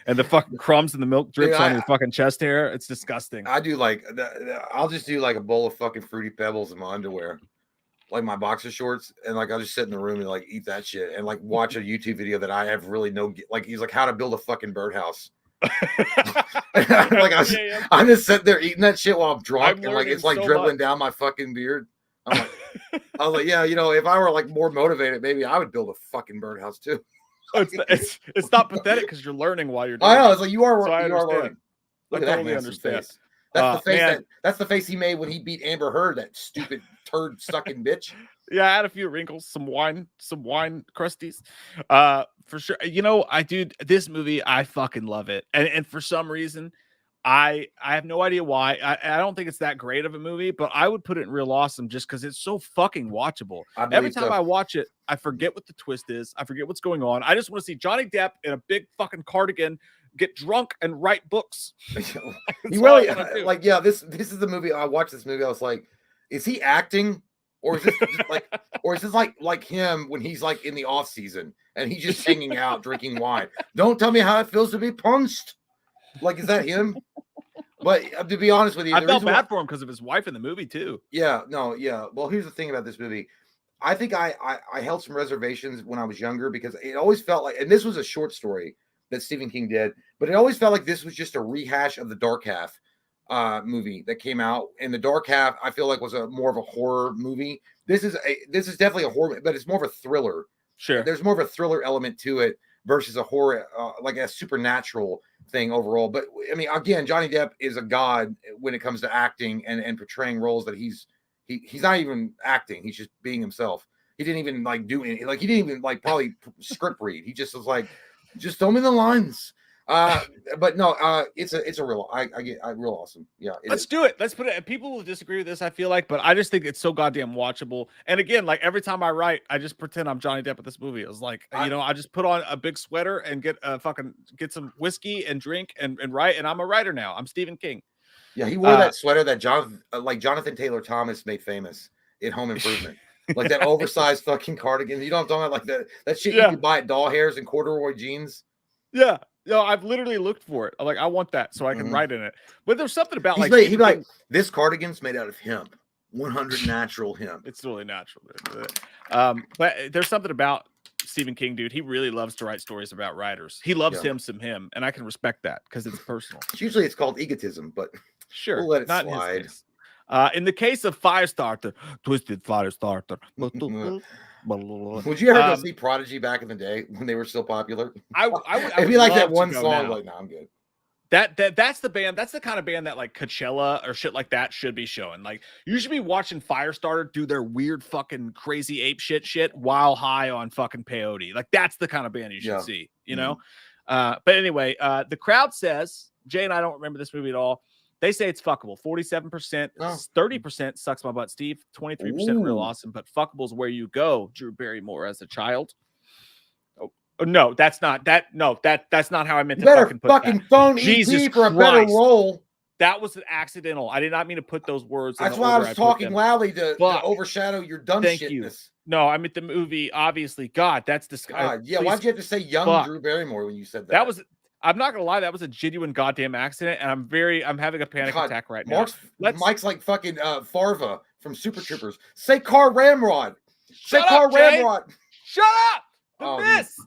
And the fucking crumbs and the milk drips on your fucking chest hair. It's disgusting. I do like, I'll just do like a bowl of fucking Fruity Pebbles in my underwear, like my boxer shorts, and like I'll just sit in the room and like eat that shit and like watch a YouTube video that I have really like he's like how to build a fucking birdhouse. Like I'm just sitting there eating that shit while I'm drunk, and like it's like dribbling down my fucking beard. I was like, yeah, if I were like more motivated, maybe I would build a fucking birdhouse too. It's not pathetic because you're learning while you're doing I know. It's like you are learning. Look at that handsome face. That's the face. That's the face he made when he beat Amber Heard, that stupid turd sucking bitch. Yeah, I had a few wrinkles, some wine crusties. For sure. I do this movie. I fucking love it, and for some reason, I have no idea why. I don't think it's that great of a movie, but I would put it in Real Awesome just because it's so fucking watchable. Every time I watch it, I forget what the twist is. I forget what's going on. I just want to see Johnny Depp in a big fucking cardigan get drunk and write books. You really like, yeah, this is the movie. I watched this movie. I was like, is he acting? Or is this like him when he's like in the off season and he's just hanging out drinking wine? Don't tell me how it feels to be punched. Like, is that him? But to be honest with you, I felt bad for him because of his wife in the movie too. Yeah, no, yeah. Well, here's the thing about this movie. I think I held some reservations when I was younger because it always felt like, and this was a short story that Stephen King did, but it always felt like this was just a rehash of The Dark Half movie that came out. And The Dark Half, I feel like, was more of a horror movie. This is definitely a horror, but it's more of a thriller. Sure, there's more of a thriller element to it versus a horror, like a supernatural thing overall. But I mean, again, Johnny Depp is a god when it comes to acting and portraying roles that he's not even acting. He's just being himself. He didn't even like do anything. Like, he didn't even like probably script read. He just was like, just tell me the lines. But no, it's a real, I real awesome. Yeah. Let's do it. Let's put it. People will disagree with this, I feel like, but I just think it's so goddamn watchable. And again, like every time I write, I just pretend I'm Johnny Depp at this movie. It was like, I just put on a big sweater and get some whiskey and drink and write. And I'm a writer now. I'm Stephen King. Yeah. He wore that sweater that Jonathan Taylor Thomas made famous in Home Improvement. Like that oversized fucking cardigan. You know what I'm talking about? Like that shit you could buy at Doll Hairs and corduroy jeans. Yeah. No, I've literally looked for it. I'm like, I want that so I can write in it. But there's something about he'd be like, this cardigan's made out of hemp, 100 natural hemp. It's really natural. But there's something about Stephen King, dude. He really loves to write stories about writers. He loves him, and I can respect that because it's personal. Usually it's called egotism, but sure, we'll let it slide. In the case of Firestarter, Twisted Firestarter. Would you ever go see Prodigy back in the day when they were still popular? I would. It'd be like that one song. Like, no, I'm good. That's the band. That's the kind of band that like Coachella or shit like that should be showing. Like, you should be watching Firestarter do their weird fucking crazy ape shit while high on fucking peyote. Like, that's the kind of band you should see. You know. But anyway, the crowd says, Jay and I don't remember this movie at all. They say it's fuckable. 47%, 30% sucks my butt, Steve. 23% real awesome. But fuckable is where you go, Drew Barrymore as a child. Oh, no, that's not that. No, that's not how I meant to fucking put that. Phone Jesus for a better role. That was an accidental. I did not mean to put those words. That's why I was talking loudly to overshadow your dumb shitness. No, I meant the movie. Obviously, God, that's disgusting. Yeah, why'd you have to say young Drew Barrymore when you said that? That was. I'm not gonna lie, that was a genuine goddamn accident, and I'm having a panic attack right now. Mike's like fucking Farva from Super Troopers. Say Car Ramrod. Say Car Ramrod. Shut up. The Mist.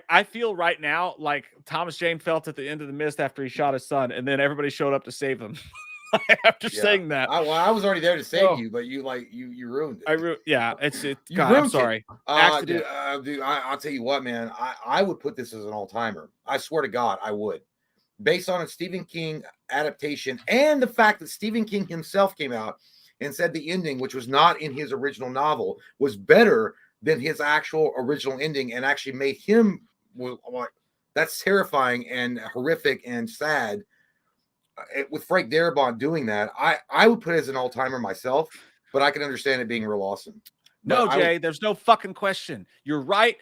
I feel right now like Thomas Jane felt at the end of The Mist after he shot his son, and then everybody showed up to save him. After saying that, I was already there to save you, but you ruined it. God, I'm sorry. Dude, I'll tell you what, man. I would put this as an all-timer. I swear to God, I would. Based on a Stephen King adaptation and the fact that Stephen King himself came out and said the ending, which was not in his original novel, was better than his actual original ending and actually made him like, that's terrifying and horrific and sad. With Frank Darabont doing that, I would put it as an all-timer myself, but I can understand it being real awesome. No, Jay, there's no fucking question. You're right.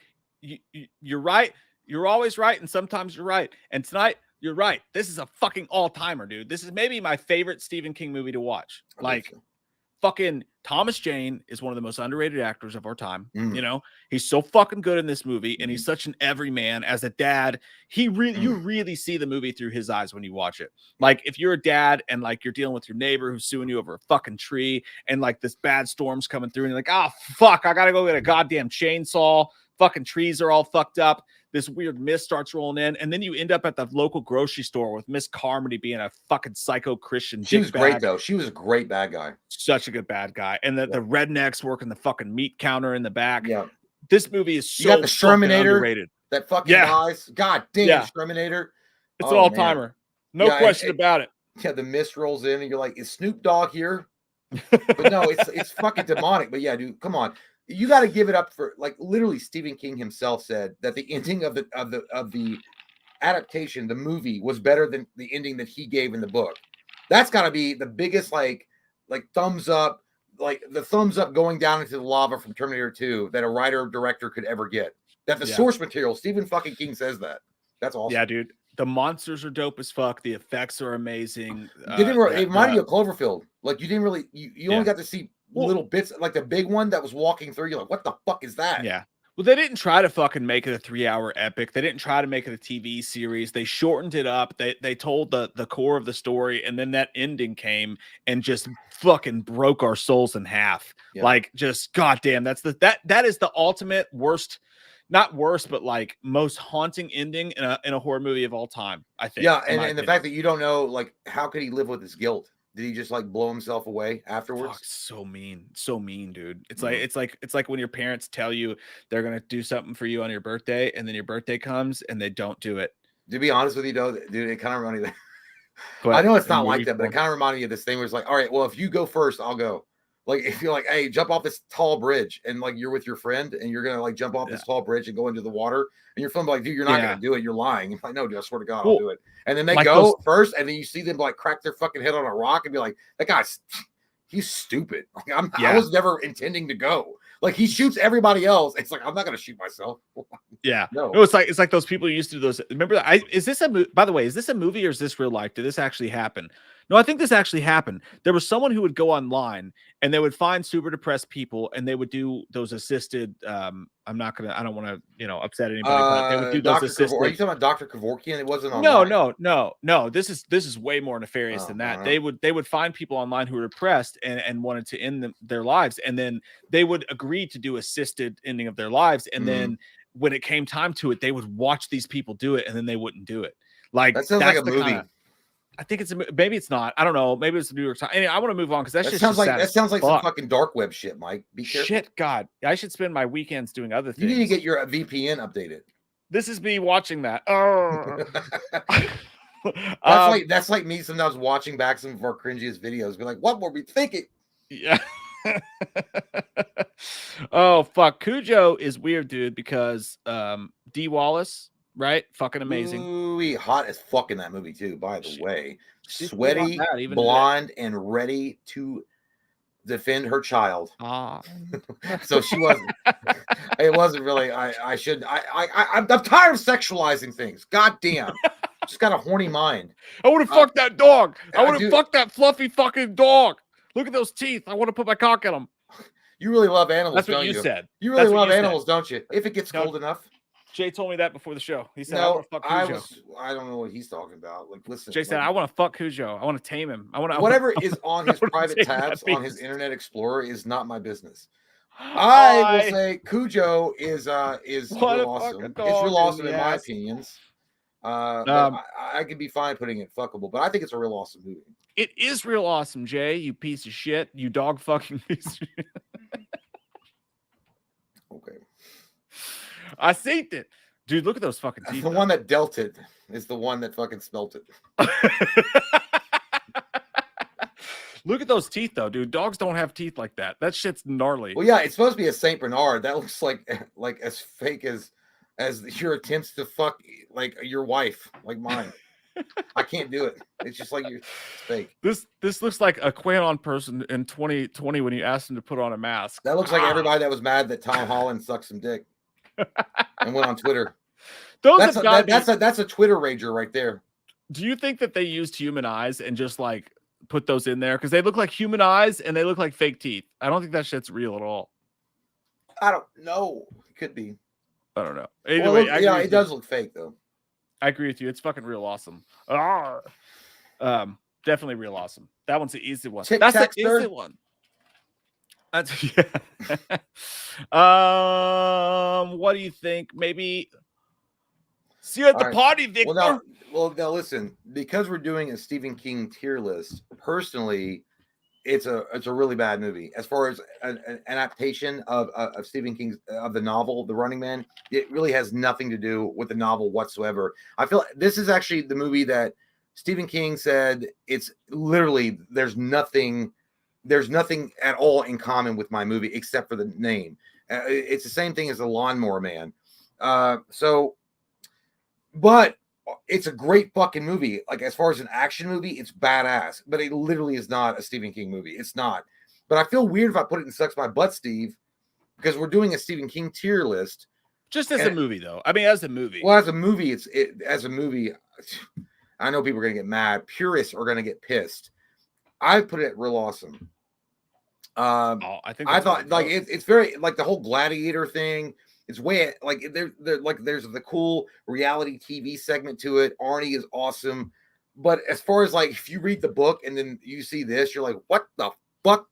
You're right. You're always right, and sometimes you're right. And tonight, you're right. This is a fucking all-timer, dude. This is maybe my favorite Stephen King movie to watch. Like, fucking Thomas Jane is one of the most underrated actors of our time. You know, he's so fucking good in this movie, and he's such an everyman as a dad. You really see the movie through his eyes when you watch it. Like, if you're a dad and like you're dealing with your neighbor who's suing you over a fucking tree, and like this bad storm's coming through, and you're like, oh fuck, I gotta go get a goddamn chainsaw. Fucking trees are all fucked up. This weird mist starts rolling in, and then you end up at the local grocery store with Miss Carmody being a fucking psycho Christian. She was great though. She was a great bad guy. Such a good bad guy. And the rednecks working the fucking meat counter in the back. Yeah. This movie is so the Exterminator underrated. That fucking dies. God damn, Exterminator. It's an all-timer. No question about it. Yeah, the mist rolls in, and you're like, is Snoop Dogg here? But no, it's fucking demonic. But yeah, dude, come on. You got to give it up for, like, literally Stephen King himself said that the ending of the adaptation, the movie, was better than the ending that he gave in the book. That's got to be the biggest like thumbs up, like the thumbs up going down into the lava from Terminator 2 that a writer or director could ever get. That the source material, Stephen fucking King says that. That's awesome. Yeah, dude. The monsters are dope as fuck. The effects are amazing. It reminded you of Cloverfield. Like you didn't really, you only got to see little bits, like the big one that was walking through. You're like, what the fuck is that? Yeah. Well, they didn't try to fucking make it a 3-hour epic. They didn't try to make it a TV series. They shortened it up. They told the core of the story, and then that ending came and just fucking broke our souls in half. Yeah. Like, just goddamn, that is the ultimate worst. Not worst, but like most haunting ending in a horror movie of all time, I think. Yeah, and the fact that you don't know, like, how could he live with his guilt? Did he just like blow himself away afterwards? Fuck, so mean, dude. It's like when your parents tell you they're gonna do something for you on your birthday, and then your birthday comes and they don't do it. To be honest with you, though, dude, it kind of reminded me. I know it's not like that, but it kind of reminded me of this thing where it's like, all right, well, if you go first, I'll go. Like, if you're like, hey, jump off this tall bridge, and like you're with your friend and you're gonna like jump off this tall bridge and go into the water, and your friend like, dude, you're not gonna do it, you're lying. You're like, no, dude, I swear to God, I'll do it. And then they like go first, and then you see them like crack their fucking head on a rock and be like, that guy's he's stupid. Like, I was never intending to go. Like, he shoots everybody else. It's like, I'm not gonna shoot myself. Yeah. No, it's like those people who used to do those. Remember that? By the way, is this a movie or is this real life? Did this actually happen? No, I think this actually happened. There was someone who would go online and they would find super depressed people and they would do those assisted. I don't want to, upset anybody, but they would do those assisted. Are you talking about Dr. Kevorkian? It wasn't online. No. This is way more nefarious than that. They would find people online who were depressed and wanted to end their lives, and then they would agree to do assisted ending of their lives, and then when it came time to it, they would watch these people do it, and then they wouldn't do it. Like, that sounds like a movie. I think maybe it's not. I don't know. Maybe it's the New York Times. Anyway, I want to move on because that sounds like some fucking dark web shit, Mike. Be careful. Shit, God, I should spend my weekends doing other things. You need to get your VPN updated. This is me watching that. That's like me sometimes watching back some of our cringiest videos. Be like, what were we thinking? Yeah. Oh fuck, Cujo is weird, dude, because D. Wallace. Right, fucking amazing. Ooh, hot as fuck in that movie too. By the way, sweaty, blonde, and ready to defend her child. So she wasn't. It wasn't really. I'm tired of sexualizing things. God damn, just got a horny mind. I want to fuck that dog. I want to fuck that fluffy fucking dog. Look at those teeth. I want to put my cock in them. You really love animals. That's what you said. You really love animals, don't you? If it gets cold enough. Jay told me that before the show. He said, no, I want to fuck Cujo. I don't know what he's talking about. Like, listen. Jay said, I want to fuck Cujo. I want to tame him. Whatever is on his private tabs on his Internet Explorer is not my business. I will say Cujo is real awesome. It's real awesome in my opinions. I could be fine putting it fuckable, but I think it's a real awesome movie. It is real awesome, Jay, you piece of shit. You dog fucking piece of shit. Okay. I seen it. Dude, look at those fucking teeth. The one that dealt it is the one that fucking smelt it. Look at those teeth, though, dude. Dogs don't have teeth like that. That shit's gnarly. Well, yeah, it's supposed to be a Saint Bernard. That looks like as fake as your attempts to fuck like your wife, like mine. I can't do it. It's just like it's fake. This looks like a QAnon person in 2020 when you asked him to put on a mask. That looks like everybody that was mad that Tom Holland sucked some dick and went on Twitter. That's a Twitter rager right there. Do you think that they used human eyes and just like put those in there because they look like human eyes and they look like fake teeth? I don't think that shit's real at all. I don't know. It could be. I don't know. Anyway, well, it does look fake though. I agree with you. It's fucking real awesome. Definitely real awesome. That one's the easy one. That's the easy one. That's what do you think? Maybe see you at the party, Victor. Well, now listen, because we're doing a Stephen King tier list, personally, it's a really bad movie. As far as an adaptation of Stephen King's of the novel, The Running Man, it really has nothing to do with the novel whatsoever. I feel this is actually the movie that Stephen King said it's literally there's nothing at all in common with my movie except for the name. It's the same thing as The Lawnmower Man. But it's a great fucking movie. Like, as far as an action movie, it's badass, but it literally is not a Stephen King movie. It's not. But I feel weird if I put it in Sucks My Butt, Steve, because we're doing a Stephen King tier list. Just as a movie, though. I mean, as a movie. Well, as a movie, as a movie, I know people are going to get mad. Purists are going to get pissed. I put it real awesome. I thought like it's very like the whole gladiator thing. It's way like there's the cool reality TV segment to it. Arnie is awesome, but as far as like if you read the book and then you see this, you're like, what the fuck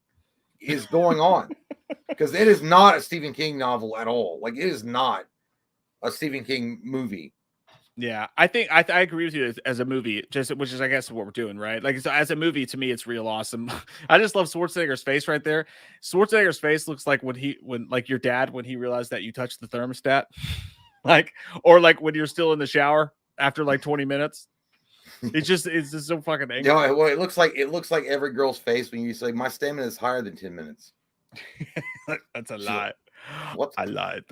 is going on? Because it is not a Stephen King novel at all. Like, it is not a Stephen King movie. Yeah, I think I agree with you as a movie, which is I guess what we're doing, right? Like, so as a movie, to me, it's real awesome. I just love Schwarzenegger's face right there. Schwarzenegger's face looks like when like your dad when he realized that you touched the thermostat, like, or like when you're still in the shower after like 20 minutes. It's just so fucking angry. Yeah, well, it looks like every girl's face when you say my stamina is higher than 10 minutes. That's a lie. What? I lied.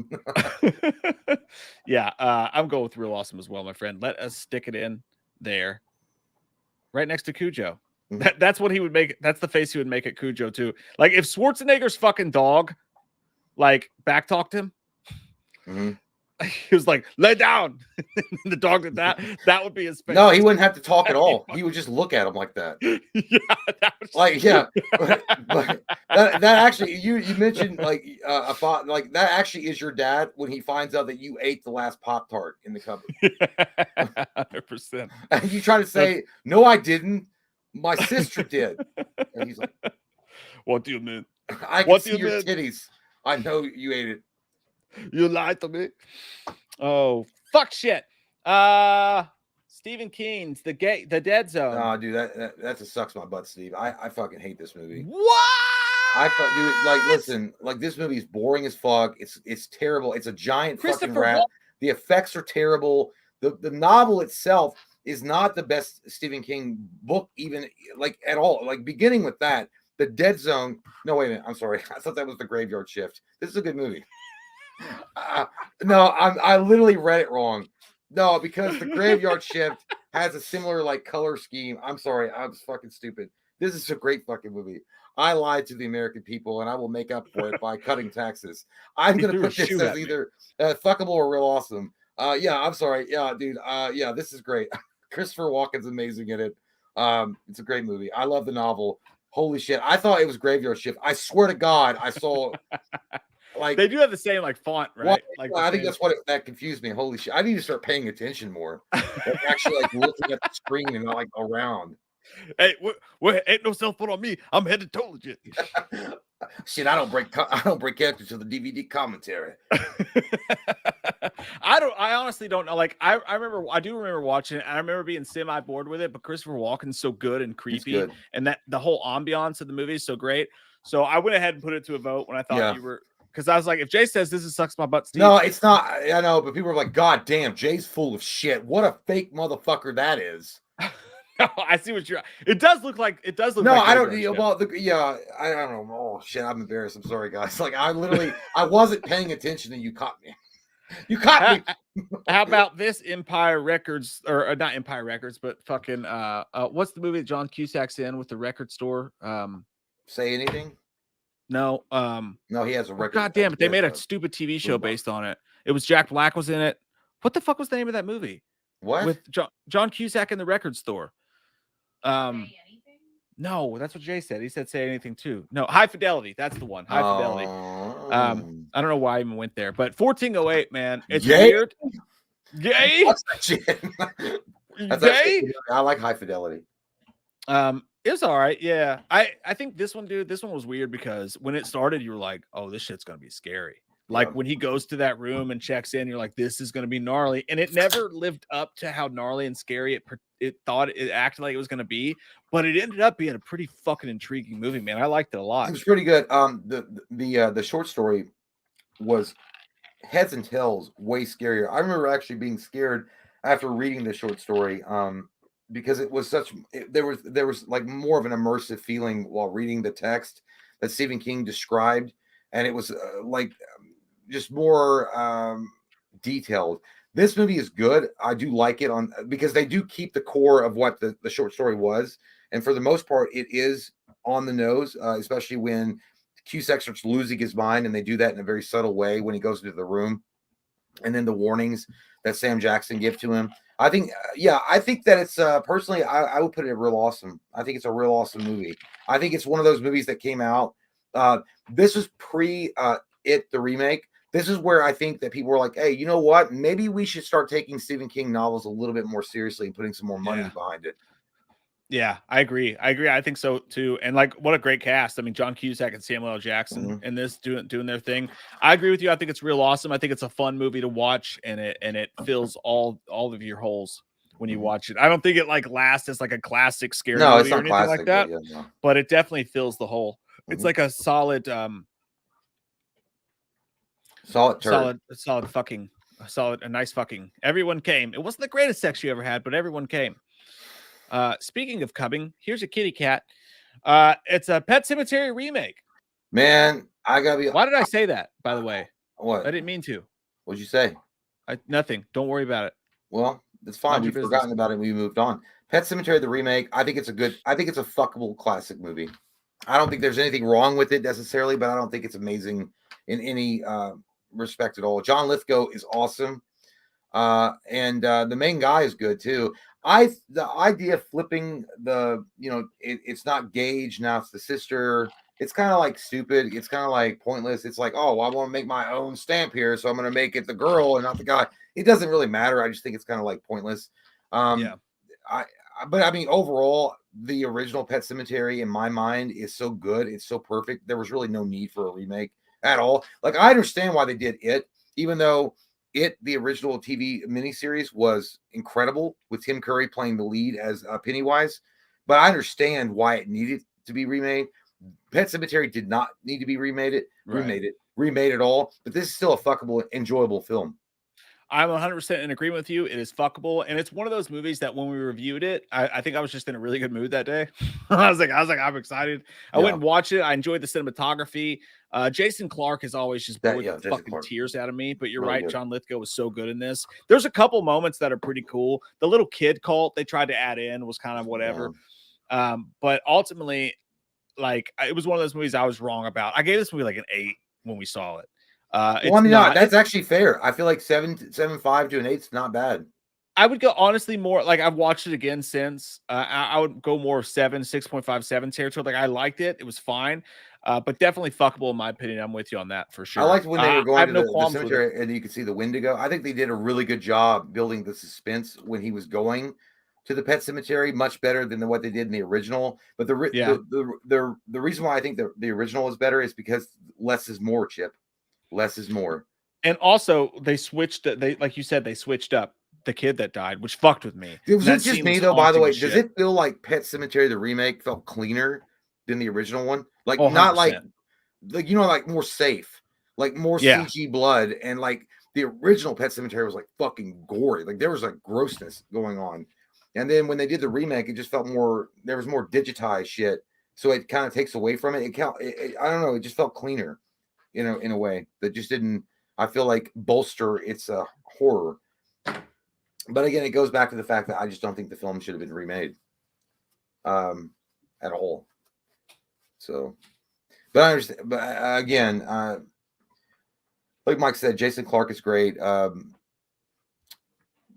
Yeah, I'm going with real awesome as well, my friend. Let us stick it in there, right next to Cujo. That's what he would make. That's the face he would make at Cujo too. Like if Schwarzenegger's fucking dog, like backtalked him. Mm-hmm. He was like, lay down. The dog did that. That would be his face. No, he wouldn't have to talk at all. He would just look at him like that. Yeah, that was like, yeah. But that actually, you mentioned like a thought, like that actually is your dad when he finds out that you ate the last Pop-Tart in the cupboard. 100%. And you try to say, no, I didn't. My sister did. And he's like, what do you mean? I can see your titties. I know you ate it. You lied to me. Oh, fuck shit. Stephen King's The Dead Zone. Oh, dude, that's a sucks my butt, Steve. I fucking hate this movie. What? Dude, like, listen, like this movie is boring as fuck. It's terrible. It's a giant fucking rat. The effects are terrible. The novel itself is not the best Stephen King book, even like at all. Like beginning with that, The Dead Zone. No, wait a minute. I'm sorry. I thought that was The Graveyard Shift. This is a good movie. No, I literally read it wrong. No, because The Graveyard Shift has a similar like color scheme. I'm sorry, I was fucking stupid. This is a great fucking movie. I lied to the American people, and I will make up for it by cutting taxes. I'm gonna put this as either fuckable or real awesome. Yeah, I'm sorry. Yeah, dude. Yeah, this is great. Christopher Walken's amazing in it. It's a great movie. I love the novel. Holy shit! I thought it was Graveyard Shift. I swear to God, I saw. Like they do have the same like font, right? Like I think that's that confused me. Holy shit! I need to start paying attention more. Like actually, like looking at the screen and not like around. Hey, what? Ain't no cell phone on me. I'm headed to legit. Shit, I don't break characters to the DVD commentary. I honestly don't know. Like I do remember watching it. I remember being semi bored with it, but Christopher Walken's so good and creepy, and that the whole ambiance of the movie is so great. So I went ahead and put it to a vote when I thought you were. Because I was like, if Jay says this is sucks my butt, Steve. No, it's not. I know, but people are like, God damn, Jay's full of shit. What a fake motherfucker that is. No, I see what you're. It does look like. It does look. No, like I don't. Well, I don't know. Oh shit, I'm embarrassed. I'm sorry, guys. Like I wasn't paying attention, and you caught me. You caught me. How about this Empire Records or not Empire Records, but fucking what's the movie that John Cusack's in with the record store? Say anything. No, no, he has a record. God damn it! They made a stupid TV show based on it. It was Jack Black was in it. What the fuck was the name of that movie? What? With John Cusack in the record store. No, that's what Jay said. He said say anything too. No, High Fidelity. That's the one. High Fidelity. I don't know why I even went there, but 1408, man, it's weird. Gay. Gay. I like High Fidelity. It was all right. Yeah. I think this one was weird because when it started, you were like, oh, this shit's going to be scary. Like when he goes to that room and checks in, you're like, this is going to be gnarly. And it never lived up to how gnarly and scary it thought it acted like it was going to be. But it ended up being a pretty fucking intriguing movie, man. I liked it a lot. It was pretty good. The short story was heads and tails way scarier. I remember actually being scared after reading the short story. Because it was there was like more of an immersive feeling while reading the text that Stephen King described, and it was like just more detailed. This movie is good. I do like it because they do keep the core of what the short story was. And for the most part, it is on the nose, especially when Cusack starts losing his mind. And they do that in a very subtle way when he goes into the room. And then the warnings that Sam Jackson give to him. I think, I think that it's personally, I would put it real awesome. I think it's a real awesome movie. I think it's one of those movies that came out. This is pre It, the remake. This is where I think that people were like, hey, you know what? Maybe we should start taking Stephen King novels a little bit more seriously and putting some more money behind it. Yeah, I agree. I think so too. And like, what a great cast. I mean, John Cusack and Samuel L. Jackson in this doing their thing. I agree with you. I think it's real awesome. I think it's a fun movie to watch, and it fills all of your holes when you watch it. I don't think it like lasts as like a classic scary movie or anything like that, but it definitely fills the hole. It's like a solid a nice fucking. Everyone came. It wasn't the greatest sex you ever had, but everyone came. Speaking of coming, here's a kitty cat. It's a Pet Sematary remake. Man, I gotta be. Why did I say that? By the way, what? I didn't mean to. What'd you say? Nothing. Don't worry about it. Well, it's fine. We've forgotten about it. We moved on. Pet Sematary, the remake. I think it's a fuckable classic movie. I don't think there's anything wrong with it necessarily, but I don't think it's amazing in any respect at all. John Lithgow is awesome. And the main guy is good too. The idea of flipping it's not Gage, now it's the sister. It's kind of like stupid. It's kind of like pointless. It's like, oh, I want to make my own stamp here, so I'm going to make it the girl and not the guy. It doesn't really matter. I just think it's kind of like pointless. But I mean, overall, the original Pet Sematary in my mind is so good. It's so perfect. There was really no need for a remake at all. Like, I understand why they did it, even though the original TV miniseries was incredible with Tim Curry playing the lead as Pennywise. But I understand why it needed to be remade. Pet Sematary did not need to be remade it all. But this is still a fuckable, enjoyable film. I'm 100% in agreement with you. It is fuckable, and it's one of those movies that when we reviewed it, I think I was just in a really good mood that day. I was like, I'm excited. I went and watched it. I enjoyed the cinematography. Jason Clarke has always just bored the fucking tears out of me. But you're right, John Lithgow was so good in this. There's a couple moments that are pretty cool. The little kid cult they tried to add in was kind of whatever. But ultimately, like, it was one of those movies I was wrong about. I gave this movie like an 8 when we saw it. Well, I mean, that's actually fair. I feel like 7.5 to an 8 is not bad. I would go honestly more like I've watched it again since. I would go more 6.5, 7 territory. Like, I liked it; it was fine, but definitely fuckable in my opinion. I'm with you on that for sure. I liked when they were going to the cemetery and you could see the Wendigo. I think they did a really good job building the suspense when he was going to the Pet Sematary, much better than what they did in the original. But the reason why I think the original is better is because less is more, Chip. Less is more. And also they switched like you said, they switched up the kid that died, which fucked with me. Was it just me though, by the way? Does it feel like Pet Sematary the remake felt cleaner than the original one? Like, not like like more safe, like more CG blood, and like the original Pet Sematary was like fucking gory. Like, there was like grossness going on. And then when they did the remake, it just felt there was more digitized shit. So it kind of takes away from it. I don't know, it just felt cleaner. In a way that just didn't, I feel like, bolster its horror. But again, it goes back to the fact that I just don't think the film should have been remade at all. So, but I understand. But again, like Mike said, Jason Clarke is great. John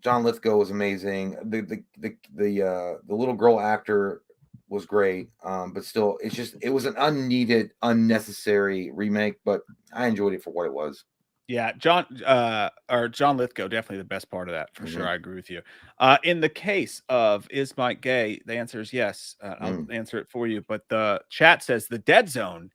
Lithgow was amazing. The little girl actor was great, but still, it was an unneeded, unnecessary remake, but I enjoyed it for what it was. Yeah, John Lithgow, definitely the best part of that for sure. I agree with you. In the case of Is Mike Gay, the answer is yes. I'll answer it for you, but the chat says The Dead Zone.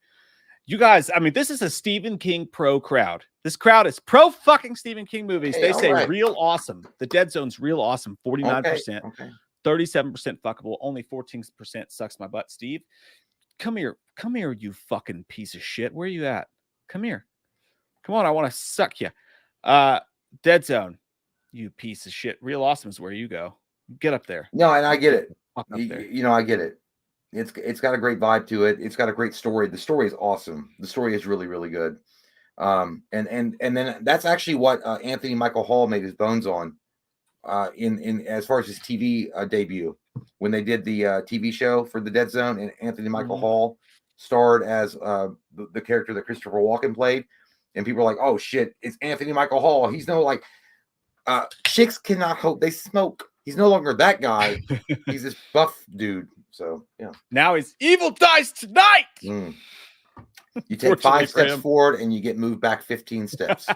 You guys, I mean, this is a Stephen King pro crowd. This crowd is pro fucking Stephen King movies. Hey, they say real awesome. The Dead Zone's real awesome. 49%. Okay. 37% fuckable, only 14% sucks my butt. Steve, come here, you fucking piece of shit. Where are you at? Come here. Come on, I want to suck you. Dead Zone, you piece of shit. Real awesome is where you go. Get up there. No, and I get it. I get it. It's got a great vibe to it. It's got a great story. The story is awesome. The story is really, really good. And then that's actually what Anthony Michael Hall made his bones on in as far as his TV debut, when they did the TV show for the Dead Zone, and Anthony Michael Hall starred as the character that Christopher Walken played, and people were like, oh shit, it's Anthony Michael Hall. He's no like chicks cannot hope they smoke. He's no longer that guy. He's this buff dude. So yeah, now he's evil dies tonight. You take 5 steps forward and you get moved back 15 steps.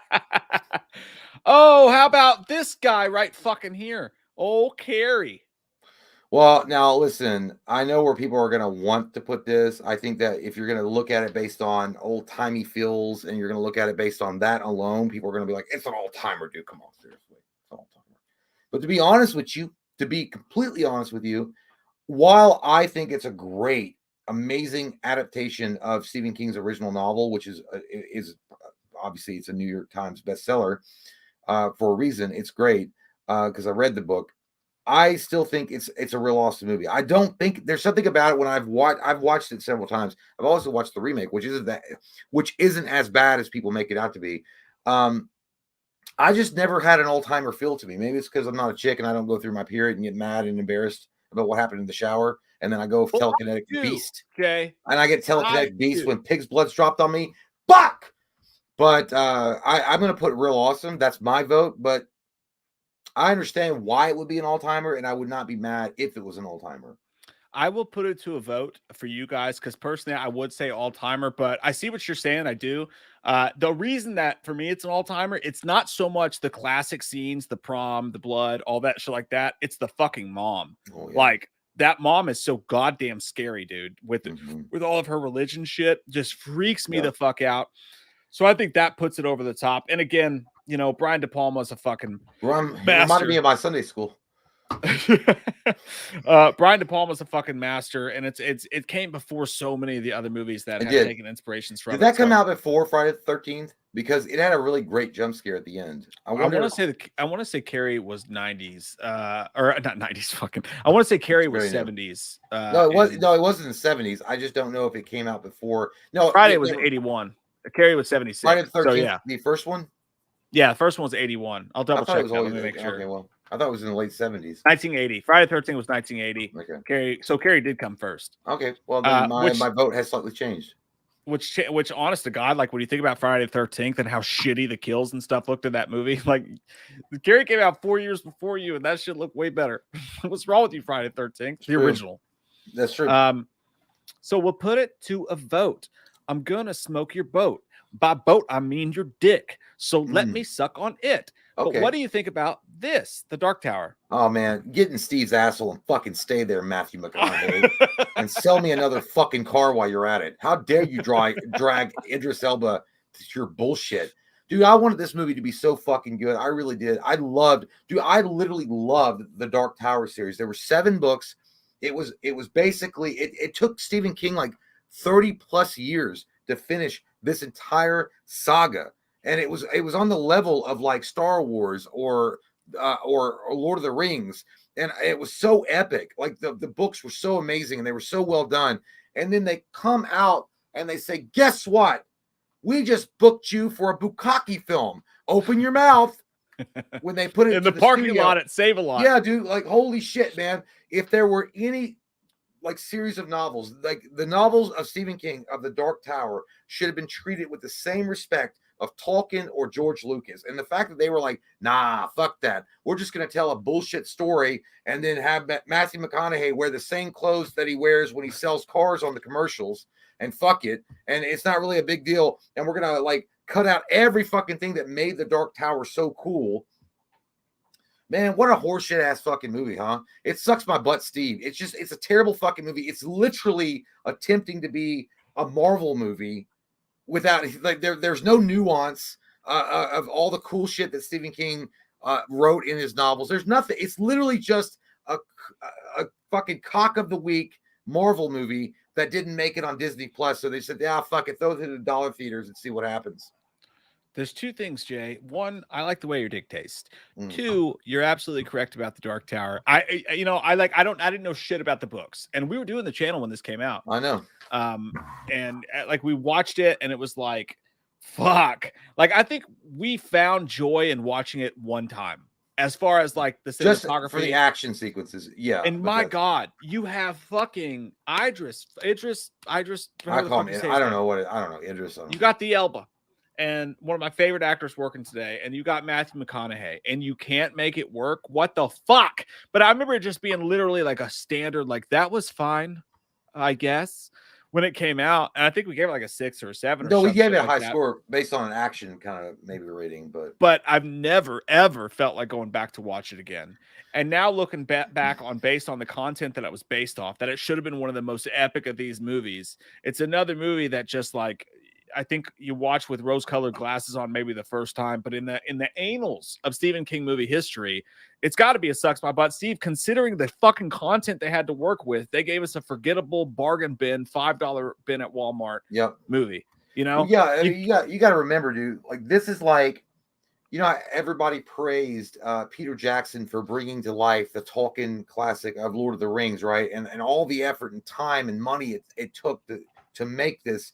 Oh, how about this guy right fucking here? Oh, Carrie. Well, now listen, I know where people are going to want to put this. I think that if you're going to look at it based on old timey feels and you're going to look at it based on that alone, people are going to be like, it's an all timer, dude. Come on, seriously. It's an all timer. But to be honest with you, to be completely honest with you, while I think it's a great, amazing adaptation of Stephen King's original novel, which is obviously it's a New York Times bestseller for a reason. It's great because I read the book. I still think it's a real awesome movie. I don't think there's something about it when I've watched it several times. I've also watched the remake, which isn't as bad as people make it out to be. I just never had an all-timer feel to me. Maybe it's because I'm not a chick and I don't go through my period and get mad and embarrassed about what happened in the shower, and then I go telekinetic beast. Okay. And I get telekinetic beast when pig's blood's dropped on me. Fuck! But I'm gonna put real awesome. That's my vote, but I understand why it would be an all-timer, and I would not be mad if it was an all-timer. I will put it to a vote for you guys because personally I would say all-timer, but I see what you're saying. I do. The reason that for me it's an all-timer, it's not so much the classic scenes, the prom, the blood, all that shit like that. It's the fucking mom. Oh, yeah. Like that mom is so goddamn scary, dude. With all of her religion shit, just freaks me the fuck out. So I think that puts it over the top. And again, you know, Brian De Palma's a fucking reminded me of my Sunday school. Brian De Palma's a fucking master, and it came before so many of the other movies that have taken inspirations from. Did that come out before Friday the 13th? Because it had a really great jump scare at the end. I want to say Carrie was 90s, or not 90s. Fucking, I want to say Carrie was 70s. No, it wasn't the 70s. I just don't know if it came out before. No, Friday was 81. Carrie was 76. Friday the 13th. So, yeah, the first one. Yeah, the first one was 81. I'll double check. Let me make sure. Okay, well, I thought it was in the late 70s. 1980. Friday the 13th was 1980. Okay. Carrie did come first. Okay. Well, then my vote has slightly changed. Which, honest to God, like when you think about Friday the 13th and how shitty the kills and stuff looked in that movie, like Carrie came out 4 years before you, and that shit looked way better. What's wrong with you, Friday the 13th? The original. That's true. So we'll put it to a vote. I'm gonna smoke your boat. By boat, I mean your dick. So let me suck on it. Okay. But what do you think about this, the Dark Tower? Oh, man. Get in Steve's asshole and fucking stay there, Matthew McConaughey. And sell me another fucking car while you're at it. How dare you drag Idris Elba to your bullshit. Dude, I wanted this movie to be so fucking good. I really did. I literally loved the Dark Tower series. There were 7 books. It was basically, it took Stephen King like 30 plus years to finish this entire saga, and it was on the level of like Star Wars or Lord of the Rings, and it was so epic. Like the books were so amazing and they were so well done, and then they come out and they say, guess what, we just booked you for a Bukkake film. Open your mouth. When they put it in the parking studio, lot at Save-A-Lot. Yeah, dude, like holy shit, man. If there were any like series of novels, like the novels of Stephen King of the Dark Tower should have been treated with the same respect of Tolkien or George Lucas. And the fact that they were like, nah, fuck that. We're just going to tell a bullshit story and then have Matthew McConaughey wear the same clothes that he wears when he sells cars on the commercials, and fuck it. And it's not really a big deal. And we're going to like cut out every fucking thing that made the Dark Tower so cool. Man, what a horseshit ass fucking movie, huh? It sucks my butt, Steve. It's a terrible fucking movie. It's literally attempting to be a Marvel movie without like there's no nuance of all the cool shit that Stephen King wrote in his novels. There's nothing. It's literally just a fucking cock of the week Marvel movie that didn't make it on Disney Plus. So they said, yeah, fuck it, throw it to the dollar theaters and see what happens. There's 2 things, Jay. 1, I like the way your dick tastes. 2, you're absolutely correct about the Dark Tower. I didn't know shit about the books, and we were doing the channel when this came out. I know. And like we watched it, and it was like fuck. Like, I think we found joy in watching it one time. As far as like the Just cinematography for the action sequences, yeah. and my God, you have fucking Idris. I call him. I don't know Idris. You got the Elba, and one of my favorite actors working today, and you got Matthew McConaughey, and you can't make it work. What the fuck? But I remember it just being literally like a standard. Like that was fine, I guess, when it came out, and I think we gave it like a 6 or a 7. No, we gave it a like high that. score based on an action kind of maybe rating, but I've never ever felt like going back to watch it again. And now looking back on based on the content that it was based off, that it should have been one of the most epic of these movies. It's another movie that just like I think you watch with rose-colored glasses on maybe the first time, but in the annals of Stephen King movie history, it's got to be a sucks my butt. Steve, considering the fucking content they had to work with, they gave us a forgettable bargain bin, $5 bin at Walmart movie. You know? Well, yeah, you got to remember, dude. Like this is like, you know, everybody praised Peter Jackson for bringing to life the Tolkien classic of Lord of the Rings, right? And all the effort and time and money it took to make this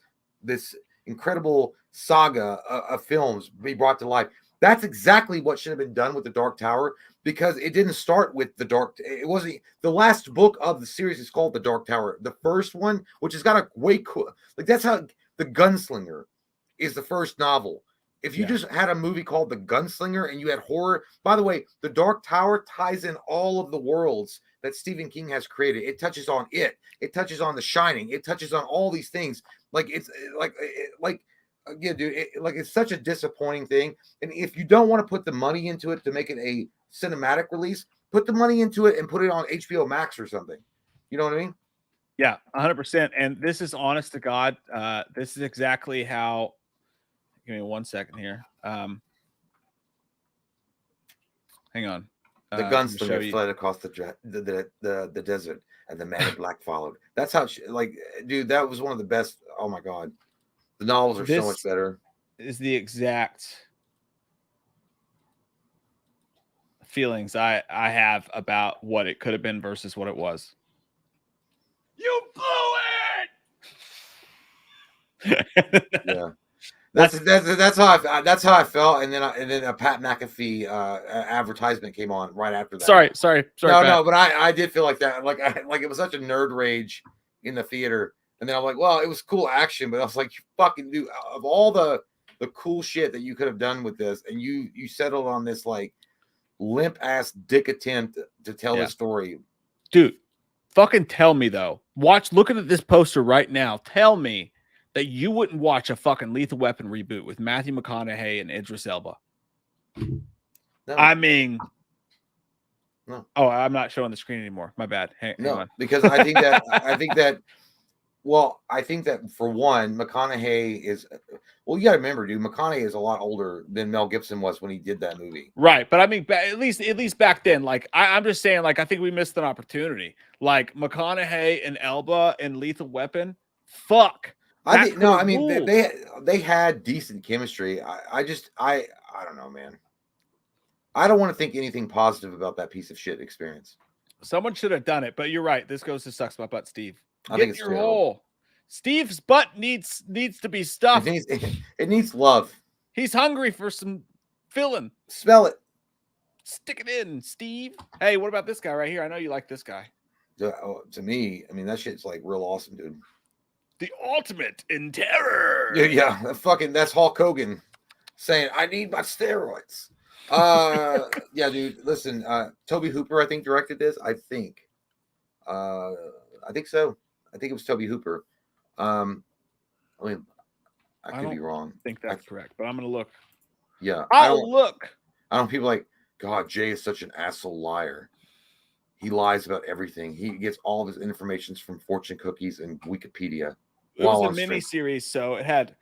incredible saga of films be brought to life. That's exactly what should have been done with The Dark Tower, because it didn't start with it wasn't the last book of the series is called The Dark Tower. The first one, which has got a way cool, like that's how The Gunslinger is the first novel. If you just had a movie called The Gunslinger and you had horror, by the way, The Dark Tower ties in all of the worlds that Stephen King has created. It touches on it touches on The Shining, it touches on all these things. Like it's yeah, dude, it's such a disappointing thing. And if you don't want to put the money into it to make it a cinematic release, put the money into it and put it on HBO Max or something. You know what I mean? Yeah, 100%. And this is honest to God. This is exactly how. Give me 1 second here. Hang on. The gunslinger fled across the desert, and the man in black followed. That's how, dude, that was one of the best. Oh my God. The novels are so much better. Is the exact feelings I have about what it could have been versus what it was. You blew it. Yeah. That's how I felt, and then a Pat McAfee advertisement came on right after that. Sorry. No, but I did feel like that. Like it was such a nerd rage in the theater, and then I'm like, well, it was cool action, but I was like, you fucking dude, of all the cool shit that you could have done with this, and you settled on this like limp ass dick attempt to tell the story, dude. Fucking tell me though. Looking at this poster right now. Tell me that you wouldn't watch a fucking Lethal Weapon reboot with Matthew McConaughey and Idris Elba. No. I mean, no. Oh, I'm not showing the screen anymore. My bad. Hang on. Because I think that for one, McConaughey is. Well, you got to remember, dude. McConaughey is a lot older than Mel Gibson was when he did that movie. Right, but I mean, at least back then, like I'm just saying, like I think we missed an opportunity. Like McConaughey and Elba and Lethal Weapon. Fuck. I mean, they had decent chemistry. I don't know, man. I don't want to think anything positive about that piece of shit experience. Someone should have done it, but you're right. This goes to sucks my butt, Steve. I think it's your hole. Steve's butt needs to be stuffed. It needs love. He's hungry for some filling. Smell it. Stick it in, Steve. Hey, what about this guy right here? I know you like this guy. To me, I mean, that shit's like real awesome, dude. The ultimate in terror. Yeah, that's Hulk Hogan saying, "I need my steroids." Yeah, dude. Listen, Toby Hooper, I think, directed this. I think so. I think it was Toby Hooper. I mean, I could be wrong. I think that's correct, but I'm gonna look. Yeah, I'll look. I don't. People like, God, Jay is such an asshole liar. He lies about everything. He gets all of his information from fortune cookies and Wikipedia. It was a mini series, so it had.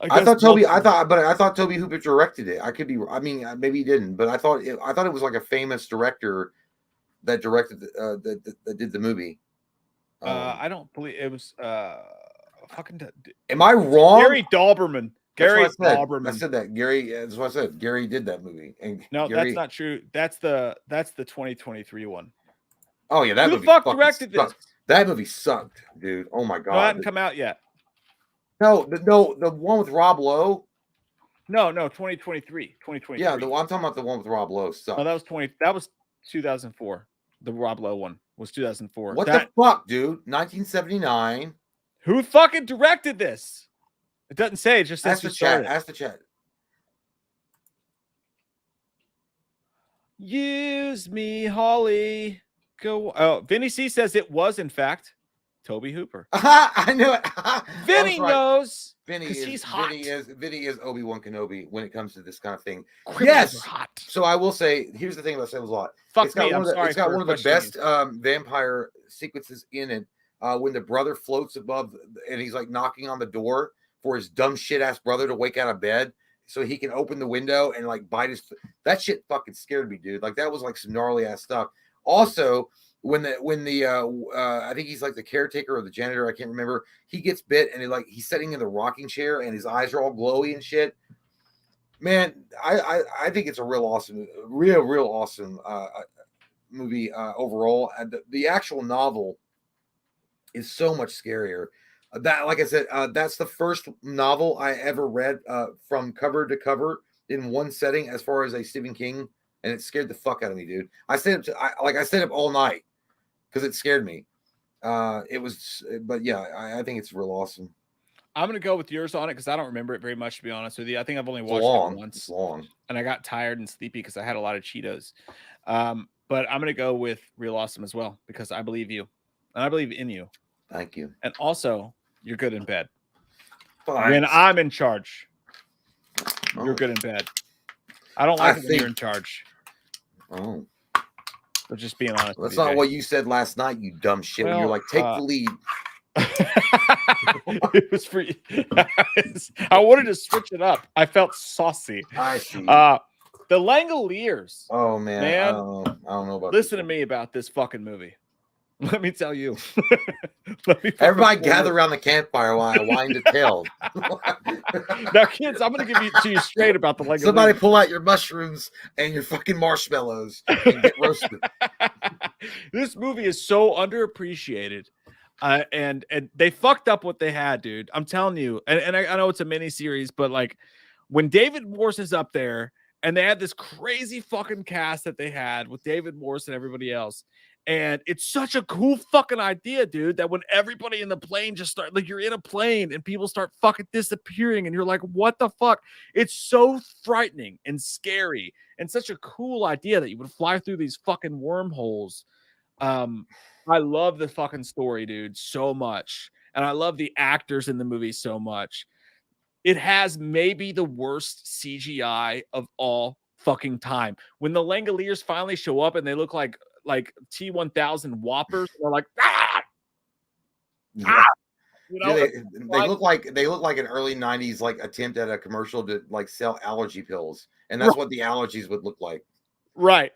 I thought Toby Hooper directed it. I could be. I mean, maybe he didn't, but I thought it was like a famous director that directed that did the movie. I don't believe it was. Fucking. Am I wrong? Gary Dauberman. Dauberman. I said that. Gary. That's what I said. Gary did that movie. And no, that's not true. That's the 2023 one. Oh yeah, that Who movie. the fuck directed this? That movie sucked, dude. Oh my God. No, it hadn't come out yet. No, the one with Rob Lowe. No, 2023. 2023. Yeah, I'm talking about the one with Rob Lowe. No, that was 2004. The Rob Lowe one was 2004. What the fuck, dude? 1979. Who fucking directed this? It doesn't say. It just says who started. Ask the chat. Use me, Holly. Go. Oh, Vinny C says it was in fact Toby Hooper. I knew it. Vinny knows. Vinny is he's hot. Vinny is Obi-Wan Kenobi when it comes to this kind of thing. Criminals are hot. So I will say, here's the thing about Salem's Lot. Fuck me. It's got one of the best vampire sequences in it. When the brother floats above and he's like knocking on the door for his dumb shit ass brother to wake out of bed so he can open the window and like bite his. That shit fucking scared me, dude. Like that was like some gnarly ass stuff. Also, when the I think he's like the caretaker or the janitor, I can't remember. He gets bit and he's sitting in the rocking chair and his eyes are all glowy and shit. Man, I think it's a real awesome movie overall. And the actual novel is so much scarier. That, like I said, that's the first novel I ever read from cover to cover in one setting as far as a Stephen King, and it scared the fuck out of me, dude. I stayed up all night because it scared me. But yeah, I think it's real awesome. I'm gonna go with yours on it because I don't remember it very much, to be honest with you. I think I've only watched it once. It's long, and I got tired and sleepy because I had a lot of Cheetos. But I'm gonna go with real awesome as well because I believe you, and I believe in you. Thank you. And also, you're good in bed. Thanks. When I'm in charge, you're good in bed. I don't like it when you're in charge. Oh. But just being honest. That's not what you said last night, you dumb shit. Well, when you're like, take the lead. It was for you. I wanted to switch it up. I felt saucy. I see. The Langoliers. Oh man. I don't know about Listen to me about this fucking movie. Let me tell you. Everybody gather around the campfire while I wind a tale. Now, kids, I'm going to give it to you straight about the Langoliers. Somebody pull out your mushrooms and your fucking marshmallows and get roasted. This movie is so underappreciated. And they fucked up what they had, dude. I'm telling you. And I know it's a mini series, but like when David Morse is up there and they had this crazy fucking cast that they had with David Morse and everybody else. And it's such a cool fucking idea, dude, that when everybody in the plane just start, like you're in a plane and people start fucking disappearing and you're like, what the fuck? It's so frightening and scary and such a cool idea that you would fly through these fucking wormholes. I love the fucking story, dude, so much. And I love the actors in the movie so much. It has maybe the worst CGI of all fucking time. When the Langoliers finally show up and they look like T-1000 Whoppers, they're like, ah! Yeah. Ah! You know, they look like an early 90s like attempt at a commercial to like sell allergy pills. And that's what the allergies would look like. Right.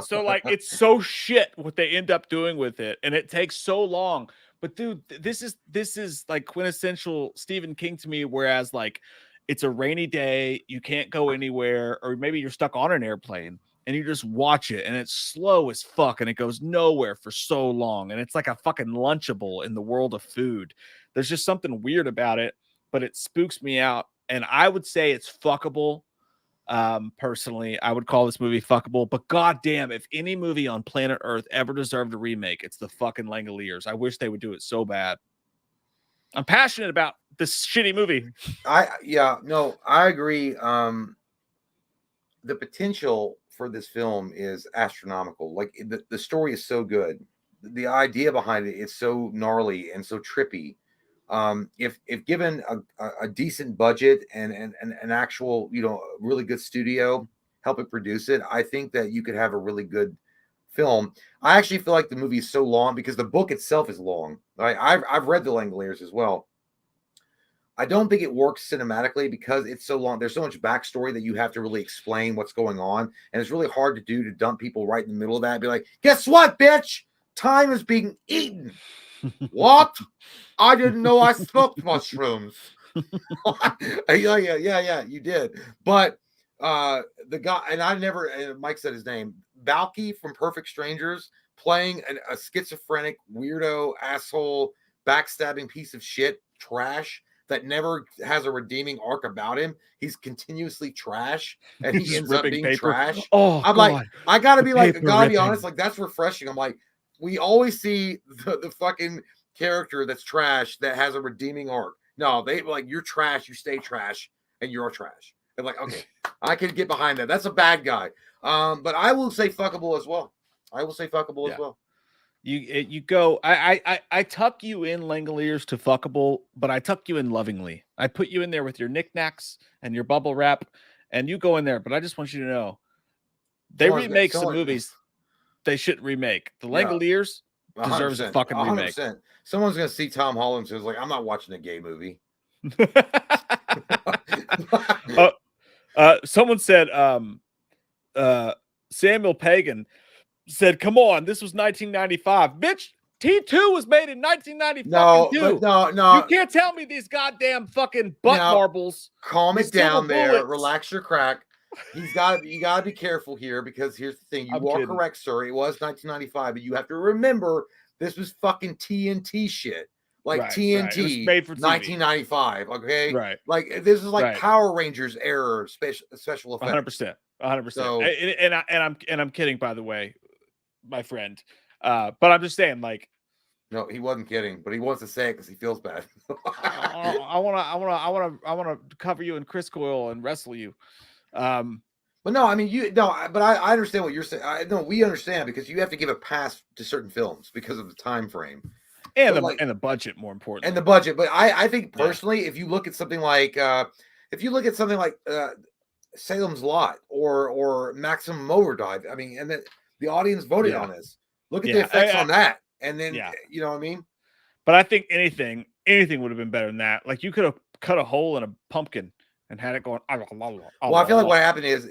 So like it's so shit what they end up doing with it, and it takes so long. But dude, this is like quintessential Stephen King to me. Whereas like it's a rainy day, you can't go anywhere, or maybe you're stuck on an airplane and you just watch it, and it's slow as fuck, and it goes nowhere for so long, and it's like a fucking Lunchable in the world of food. There's just something weird about it, but it spooks me out, and I would say it's fuckable. Personally, I would call this movie fuckable, but goddamn, if any movie on planet Earth ever deserved a remake, it's the fucking Langoliers. I wish they would do it so bad. I'm passionate about this shitty movie. I agree. The potential for this film is astronomical. Like the story is so good. The idea behind it is so gnarly and so trippy. If given a decent budget and an actual, really good studio helping produce it, I think that you could have a really good film. I actually feel like the movie is so long because the book itself is long. I've read The Langoliers as well. I don't think it works cinematically because it's so long. There's so much backstory that you have to really explain what's going on, and it's really hard to do to dump people right in the middle of that and be like, guess what, bitch? Time is being eaten. What? I didn't know I smoked mushrooms. Yeah, you did. But the guy, and I never, Mike said his name, Balky from Perfect Strangers, playing a schizophrenic, weirdo, asshole, backstabbing piece of shit, trash. that never has a redeeming arc about him. He's continuously trash, and he Just ends up ripping being paper. trash. Oh, I'm God. like, I gotta be like, paper gotta be ripping. honest, like that's refreshing. I'm like, we always see the fucking character that's trash that has a redeeming arc. No, they like, you're trash, you stay trash, and you're trash. And like, okay, I can get behind that. That's a bad guy. But I will say fuckable as well. I will say fuckable as well. You go. I tuck you in Langoliers to fuckable, but I tuck you in lovingly. I put you in there with your knickknacks and your bubble wrap, and you go in there. But I just want you to know, they remake some movies they shouldn't remake. The Langoliers deserves a fucking remake. 100%. Someone's gonna see Tom Holland who's like, I'm not watching a gay movie. Someone said, Samuel Pagan said, "Come on, this was 1995, bitch. T2 was made in 1995. No. You can't tell me these goddamn fucking butt marbles. Calm it down there. Relax your crack. You gotta be careful here, because here's the thing. You are correct, sir. It was 1995, but you have to remember this was fucking TNT shit. Like TNT, made for 1995. Okay, right? Like this is like Power Rangers era special effects. 100%. And I'm kidding, by the way, my friend. But I'm just saying, like, no, he wasn't kidding, but he wants to say it because he feels bad. I wanna cover you in Chris Coil and wrestle you. But no, I mean, but I understand what you're saying. We understand, because you have to give a pass to certain films because of the time frame and the budget, more important. And the budget. But I think personally, if you look at something like Salem's Lot or Maximum Overdrive, I mean, and the audience voted on this. Look at the effects on that, and then you know what I mean. But I think anything would have been better than that. Like, you could have cut a hole in a pumpkin and had it going. Well, I feel like what happened is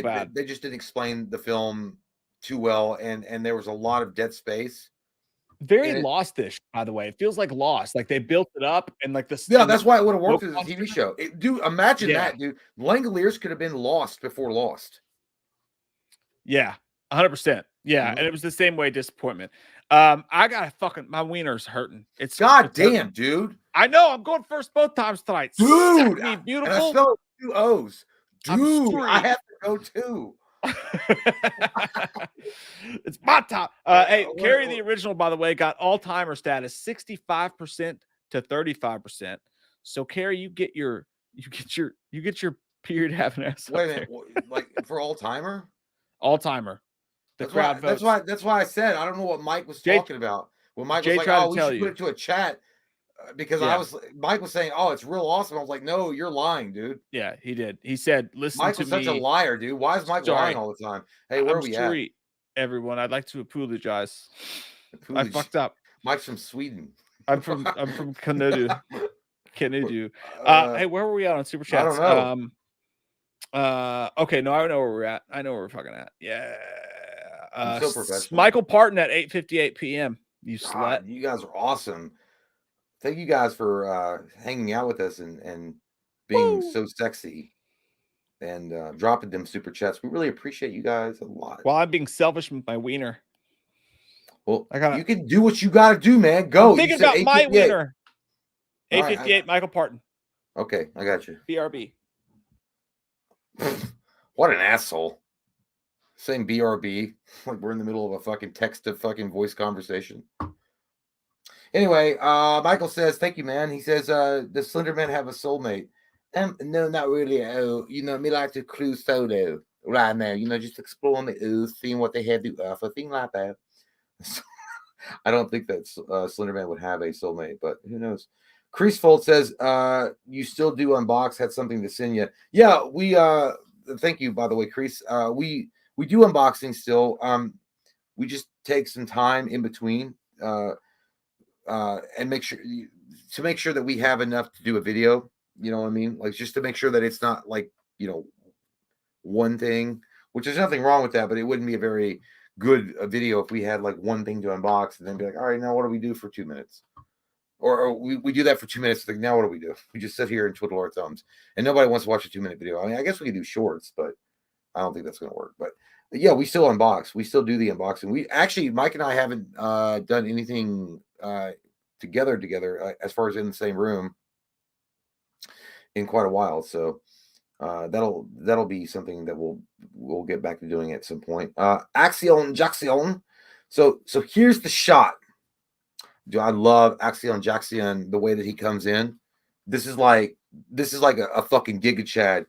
bad. They just didn't explain the film too well, and there was a lot of dead space. Very Lost-ish, by the way. It feels like Lost. Like, they built it up and like this. Yeah, that's why it would have worked as a TV show. Dude, imagine that, dude. Langoliers could have been Lost before Lost. Yeah, 100%. Yeah, and it was the same way. Disappointment. I got my wiener's hurting. It's goddamn, dude. I know. I'm going first both times tonight, dude. Me beautiful. And I spelled 2 O's, dude. I have to go too. It's my top. Hey, Carrie, the original, by the way, got all-timer status 65% to 35%. So, Carrie, you get your period half an ass. Wait a minute, like for all-timer? All-timer. The crowd votes. That's why I said I don't know what Mike was talking about. When Mike was like, "Oh, we should put it to a chat," because Mike was saying, "Oh, it's real awesome." I was like, "No, you're lying, dude." Yeah, he did. He said, "Listen Mike to was me." such a liar, dude. Why is Mike lying all the time? Hey, where are we at? Everyone, I'd like to apologize. I fucked up. Mike's from Sweden. I'm from Canada. Hey, where were we at on Super Chats? I don't know. Okay, no, I know where we're at. I know where we're fucking at. Yeah. So professional. Michael Parton at 8:58 p.m. You slut. You guys are awesome. Thank you guys for hanging out with us and being so sexy and dropping them super chats. We really appreciate you guys a lot. Well, I'm being selfish with my wiener. Well, you can do what you got to do, man. Go. I'm thinking about my wiener. 8:58, right, Michael Parton. Okay, I got you. BRB. What an asshole. Saying BRB like we're in the middle of a fucking text to fucking voice conversation. Anyway, Michael says, thank you, man. He says, does Slenderman have a soulmate? No, not really. Oh, me like to cruise solo right now. Just exploring the earth, seeing what they have to offer, thing like that. I don't think that Slenderman would have a soulmate, but who knows? Creasefold says, you still do unbox, had something to send you. Yeah, we thank you, by the way, Crease. We do unboxing still. We just take some time in between and make sure that we have enough to do a video. You know what I mean? Like, just to make sure that it's not like, one thing, which there's nothing wrong with that, but it wouldn't be a very good video if we had like one thing to unbox and then be like, all right, now what do we do for 2 minutes? Or we do that for 2 minutes. Like, now what do we do? We just sit here and twiddle our thumbs, and nobody wants to watch a 2-minute video. I mean, I guess we could do shorts, but I don't think that's going to work. But yeah, we still unbox. We still do the unboxing. We actually, Mike and I haven't done anything together as far as in the same room in quite a while. So that'll be something that we'll get back to doing at some point. Axion Jackson. So here's the shot. Do I love Axion Jackson, the way that he comes in? This is like a fucking Giga Chad.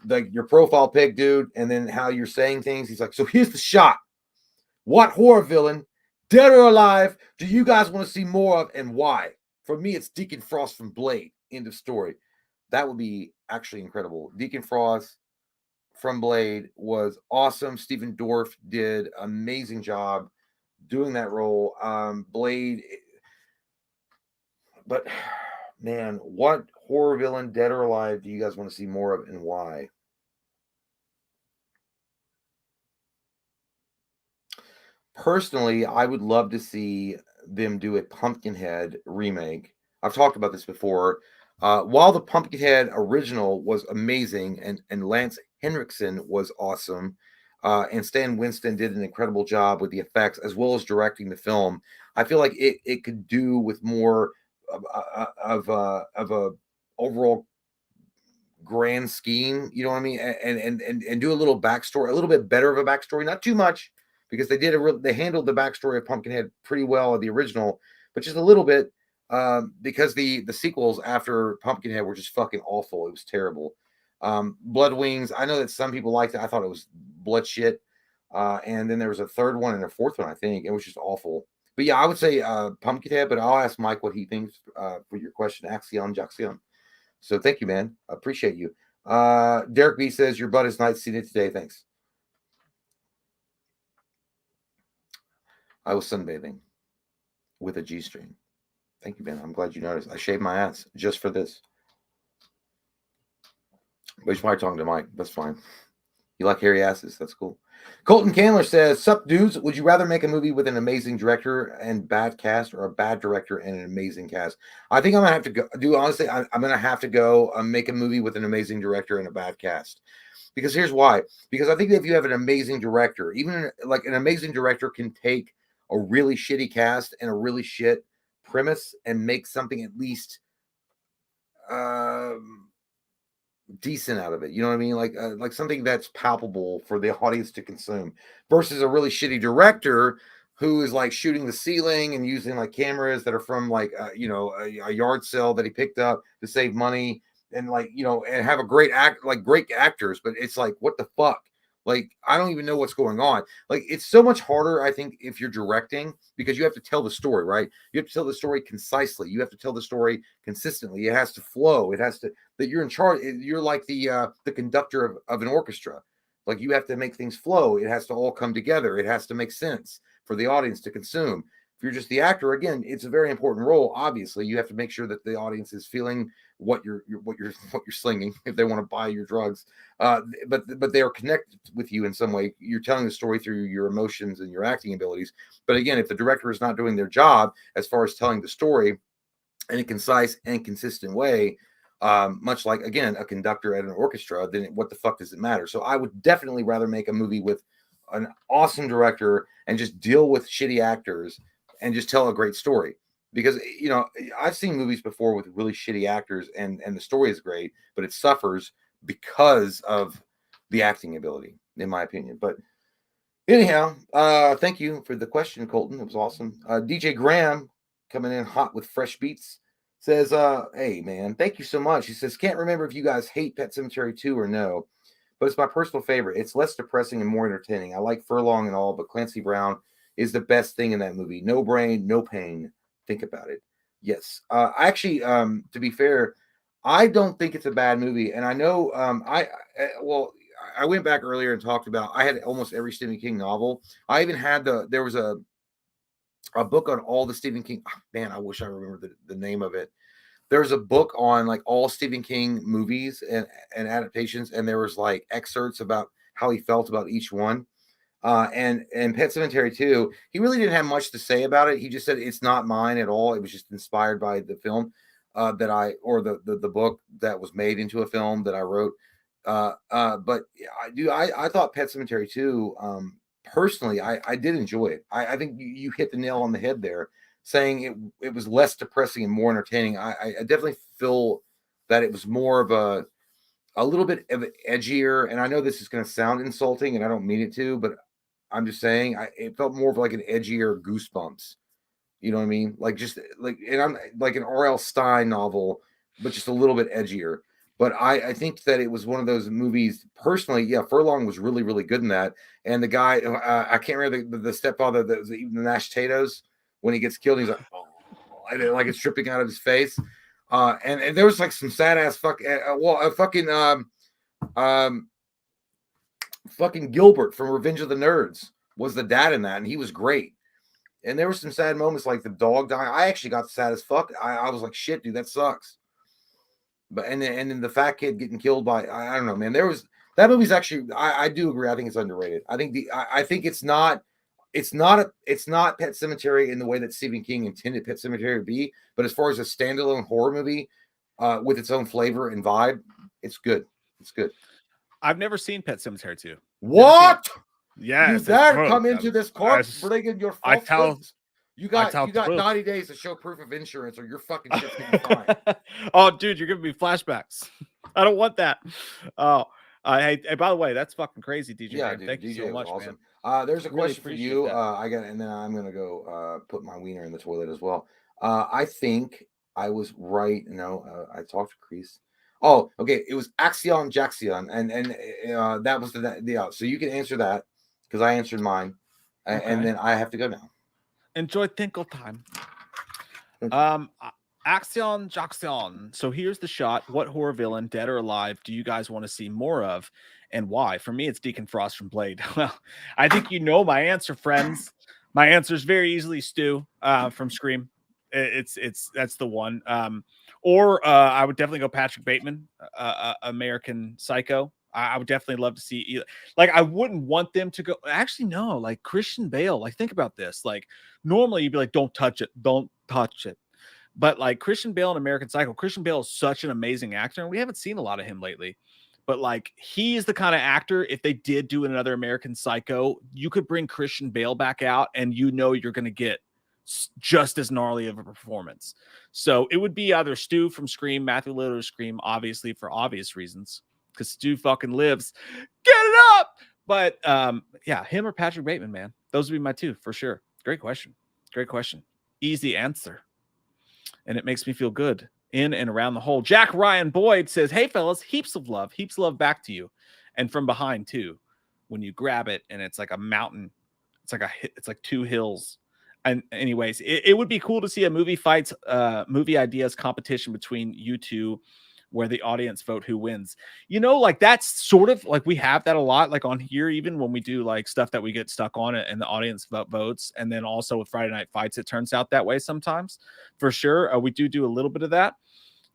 Like your profile pic, dude, and then how you're saying things. He's like, so here's the shot. What horror villain, dead or alive, do you guys want to see more of, and why? For me, it's Deacon Frost from Blade. End of story. That would be actually incredible. Deacon Frost from Blade was awesome. Stephen Dorff did amazing job doing that role. Blade, but man, what horror villain, dead or alive, do you guys want to see more of, and why? Personally, I would love to see them do a Pumpkinhead remake. I've talked about this before. While the Pumpkinhead original was amazing and Lance Henriksen was awesome, and Stan Winston did an incredible job with the effects as well as directing the film, I feel like it could do with more of a overall grand scheme, you know what I mean, and do a little backstory, a little bit better of a backstory, not too much, because they handled the backstory of Pumpkinhead pretty well at the original, but just a little bit, because the sequels after Pumpkinhead were just fucking awful. It was terrible. Blood Wings, I know that some people liked it. I thought it was blood shit. And then there was a third one and a fourth one, I think. It was just awful. But yeah, I would say Pumpkinhead, but I'll ask Mike what he thinks for your question. Axion Jackson. So thank you, man. I appreciate you. Derek B says your butt is nice. Seen it today. Thanks. I was sunbathing with a G-string. Thank you, man. I'm glad you noticed. I shaved my ass just for this. But he's probably talking to Mike. That's fine. You like hairy asses? That's cool. Colton Candler says, sup, dudes? Would you rather make a movie with an amazing director and bad cast, or a bad director and an amazing cast? I think I'm going to have to go. Honestly, I'm going to have to go make a movie with an amazing director and a bad cast. Because here's why. Because I think that if you have an amazing director, even like an amazing director can take a really shitty cast and a really shit premise and make something at least decent out of it. You know what I mean? Like something that's palpable for the audience to consume, versus a really shitty director who is like shooting the ceiling and using like cameras that are from like a yard sale that he picked up to save money, and like, and have a great great actors, but it's like, what the fuck? Like, I don't even know what's going on. Like, it's so much harder, I think, if you're directing, because you have to tell the story, right? You have to tell the story concisely. You have to tell the story consistently. It has to flow. It has to, that you're in charge. You're like the conductor of an orchestra. Like, you have to make things flow. It has to all come together. It has to make sense for the audience to consume. If you're just the actor, again, it's a very important role. Obviously, you have to make sure that the audience is feeling what you're slinging if they want to buy your drugs. But they are connected with you in some way. You're telling the story through your emotions and your acting abilities. But again, if the director is not doing their job as far as telling the story in a concise and consistent way, much like, again, a conductor at an orchestra, then what the fuck does it matter? So I would definitely rather make a movie with an awesome director and just deal with shitty actors and just tell a great story. Because, I've seen movies before with really shitty actors and the story is great, but it suffers because of the acting ability, in my opinion. But anyhow, thank you for the question, Colton. It was awesome. DJ Graham coming in hot with fresh beats says, hey, man, thank you so much. He says, can't remember if you guys hate Pet Sematary 2 or no, but it's my personal favorite. It's less depressing and more entertaining. I like Furlong and all, but Clancy Brown is the best thing in that movie. No brain, no pain. Think about it. Yes. Actually, to be fair, I don't think it's a bad movie. And I know, I went back earlier and talked about, I had almost every Stephen King novel. I even had there was a book on all the Stephen King. Oh, man, I wish I remember the name of it. There's a book on like all Stephen King movies and adaptations. And there was like excerpts about how he felt about each one. And Pet Sematary 2, he really didn't have much to say about it. He just said it's not mine at all. It was just inspired by the film the book that was made into a film that I wrote. But I thought Pet Sematary 2, personally, I did enjoy it. I think you hit the nail on the head there, saying it was less depressing and more entertaining. I definitely feel that it was more of a little bit of edgier. And I know this is going to sound insulting, and I don't mean it to, but I'm just saying it felt more of like an edgier Goosebumps. You know what I mean? Like just like, and I'm like an R.L. Stine novel, but just a little bit edgier. But I think that it was one of those movies. Personally, yeah, Furlong was really, really good in that. And the guy, I can't remember the stepfather that was eating the mashed potatoes when he gets killed. He's like, oh, and then, like it's dripping out of his face. And there was like some sad ass fucking Gilbert from Revenge of the Nerds was the dad in that, and he was great. And there were some sad moments like the dog dying. I actually got sad as fuck. I was like, shit, dude, that sucks. But and then the fat kid getting killed by I don't know, man. There was that movie's actually I do agree. I think it's underrated. I think it's not Pet Sematary in the way that Stephen King intended Pet Sematary to be. But as far as a standalone horror movie with its own flavor and vibe, it's good. It's good. I've never seen Pet Sematary 2. What? Yeah, you better come into this court bringing your false goods. You got 90 days to show proof of insurance, or your fucking shit's gonna be fine. Oh, dude, you're giving me flashbacks. I don't want that. Oh, hey, by the way, that's fucking crazy, DJ. Yeah, man. dude, Thank you so much, awesome. man. There's a question for you. And then I'm gonna go put my wiener in the toilet as well. I think I was right. No, I talked to Crease. Oh, okay. It was Axion Jaxion, and that was the so you can answer that because I answered mine, and then I have to go now. Enjoy Tinkle time. Axion Jaxion. So here's the shot. What horror villain, dead or alive, do you guys want to see more of, and why? For me, it's Deacon Frost from Blade. Well, I think you know my answer, friends. My answer is very easily Stu from Scream. That's the one. Or I would definitely go Patrick Bateman, American Psycho. I would definitely love to see, like, I wouldn't want them to go. Actually, no, like Christian Bale. Like, think about this. Like, normally you'd be like, don't touch it. Don't touch it. But like Christian Bale in American Psycho, Christian Bale is such an amazing actor. And we haven't seen a lot of him lately. But like, he is the kind of actor, if they did do another American Psycho, you could bring Christian Bale back out and you know you're going to get just as gnarly of a performance. So it would be either Stu from Scream, Matthew Lillard Scream, obviously for obvious reasons, because Stu fucking lives. Get it up! But yeah, him or Patrick Bateman, man. Those would be my two for sure. Great question. Great question. Easy answer. And it makes me feel good in and around the hole. Jack Ryan Boyd says, hey, fellas, heaps of love back to you. And from behind, too, when you grab it and it's like a mountain. It's like two hills. And anyways, it would be cool to see a movie ideas competition between you two, where the audience vote who wins. You know, like that's sort of like we have that a lot, like on here, even when we do like stuff that we get stuck on it and the audience votes. And then also with Friday Night Fights, it turns out that way sometimes, for sure. We do a little bit of that.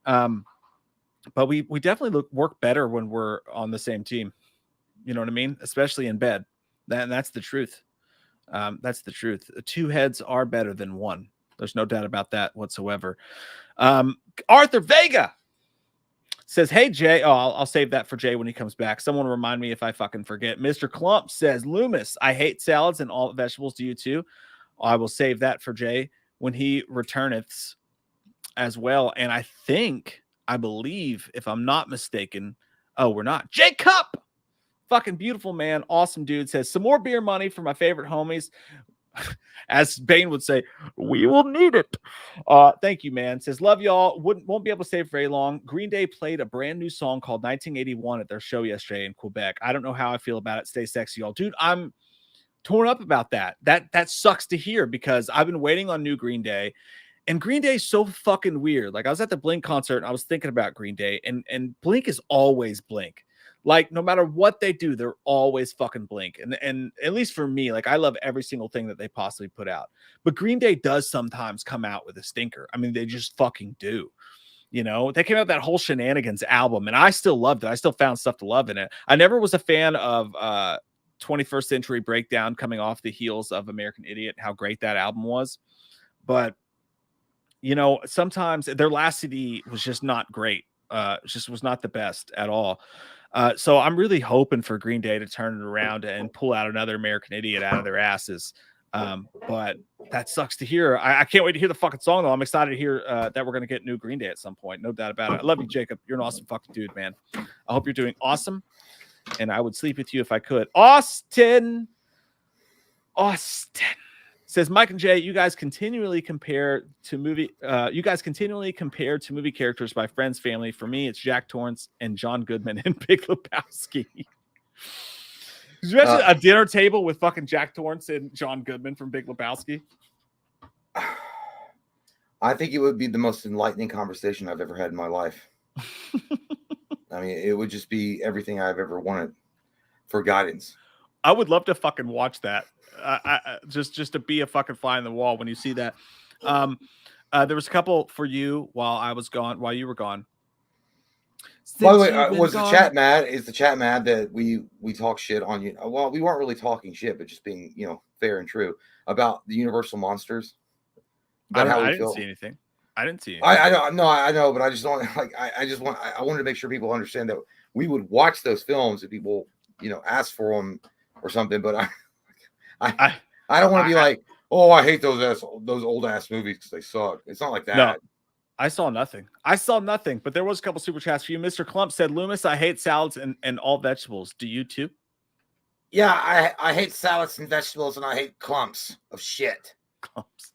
But we definitely work better when we're on the same team. You know what I mean? Especially in bed. That's the truth. That's the truth. Two heads are better than one. There's no doubt about that whatsoever. Arthur Vega says, hey, Jay. Oh, I'll save that for Jay when he comes back. Someone remind me if I fucking forget. Mr. Clump says, Loomis, I hate salads and all vegetables. Do you too? I will save that for Jay when he returneth as well. And I believe, if I'm not mistaken, we're not. Jay Cup, fucking beautiful man, awesome dude, says, some more beer money for my favorite homies. As Bane would say, we will need it. Thank you, man. Says, love y'all. Won't be able to stay for very long. Green Day played a brand new song called 1981 at their show yesterday in Quebec. I don't know how I feel about it. Stay sexy, y'all. Dude, I'm torn up about that. That sucks to hear, because I've been waiting on new Green Day. And Green Day is so fucking weird. Like, I was at the Blink concert and I was thinking about Green Day, and Blink is always Blink. Like, no matter what they do, they're always fucking Blink. And at least for me, like, I love every single thing that they possibly put out. But Green Day does sometimes come out with a stinker. I mean, they just fucking do. You know, they came out with that whole Shenanigans album, and I still loved it. I still found stuff to love in it. I never was a fan of 21st Century Breakdown coming off the heels of American Idiot, how great that album was. But, you know, sometimes their last CD was just not great. Just was not the best at all. So I'm really hoping for Green Day to turn it around and pull out another American Idiot out of their asses. But that sucks to hear. I can't wait to hear the fucking song though. I'm excited to hear that we're gonna get new Green Day at some point. No doubt about it. I love you, Jacob. You're an awesome fucking dude, man. I hope you're doing awesome. And I would sleep with you if I could. Austin says, Mike and Jay, you guys continually compare to movie characters by friends, family. For me, it's Jack Torrance and John Goodman and Big Lebowski. Did you imagine a dinner table with fucking Jack Torrance and John Goodman from Big Lebowski? I think it would be the most enlightening conversation I've ever had in my life. I mean, it would just be everything I've ever wanted for guidance. I would love to fucking watch that. Just to be a fucking fly in the wall when you see that. There was a couple for you while you were gone. By the way, was the chat mad? Is the chat mad that we talk shit on you? Well, we weren't really talking shit, but just being, fair and true about the Universal monsters. I didn't see anything. I didn't see anything. I know, but I just don't like. I wanted to make sure people understand that we would watch those films if people, ask for them or something. But I don't want to be like, oh, I hate those old ass movies because they suck. It's not like that. No. I saw nothing, but there was a couple super chats for you. Mr. Clump said, Loomis, I hate salads and all vegetables. Do you too? Yeah, I hate salads and vegetables, and I hate clumps of shit. Clumps.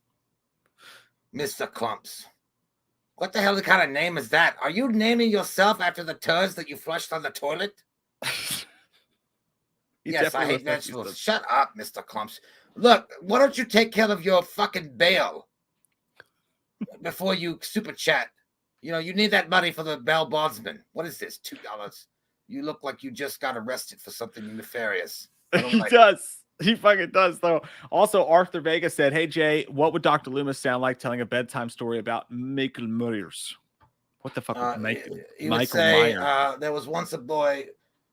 Mr. Clumps. What the hell kind of name is that? Are you naming yourself after the turds that you flushed on the toilet? Yes, I hate vegetables. Shut up, Mr. Clumps. Look, why don't you take care of your fucking bail before you super chat? You need that money for the bail bondsman. What is this? $2. You look like you just got arrested for something nefarious. He does. He fucking does, though. Also, Arthur Vega said, hey, Jay, what would Dr. Loomis sound like telling a bedtime story about Michael Myers? What the fuck would Michael Myers? There was once a boy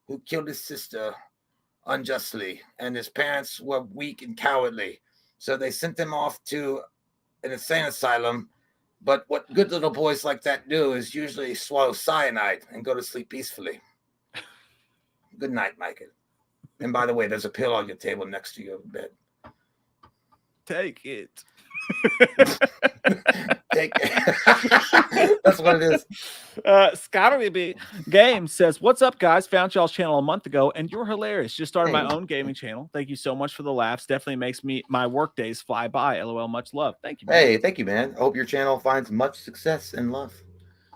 who killed his sister unjustly, and his parents were weak and cowardly. So they sent them off to an insane asylum. But what good little boys like that do is usually swallow cyanide and go to sleep peacefully. Good night, Michael. And by the way, there's a pill on your table next to your bed. Take it. Take it. That's what it is. Scotty Game says, what's up, guys? Found y'all's channel a month ago, and you're hilarious. Just started my own gaming channel. Thank you so much for the laughs. Definitely makes my work days fly by. LOL, much love. Thank you, man. Hey, thank you, man. I hope your channel finds much success and love.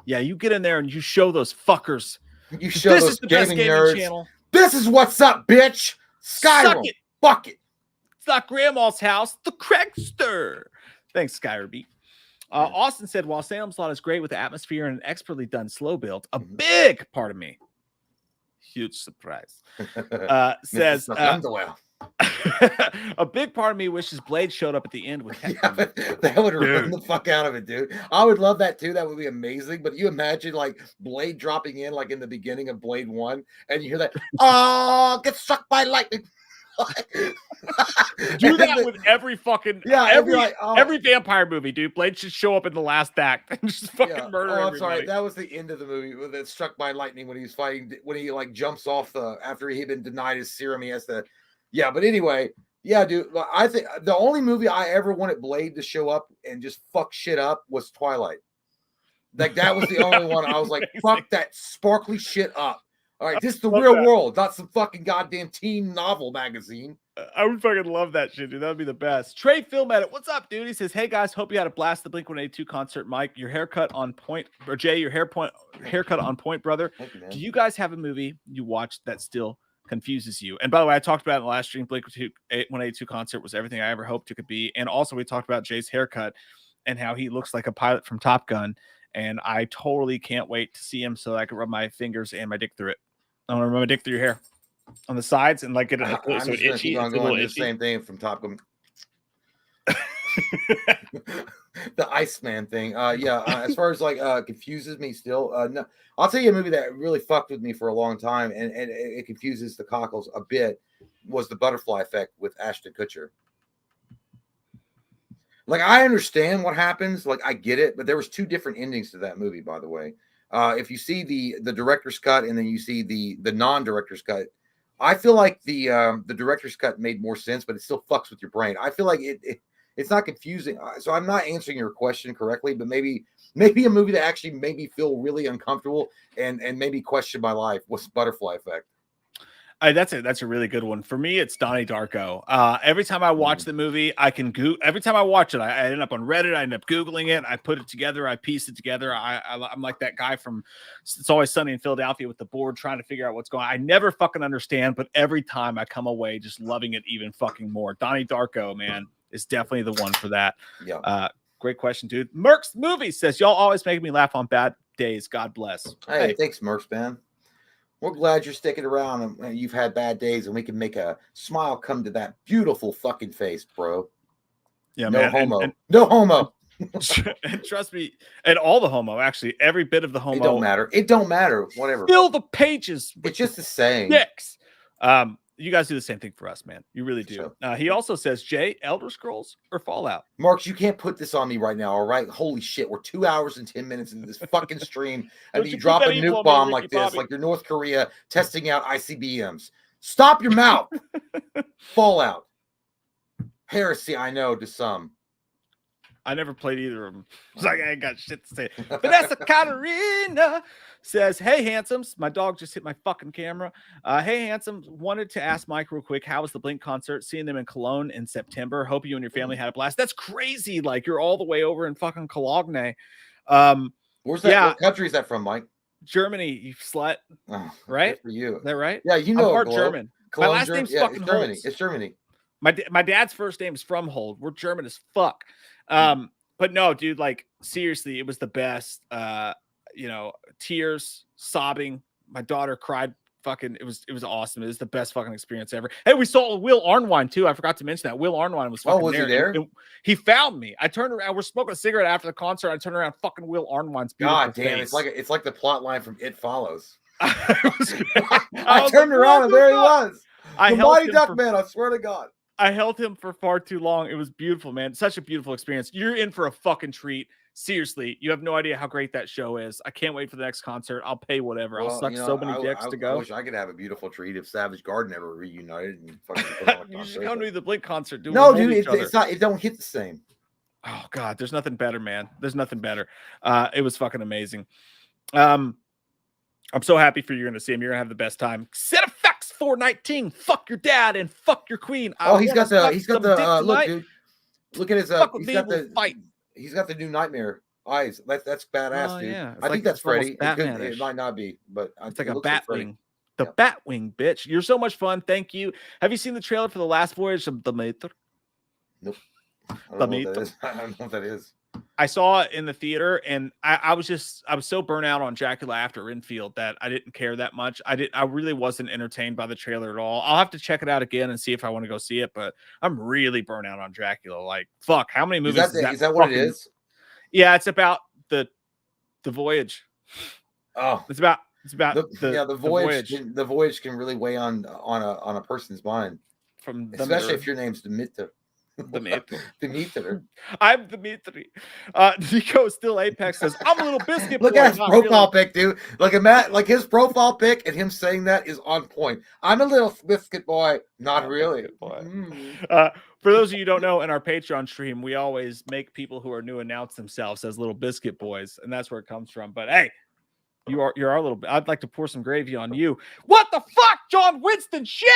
Yeah, you get in there and you show those fuckers. You show this those is the gaming best gaming nerds. Channel. This is what's up, bitch. Skyrim. Fuck it. It's not Grandma's house. The Craigster. Thanks, Skyrim. Austin said, while Salem's Lot is great with the atmosphere and an expertly done slow build, a big part of me, huge surprise, says, a big part of me wishes Blade showed up at the end with that would ruin the fuck out of it, dude. I would love that too. That would be amazing. But you imagine like Blade dropping in like in the beginning of Blade 1, and you hear that, oh, get struck by lightning. Do that with every fucking every vampire movie, dude. Blade should show up in the last act and just fucking murder everybody. I'm sorry, that was the end of the movie with it struck by lightning when he's fighting, when he like jumps off after he had been denied his serum. He has to, but anyway, dude. I think the only movie I ever wanted Blade to show up and just fuck shit up was Twilight. Like that was the only one I was like, fuck that sparkly shit up. All right, this is the real world, not some fucking goddamn teen novel magazine. I would fucking love that shit, dude. That would be the best. Trey Film Edit, what's up, dude? He says, hey, guys, hope you had a blast at the Blink-182 concert. Mike, your haircut on point. Or Jay, your haircut on point, brother. You, do you guys have a movie you watched that still confuses you? And by the way, I talked about in the last stream, Blink-182 concert was everything I ever hoped it could be. And also we talked about Jay's haircut and how he looks like a pilot from Top Gun. And I totally can't wait to see him so that I can rub my fingers and my dick through it. I want to rub my dick through your hair on the sides and like get it so itchy. I'm going the same thing from Top Gun. The Iceman thing. As far as like confuses me still. No, I'll tell you a movie that really fucked with me for a long time, and it confuses the cockles a bit, was The Butterfly Effect with Ashton Kutcher. Like, I understand what happens, like I get it, but there was two different endings to that movie, by the way. If you see the director's cut and then you see the non-director's cut, I feel like the director's cut made more sense, but it still fucks with your brain. I feel like it's not confusing. So I'm not answering your question correctly, but maybe a movie that actually made me feel really uncomfortable and made me question my life was Butterfly Effect. That's a really good one. For me, it's Donnie Darko. Every time I watch the movie, every time I watch it, I end up on Reddit, I end up Googling it, I put it together, I piece it together. I'm like that guy from It's Always Sunny in Philadelphia with the board trying to figure out what's going on. I never fucking understand, but every time I come away just loving it even fucking more. Donnie Darko, man, is definitely the one for that. Yeah. Great question, dude. Merck's Movie says, y'all always make me laugh on bad days. God bless. Hey, thanks, Merck's, man. We're glad you're sticking around and you've had bad days and we can make a smile come to that beautiful fucking face, bro. Yeah, no man. Homo. No homo. And trust me, and all the homo, actually, every bit of the homo. It don't matter. It don't matter. Whatever. Fill the pages. It's just a saying. Dicks. You guys do the same thing for us, man. You really do. Sure. He also says, Jay, Elder Scrolls or Fallout? Marks, you can't put this on me right now, all right? Holy shit, we're 2 hours and 10 minutes into this fucking stream, and you drop a nuke bomb like this, like you're North Korea testing out ICBMs. Stop your mouth. Fallout. Heresy, I know, to some. I never played either of them. It's like I ain't got shit to say. Vanessa Katarina says, hey, handsomes. My dog just hit my fucking camera. Hey, handsomes. Wanted to ask Mike real quick, how was the Blink concert? Seeing them in Cologne in September. Hope you and your family had a blast. That's crazy. Like, you're all the way over in fucking Cologne. Where's that? Yeah. What country is that from, Mike? Germany, you slut. Oh, right? For you. Is that right? Yeah, you know. I'm part German. Cologne, my last name's fucking Germany. Holtz. It's Germany. My dad's first name is from Hold. We're German as fuck. But no, dude, like seriously, it was the best. Tears, sobbing. My daughter cried. Fucking, it was awesome. It was the best fucking experience ever. Hey, we saw Will Arnwine too. I forgot to mention that. Will Arnwine was fucking he there? He found me. I turned around. We're smoking a cigarette after the concert. I turned around. Fucking Will Arnwine's beautiful God damn, face. it's like the plot line from It Follows. I turned around and there he was. The Mighty Duck Man. I swear to God. I held him for far too long. It was beautiful, man. Such a beautiful experience. You're in for a fucking treat. Seriously, you have no idea how great that show is. I can't wait for the next concert. I'll pay whatever. I'll suck so many dicks to go. I wish I could have a beautiful treat if Savage Garden ever reunited and fucking put on a you should come to the Blink concert. No, dude, it's not. It don't hit the same. Oh God, there's nothing better, man. There's nothing better. It was fucking amazing. I'm so happy for you. You're going to see him. You're going to have the best time. Set of facts 419. Fuck your dad and fuck your queen. He's got the look, dude. Look at his he's got the new Nightmare eyes. That's badass, dude. Yeah. I think that's Freddy. It might not be, but it's like a Batwing. The Batwing, bitch. You're so much fun. Thank you. Have you seen the trailer for the last voyage of the Mater? Nope. I don't know what that is. I saw it in the theater, and I was so burnt out on Dracula After Renfield that I didn't care that much. I really wasn't entertained by the trailer at all. I'll have to check it out again and see if I want to go see it, but I'm really burnt out on Dracula. Like, fuck, how many movies is that what it is? Yeah, it's about the voyage. Oh, it's about the voyage. The voyage can really weigh on a person's mind, especially if your name's Demeter. Dimitri. I'm Dimitri. Nico still Apex says, I'm a little biscuit boy. Look at his profile pic, dude. Look at Matt, like his profile pic and him saying that is on point. I'm a little biscuit boy. Not really. For those of you who don't know, in our Patreon stream, we always make people who are new announce themselves as little biscuit boys, and that's where it comes from. But hey, you're our little. I'd like to pour some gravy on you. What the fuck, John Winston? Shit!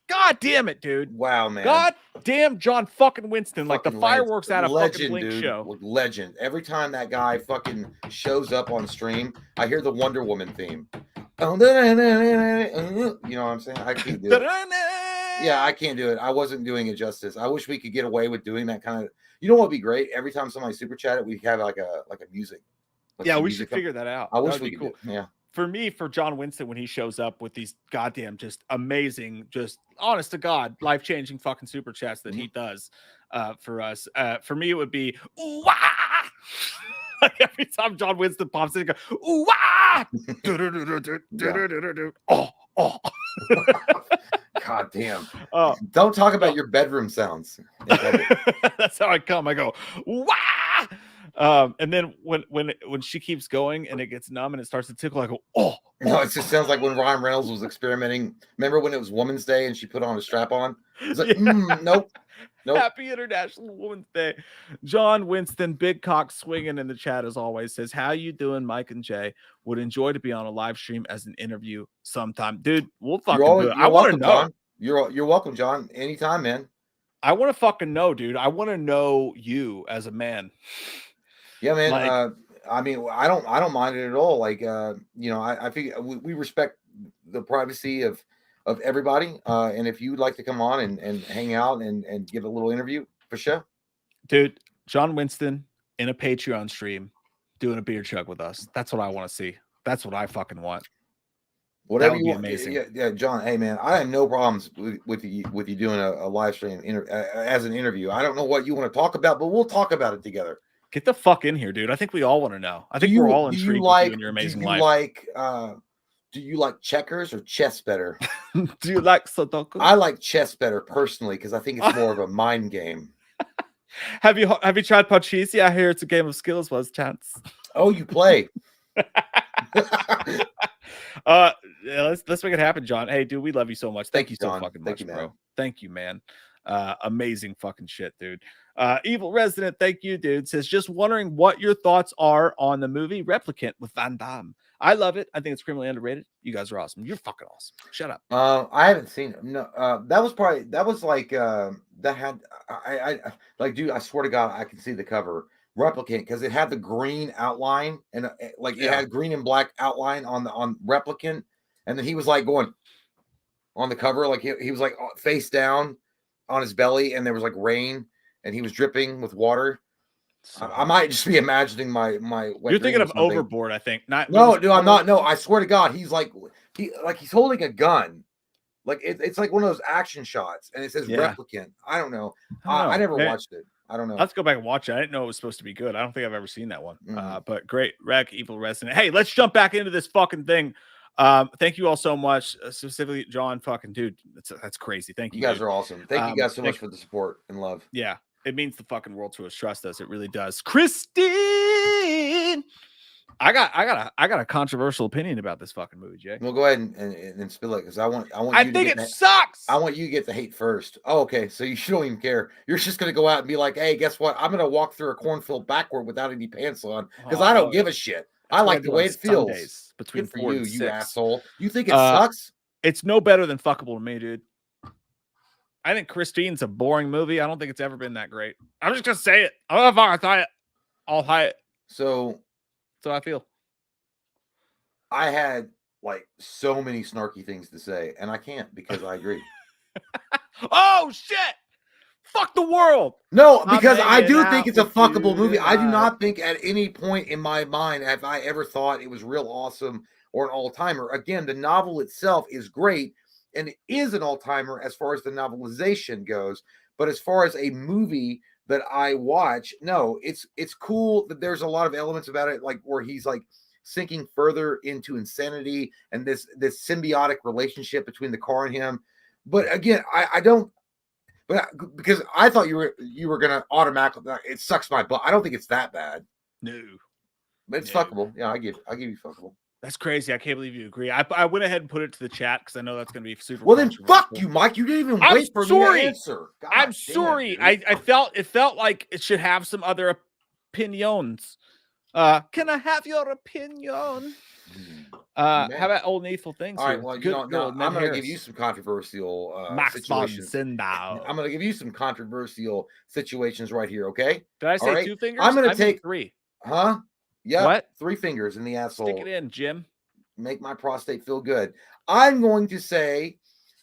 God damn it, dude. Wow, man. God damn John fucking Winston. Like the fireworks out of fucking Blink dude. show. Legend. Every time that guy fucking shows up on stream, I hear the Wonder Woman theme. You know what I'm saying? I can't do it. Yeah, I can't do it. I wasn't doing it justice. I wish we could get away with doing that kind of. You know what would be great? Every time somebody super chatted, we have like a music. Yeah, we should figure that out. I wish we could. Cool. Yeah. For me, for John Winston, when he shows up with these goddamn just amazing, just honest to God, life-changing fucking super chats that he does for us. For me, it would be ooh wah! Like every time John Winston pops in, go ooh wah! Oh. God damn. Don't talk about your bedroom sounds. That's how I come. I go wah! And then when she keeps going and it gets numb and it starts to tickle, I go, oh. No, it just sounds like when Ryan Reynolds was experimenting. Remember when it was Women's Day and she put on a strap on? It's like, nope. Happy International Women's Day. John Winston, big cock swinging in the chat as always, says, how you doing, Mike and Jay? Would enjoy to be on a live stream as an interview sometime. Dude, we'll fucking do it. I want to know. John. You're welcome, John. Anytime, man. I want to fucking know, dude. I want to know you as a man. Yeah, man. Like, I mean, I don't mind it at all. Like, you know, I think we respect the privacy of everybody. And if you'd like to come on and hang out and give a little interview, for sure. Dude, John Winston in a Patreon stream doing a beer chug with us. That's what I want to see. That's what I fucking want. Whatever you want. Amazing. Yeah, John. Hey, man, I have no problems with you doing a live stream as an interview. I don't know what you want to talk about, but we'll talk about it together. Get the fuck in here, dude. I think we all want to know. I think we're all intrigued with you and your amazing life. Do you like checkers or chess better? Do you like Sudoku? I like chess better personally because I think it's more of a mind game. Have you tried Pachisi? I hear it's a game of skills. Was chance? Oh, you play. Yeah, let's make it happen, John. Hey, dude, we love you so much. Thank you so John. fucking Thank much, you, bro. Thank you, man. Amazing fucking shit, dude. Evil Resident, thank you, dude. Says, just wondering what your thoughts are on the movie Replicant with Van Damme. I love it. I think it's criminally underrated. You guys are awesome. You're fucking awesome. Shut up. I haven't seen it. No, that was like that had I like, dude, I swear to God, I can see the cover. Replicant, because it had the green outline and it had green and black outline on Replicant, and then he was like going on the cover, like he was like face down on his belly, and there was like rain, and he was dripping with water. So, I might just be imagining my. You're thinking of Overboard, I think. No, I'm not. No, I swear to God, he's he's holding a gun. Like it's like one of those action shots, and it says Replicant. I don't know. I never watched it. I don't know. Let's go back and watch it. I didn't know it was supposed to be good. I don't think I've ever seen that one. But great. Rec, Evil Resident. Hey, let's jump back into this fucking thing. Thank you all so much. Specifically, John, fucking dude. That's crazy. Thank you. You guys are awesome. Thank you guys so much for the support and love. Yeah. It means the fucking world to us. Trust us. It really does. Christine. I got a controversial opinion about this fucking movie, Jay. Well, go ahead and spill it, because I want. I think it sucks. I want you to get the hate first. Oh, okay. So you don't even care. You're just gonna go out and be like, "Hey, guess what? I'm gonna walk through a cornfield backward without any pants on because I don't give a shit. I like the way it feels." Sundays between Good for 4 and 6. You asshole. You think it sucks? It's no better than Fuckable to me, dude. I think Christine's a boring movie. I don't think it's ever been that great. I'm just gonna say it. I don't know if I tie it. I'll tie it. So I feel. I had like so many snarky things to say, and I can't because I agree. Oh shit! Fuck the world. No, because I do think it's a fuckable movie. I do not think at any point in my mind have I ever thought it was real awesome or an all-timer. Again, the novel itself is great, and it is an all-timer as far as the novelization goes. But as far as a movie that I watch, no, it's cool that there's a lot of elements about it, like where he's like sinking further into insanity and this symbiotic relationship between the car and him. But again, I don't. But because I thought you were gonna automatically, it sucks my butt. I don't think it's that bad. No, but it's fuckable. Yeah, I give you fuckable. That's crazy. I can't believe you agree. I went ahead and put it to the chat because I know that's going to be super. Well, then fuck you, Mike. You didn't even wait for me to answer. I'm sorry. I felt like it should have some other opinions. Can I have your opinion? How about old needful things? All right. Well, I'm going to give you some controversial situations. I'm going to give you some controversial situations right here. Okay. Did I say 2 fingers? I'm going to take 3. Huh? Yeah. What? 3 fingers in the asshole. Stick it in, Jim. Make my prostate feel good. I'm going to say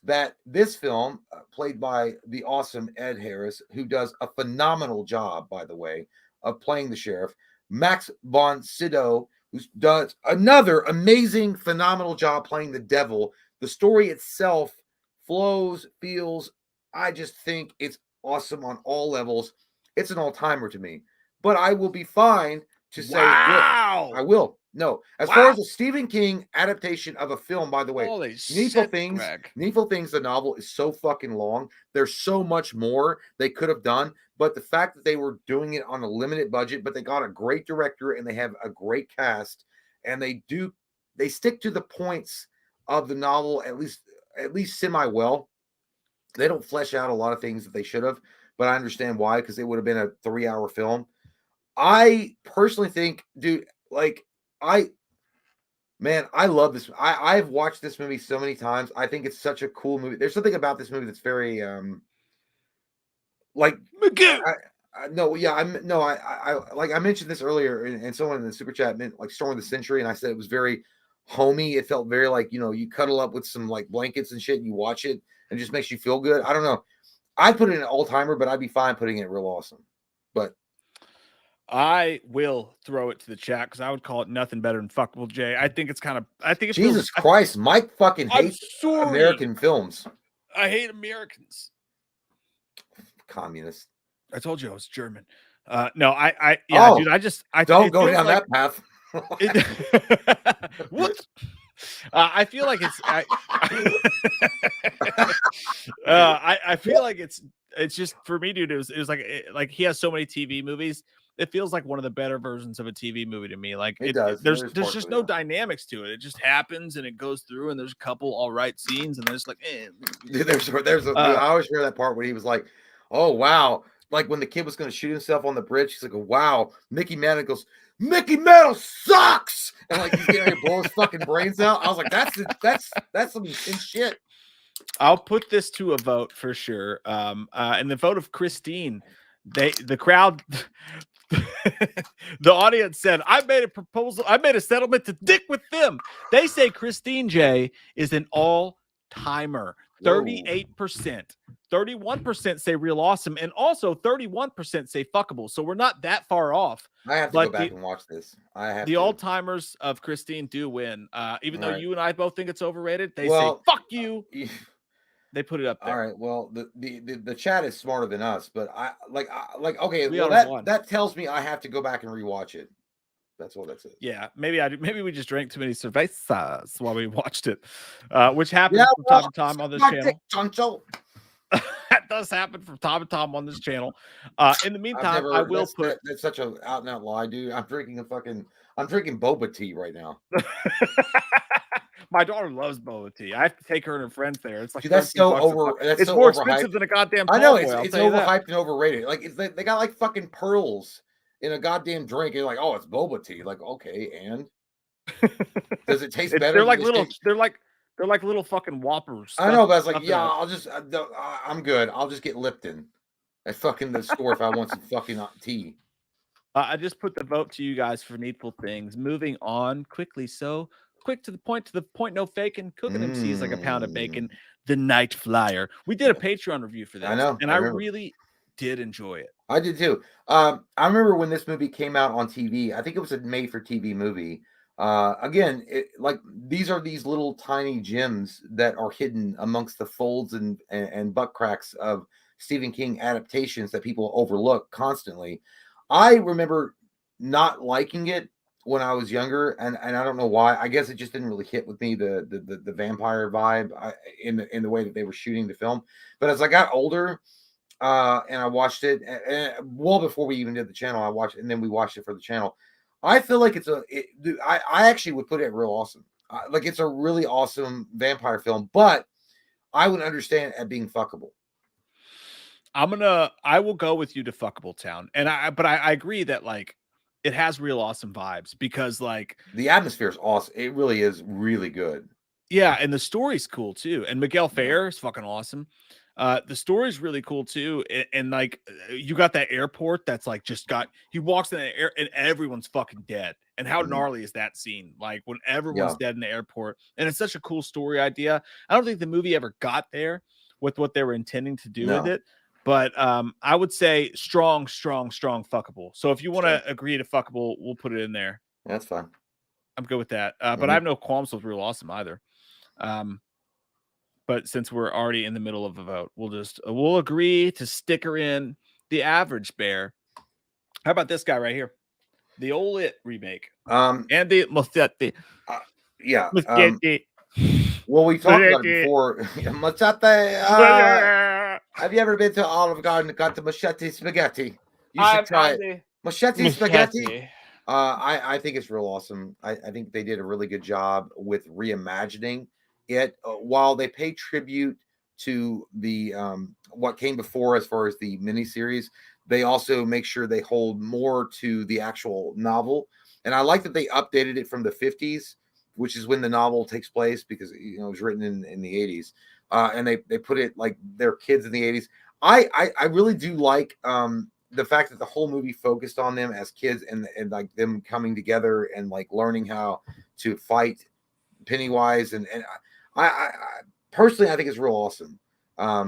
that this film, played by the awesome Ed Harris, who does a phenomenal job, by the way, of playing the sheriff, Max von Sydow, who does another amazing, phenomenal job playing the devil. The story itself flows, feels. I just think it's awesome on all levels. It's an all-timer to me. But I will be fine to say, look, wow, I will. No, as far as a Stephen King adaptation of a film, by the way, holy Needful shit, Things, Greg. Needful Things, the novel is so fucking long. There's so much more they could have done, but the fact that they were doing it on a limited budget, but they got a great director and they have a great cast, and they stick to the points of the novel at least semi well. They don't flesh out a lot of things that they should have, but I understand why, because it would have been a 3-hour film. I personally think, dude, like I love this. I've watched this movie so many times. I think it's such a cool movie. There's something about this movie that's very like I mentioned this earlier, and someone in the super chat meant like Storm of the Century, and I said it was very homey. It felt very like, you cuddle up with some like blankets and shit, and you watch it, and it just makes you feel good. I don't know. I'd put it in an all-timer, but I'd be fine putting it real awesome. But I will throw it to the chat because I would call it nothing better than fuckable Jay. I think it's kind of. I think it Jesus feels, Christ, Mike fucking hates American films. I hate Americans. Communist. I told you I was German. No, dude. I don't go down that path. What? I feel like it's. I feel like it's just for me, dude. It was like he has so many TV movies. It feels like one of the better versions of a TV movie to me. Like it does. There's just no dynamics to it. It just happens and it goes through, and there's a couple all right scenes, and there's like, dude, I always hear that part where he was like, "Oh wow." Like when the kid was going to shoot himself on the bridge, he's like, "Wow, Mickey Mantle goes, Mickey Mantle sucks," and like he's getting ready to blow his fucking brains out. I was like, "That's some intense shit." I'll put this to a vote for sure. And the vote of Christine, the crowd, the audience said, "I made a proposal. I made a settlement to dick with them." They say Christine J is an all-timer. 38%. 31% say real awesome, and also 31% say fuckable. So we're not that far off. I have to go back and watch this. The all-timers of Christine do win. Even though you and I both think it's overrated, they say fuck you. They put it up there. All right. Well, the chat is smarter than us, but okay. Well, that tells me I have to go back and rewatch it. That's what that says. Yeah, maybe we just drank too many cervezas while we watched it, which happens from time to time on this channel. That does happen from time to time on this channel. In the meantime, I will put. That's such an out and out lie, dude. I'm drinking boba tea right now. My daughter loves boba tea. I have to take her and her friends there. It's like, dude, that's so over. It's so more expensive than a goddamn. I know it's overhyped and overrated. Like they got like fucking pearls in a goddamn drink. And you're like, oh, it's boba tea. Like, okay, and does it taste better? They're like little. They're like little fucking Whoppers. I know, but I was like, yeah, I'm good. I'll just get Lipton at fucking the store if I want some fucking tea. I just put the vote to you guys for Needful Things. Moving on quickly, so quick to the point, no faking. Cooking MCs like a pound of bacon. The Night Flyer. We did a Patreon review for this. I know, and I really did enjoy it. I did too. I remember when this movie came out on TV. I think it was a made-for-TV movie. Again, these are these little tiny gems that are hidden amongst the folds and butt cracks of Stephen King adaptations that people overlook constantly. I remember not liking it when I was younger, and I don't know why. I guess it just didn't really hit with me the vampire vibe in the way that they were shooting the film. But as I got older, and I watched it, and well before we even did the channel, I watched it, and then we watched it for the channel. I feel like I actually would put it real awesome. Like it's a really awesome vampire film, but I would understand it being fuckable. I will go with you to Fuckable Town. But I agree that like it has real awesome vibes because like the atmosphere is awesome. It really is really good. Yeah, and the story's cool too. And Miguel Ferrer is fucking awesome. The story's really cool too, and like you got that airport that's like he walks in the air and everyone's fucking dead. And how gnarly is that scene? Like when everyone's dead in the airport, and it's such a cool story idea. I don't think the movie ever got there with what they were intending to do with it, but I would say strong fuckable. So if you want to agree to fuckable, we'll put it in there. That's fine. I'm good with that. But I have no qualms with real awesome either. But since we're already in the middle of a vote, we'll agree to sticker in the average bear. How about this guy right here? The old It remake. And the Muschietti. Yeah. Muschietti. Well, we talked about it before. Machete. Have you ever been to Olive Garden and got the machete spaghetti? You should try it. Machete spaghetti. I think it's real awesome. I think they did a really good job with reimagining it. While they pay tribute to the what came before as far as the miniseries, they also make sure they hold more to the actual novel. And I like that they updated it from the 50s, which is when the novel takes place, because it was written in the 80s. And they put it like they're kids in the 80s. I really do like the fact that the whole movie focused on them as kids and like them coming together and like learning how to fight Pennywise. And I personally, I think it's real awesome. I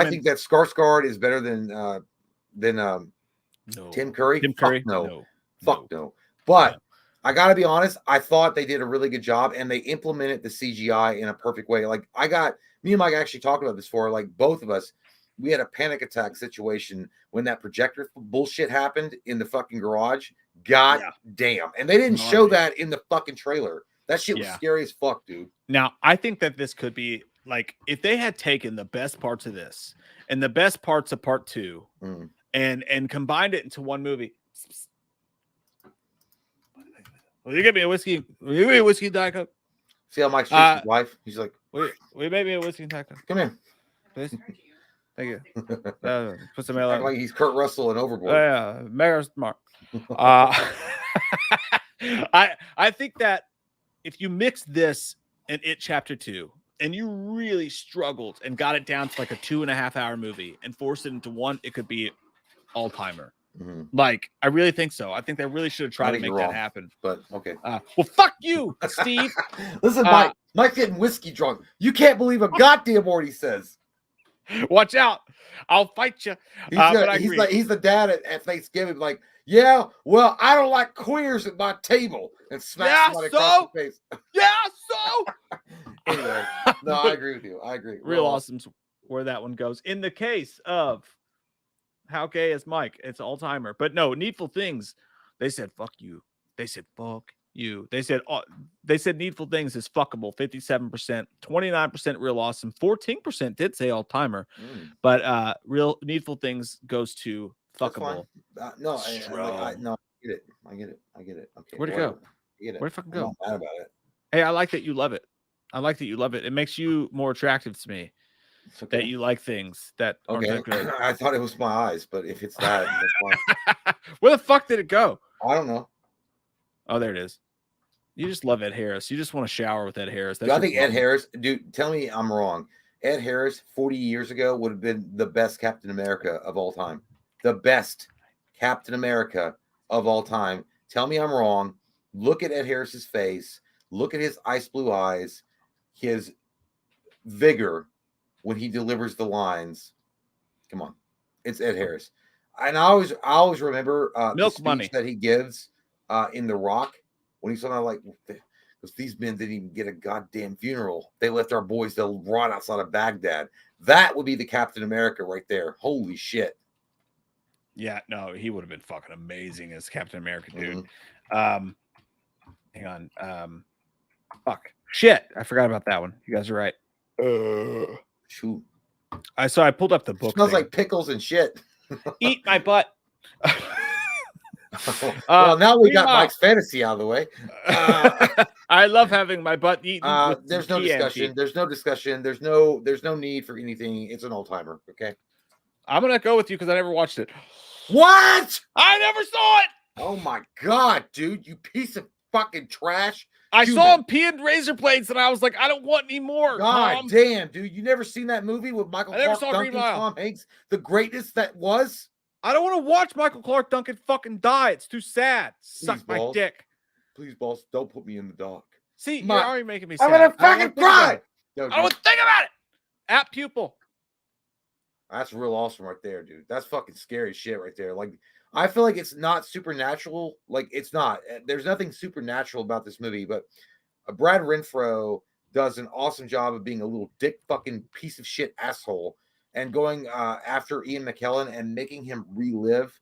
think that Skarsgård is better than no. Tim Curry? Tim Curry? Fuck no. But I got to be honest, I thought they did a really good job and they implemented the CGI in a perfect way. Like me and Mike actually talked about this before, like both of us, we had a panic attack situation when that projector bullshit happened in the fucking garage. God damn. And they didn't show that in the fucking trailer. That shit was scary as fuck, dude. Now, I think that this could be like, if they had taken the best parts of this and the best parts of part 2 and combined it into one movie. Will you get me a whiskey? Will you give me a whiskey and Diet Coke? See how Mike's treats his wife? He's like, will you make me a whiskey and Diet Coke? Come here. Please. Thank you. Put some mail out. Like he's Kurt Russell and Overboard. Yeah, Mayor Smart. I think that if you mix this and It Chapter 2 and you really struggled and got it down to like a 2.5-hour movie and forced it into one, it could be all-timer. Like, I really think so. I think they really should have tried to make that happen. But okay. Well, fuck you, Steve. Listen, Mike's getting whiskey drunk. You can't believe a goddamn word he says. Watch out. I'll fight you. He's the dad at Thanksgiving, like, yeah, well, I don't like queers at my table, and smack somebody across the face. Yeah, so. Anyway, no, I agree with you. I agree. Real awesome where that one goes. In the case of How Gay Is Mike, it's all-timer. But no, Needful Things, they said, fuck you. They said, fuck you. They said Needful Things is fuckable, 57%, 29% real awesome, 14% did say all-timer. But real Needful Things goes to fuckable. No, I get it. Okay, where'd it go? Where'd it fucking go? I'm mad about it. Hey, I like that you love it. It makes you more attractive to me. Okay. That you like things that aren't that good. I thought it was my eyes, but if it's that, that's fine. Where the fuck did it go? I don't know. Oh, there it is. You just love Ed Harris. You just want to shower with Ed Harris. I think Ed Harris, dude, tell me I'm wrong. Ed Harris 40 years ago would have been the best Captain America of all time. The best Captain America of all time. Tell me I'm wrong. Look at Ed Harris's face. Look at his ice blue eyes. His vigor when he delivers the lines. Come on. It's Ed Harris. And I always remember the speech that he gives in The Rock when he's talking like, because these men didn't even get a goddamn funeral. They left our boys to rot outside of Baghdad. That would be the Captain America right there. Holy shit. Yeah, no, he would have been fucking amazing as Captain America, dude. Hang on. Fuck. Shit. I forgot about that one. You guys are right. Shoot. I pulled up the book. It smells like pickles and shit. Eat my butt. Well, now we got Mike's fantasy out of the way. I love having my butt eaten. There's no discussion. There's no discussion. There's no need for anything. It's an all-timer. Okay. I'm gonna go with you because I never watched it. What? I never saw it. Oh my god, dude! You piece of fucking trash. I saw him peeing razor blades, and I was like, I don't want any more. God damn, dude! You never seen that movie with Michael Clark Duncan, Tom Hanks? The greatness that was. I don't want to watch Michael Clark Duncan fucking die. It's too sad. Suck my dick. Please, boss, don't put me in the dark. See, you're already making me sad. I'm gonna fucking cry. I don't think about it. At Pupil. That's real awesome right there, dude. That's fucking scary shit right there. Like, I feel like it's not supernatural. Like, it's not. There's nothing supernatural about this movie, but Brad Renfro does an awesome job of being a little dick fucking piece of shit asshole and going after Ian McKellen and making him relive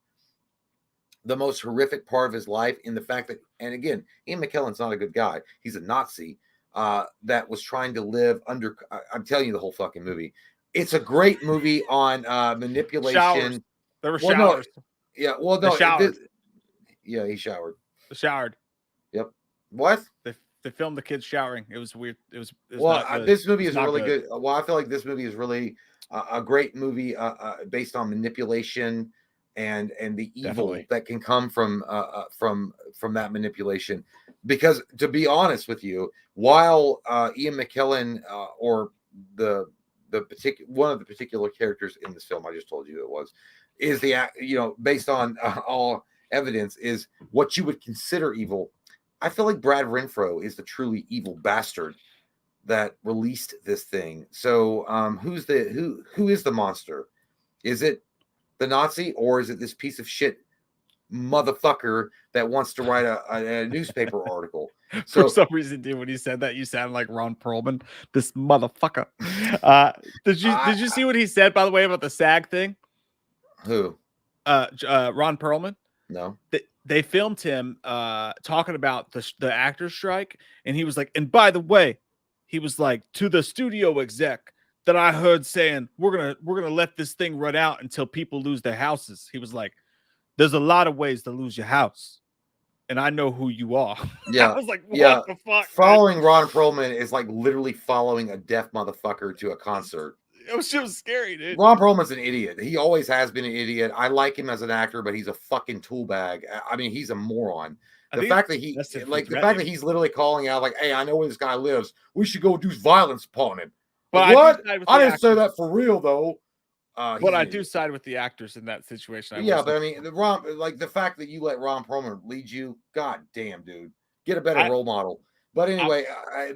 the most horrific part of his life in the fact that, and again, Ian McKellen's not a good guy. He's a Nazi that was trying to live under. I'm telling you the whole fucking movie. It's a great movie on manipulation. Showers. There were Well, showers. No, yeah, well, no, yeah, he showered. Showered. Yep. What? They filmed the kids showering. It was weird. It was well, this movie is really good. Well, I feel like this movie is really a great movie based on manipulation and the evil that can come from that manipulation. Because to be honest with you, while Ian McKellen or the one of the particular characters in this film, I just told you it was, is based on all evidence, is what you would consider evil. I feel like Brad Renfro is the truly evil bastard that released this thing. So who is the monster? Is it the Nazi, or is it this piece of shit motherfucker that wants to write a newspaper article? So for some reason, dude, when you said that, you sounded like Ron Perlman. This motherfucker. Did you see what he said, by the way, about the SAG thing? Who? Ron Perlman. No. They filmed him talking about the actors strike, and he was like, and by the way, he was like, to the studio exec that I heard saying, we're gonna let this thing run out until people lose their houses. He was like, there's a lot of ways to lose your house, and I know who you are. Yeah. I was like, what the fuck? Following Ron Perlman is like literally following a deaf motherfucker to a concert. It was scary, dude. Ron Perlman's an idiot. He always has been an idiot. I like him as an actor, but he's a fucking tool bag. I mean, he's a moron. The fact that he's literally calling out like, "Hey, I know where this guy lives. We should go do violence upon him." But what? I didn't say that for real though. But I do side with the actors in that situation. But I mean, the fact that you let Ron Perlman lead you, god damn, dude, get a better role model. But anyway,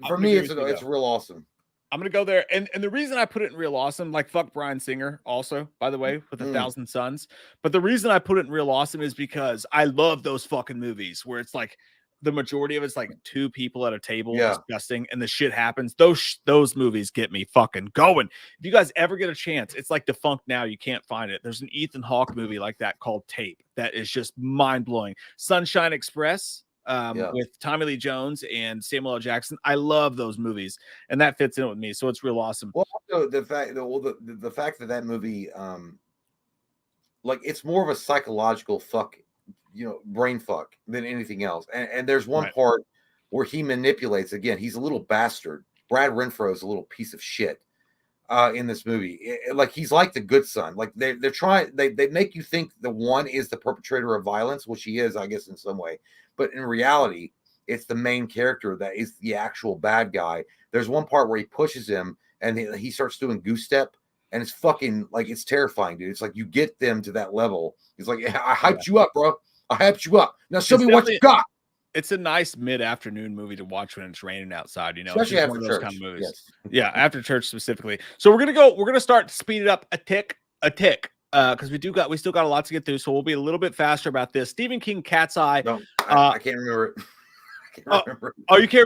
for me, it's real awesome. I'm gonna go there, and the reason I put it in real awesome, like fuck Bryan Singer, also by the way, with 1,000 Suns. But the reason I put it in real awesome is because I love those fucking movies where it's like the majority of it's like two people at a table discussing, and the shit happens. Those movies get me fucking going. If you guys ever get a chance, it's like defunct now. You can't find it. There's an Ethan Hawke movie like that called Tape that is just mind blowing. Sunshine Express. With Tommy Lee Jones and Samuel L. Jackson. I love those movies, and that fits in with me, so it's real awesome. Well, the fact that movie, like it's more of a psychological brain fuck than anything else. And there's one part where he manipulates. Again, he's a little bastard. Brad Renfro is a little piece of shit in this movie. Like he's like the good son. Like they're trying. They make you think the one is the perpetrator of violence, which he is, I guess, in some way. But in reality, it's the main character that is the actual bad guy. There's one part where he pushes him and he starts doing goose step, and it's fucking like, it's terrifying, dude. It's like you get them to that level. He's like, I hyped you up, bro. I hyped you up. Now show me what you got. It's a nice mid-afternoon movie to watch when it's raining outside, you know. Especially after church. Kind of movies. Yes. Yeah, after church specifically. So we're gonna start to speed it up a tick. Because we still got a lot to get through, so we'll be a little bit faster about this. Stephen King, Cat's Eye. No, I can't remember it. You can't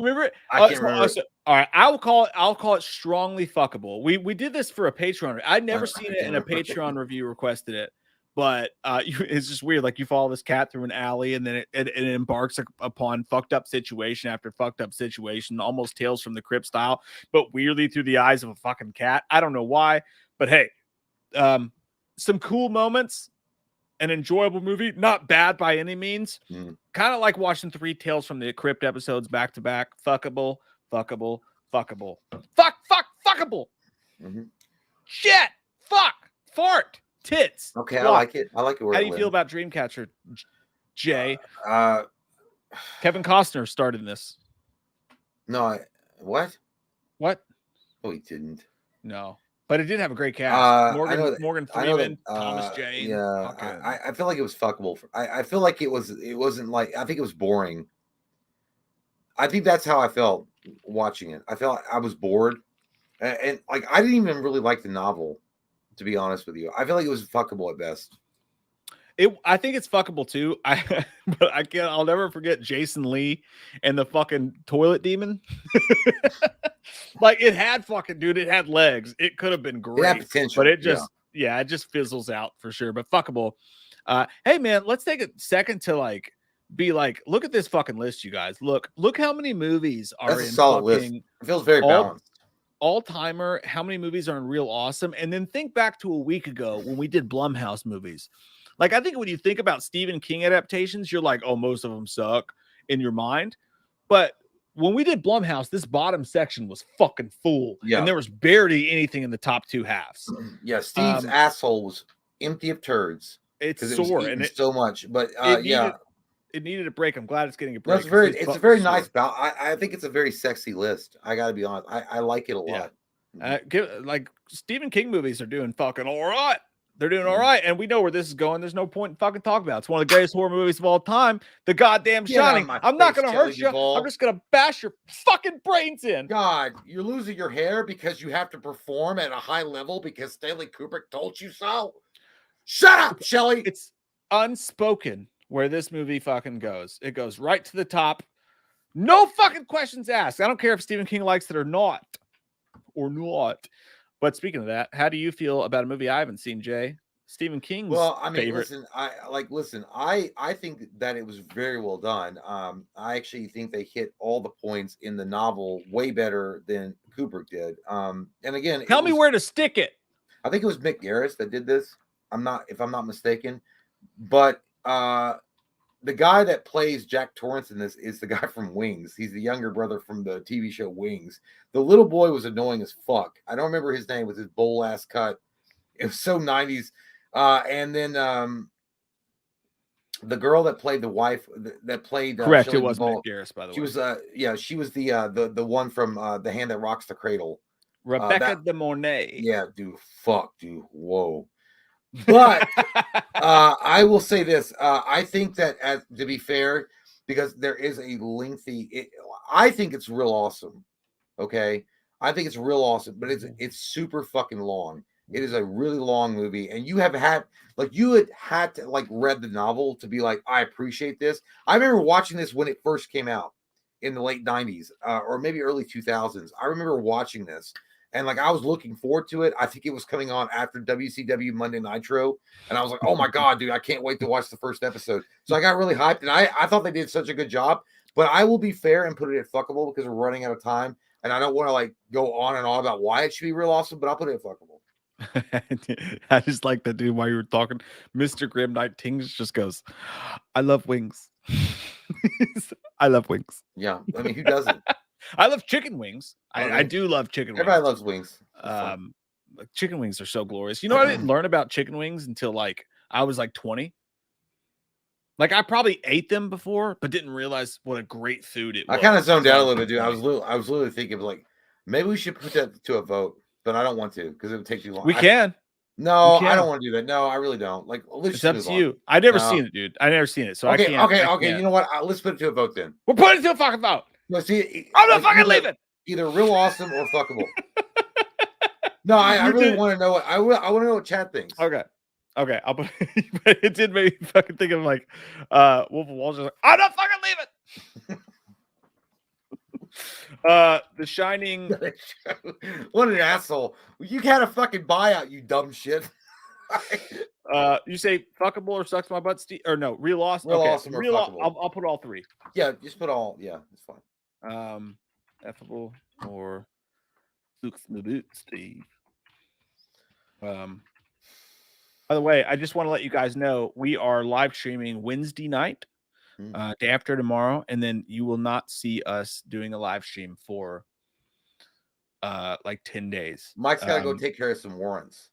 remember it? I can't remember it. All right, I'll call it strongly fuckable. We did this for a Patreon. I'd never seen it, and a Patreon review requested it. But it's just weird. Like you follow this cat through an alley, and then it embarks upon fucked up situation after fucked up situation, almost Tales from the Crypt style, but weirdly through the eyes of a fucking cat. I don't know why, but hey, some cool moments, an enjoyable movie, not bad by any means. Kind of like watching 3 Tales from the Crypt episodes back to back. Fuckable. Fuckable. Shit. Fuck. Fart. Tits. Okay, I like it. How do you feel about Dreamcatcher, Jay? Kevin Costner starred in this. No, what? What? Oh, he didn't. No. But it did have a great cast. Morgan Freeman, Freeman, Thomas Jane. Yeah, I feel like it was fuckable. I feel like it wasn't like, I think it was boring. I think that's how I felt watching it. I felt I was bored, and like I didn't even really like the novel, to be honest with you. I feel like it was fuckable at best. I think it's fuckable too. But I'll never forget Jason Lee and the fucking toilet demon. Like it had legs. It could have been great, it had potential, but it just it just fizzles out for sure. But fuckable. Hey man, let's take a second to like be like, look at this fucking list, you guys. Look how many movies are That's a in solid fucking list. It feels very balanced. All-timer. How many movies are in Real Awesome? And then think back to a week ago when we did Blumhouse movies. Like, I think when you think about Stephen King adaptations, you're like, oh, most of them suck in your mind. But when we did Blumhouse, this bottom section was fucking full. Yeah. And there was barely anything in the top two halves. Yeah, Steve's asshole was empty of turds. It's sore. And so much. But it needed a break. I'm glad it's getting a no, break. it's a very nice balance. I think it's a very sexy list. I gotta be honest. I like it a lot. Like Stephen King movies are doing fucking all right. They're doing all right, and we know where this is going. There's no point in fucking talking about it. It's one of the greatest horror movies of all time. The goddamn Shining. I'm not gonna hurt you. I'm just gonna bash your fucking brains in. God, you're losing your hair because you have to perform at a high level because Stanley Kubrick told you so. Shut up, Shelley. It's unspoken where this movie fucking goes. It goes right to the top. No fucking questions asked. I don't care if Stephen King likes it or not. But speaking of that, how do you feel about a movie I haven't seen, Jay? Stephen King's favorite. Listen, I think that it was very well done. I actually think they hit all the points in the novel way better than Kubrick did. And again, tell me where to stick it. I think it was Mick Garris that did this. If I'm not mistaken, but the guy that plays Jack Torrance in this is the guy from Wings. He's the younger brother from the TV show Wings. The little boy was annoying as fuck. I don't remember his name with his bowl ass cut. It was so 90s. And then the girl that played the wife that played correct. Shelley it was Duvall, Mick Garris, by the way. She was the one from The Hand That Rocks the Cradle. Rebecca de Mornay. Yeah, dude. Whoa. But I will say this. I think that, to be fair, because there is a lengthy, I think it's real awesome. Okay. I think it's real awesome, but it's super fucking long. It is a really long movie. And you had to read the novel to be like, I appreciate this. I remember watching this when it first came out in the late 90s or maybe early 2000s. I remember watching this. And I was looking forward to it. I think it was coming on after WCW Monday Nitro. And I was like, oh my God, dude, I can't wait to watch the first episode. So I got really hyped. And I thought they did such a good job. But I will be fair and put it at fuckable because we're running out of time. And I don't want to go on and on about why it should be real awesome, but I'll put it at fuckable. I just like that dude while you were talking. Mr. Grim Knight Tings just goes, I love wings. I love wings. Yeah. I mean, who doesn't? I love chicken wings. I do love chicken wings. Everybody loves wings. Chicken wings are so glorious. You know, I didn't learn about chicken wings until I was 20. I probably ate them before, but didn't realize what a great food it was. I kind of zoned out a little bit, dude. I was literally thinking of maybe we should put that to a vote, but I don't want to because it would take too long. We can. No, I don't want to do that. No, I really don't. It's up to you. I never seen it, dude. I never seen it, so I can't. Okay. You know what? Let's put it to a vote then. We're putting it to a fucking vote. No, see, I'm not fucking leaving. Either real awesome or fuckable. No, I really want to know what I want to know what Chad thinks. Okay, I'll put. But it did make me fucking think of Wolf of Wall Street. I'm not fucking leaving. The Shining. What an asshole! You had a fucking buyout, you dumb shit. You say fuckable or sucks my butt, Steve? Or no, real awesome. Real awesome or fuckable. I'll put all three. Yeah, just put all. Yeah, it's fine. Effable or sucks my butt, Steve. By the way, I just want to let you guys know we are live streaming Wednesday night, day after tomorrow, and then you will not see us doing a live stream for 10 days. Mike's got to go take care of some warrants.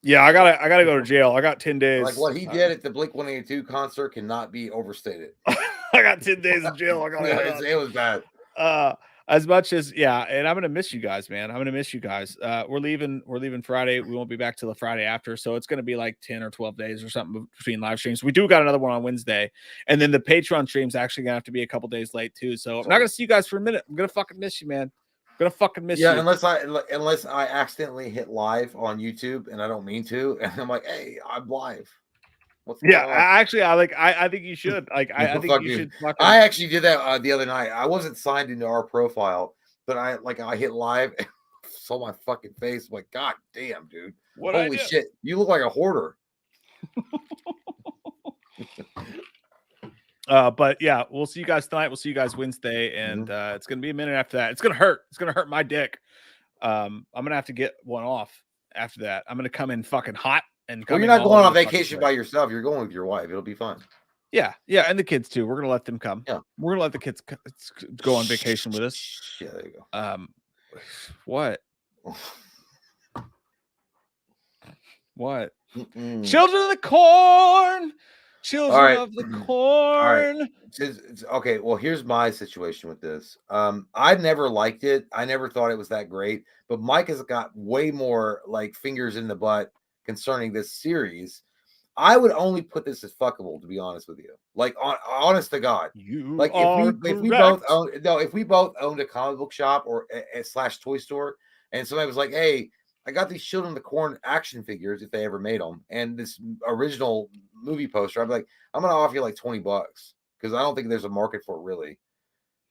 Yeah, I gotta go to jail. I got 10 days. What he did at the Blink-182 concert cannot be overstated. I got 10 days in jail. It was bad. As much as and I'm gonna miss you guys, man. I'm gonna miss you guys. We're leaving Friday. We won't be back till the Friday after, so it's gonna be 10 or 12 days or something between live streams. We do got another one on Wednesday, and then the Patreon stream's actually gonna have to be a couple days late too. So I'm not gonna see you guys for a minute. I'm gonna fucking miss you, man. I'm gonna fucking miss you. Yeah, unless I accidentally hit live on YouTube and I don't mean to, and I'm like, hey, I'm live. I think you should. I think you should. I actually did that the other night. I wasn't signed into our profile, but I hit live. saw my fucking face. I'm like, God damn, dude. What Holy shit. You look like a hoarder. But yeah, we'll see you guys tonight. We'll see you guys Wednesday, and it's gonna be a minute after that. It's gonna hurt. It's gonna hurt my dick. I'm gonna have to get one off after that. I'm gonna come in fucking hot and come. Well, you're not going on vacation by yourself. You're going with your wife. It'll be fun. Yeah, and the kids too. We're gonna let them come. Yeah, we're gonna let the kids go on vacation with us. Yeah, there you go. What? What? Children of the Corn. Children of the Corn. Right. Okay, well, here's my situation with this. I never liked it. I never thought it was that great. But Mike has got way more like fingers in the butt concerning this series. I would only put this as fuckable, to be honest with you. Like, honest to God, if we both owned a comic book shop or a / toy store, and somebody was like, "Hey, I got these Children of the Corn action figures if they ever made them, and this original movie poster," I'd be like, "I'm gonna offer you like $20 because I don't think there's a market for it really."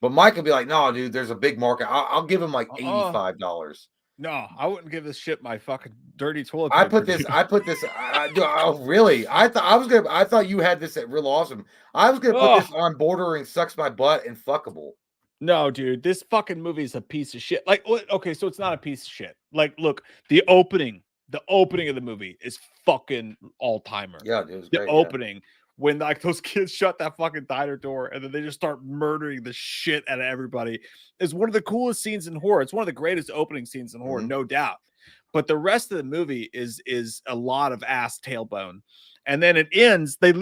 But Mike would be like, "No, dude, there's a big market. I'll give him like $85." No, I wouldn't give this shit my fucking dirty toilet paper. I put this. Oh, really? I thought you had this at Real Awesome. I was gonna put this on bordering Sucks My Butt and Fuckable. No, dude, this fucking movie is a piece of shit. Like, okay, so it's not a piece of shit. Like, look, the opening of the movie is fucking all-timer. Yeah, dude, it was great, opening when like those kids shut that fucking diner door and then they just start murdering the shit out of everybody is one of the coolest scenes in horror. It's one of the greatest opening scenes in horror, no doubt. But the rest of the movie is a lot of ass tailbone. And then it ends, they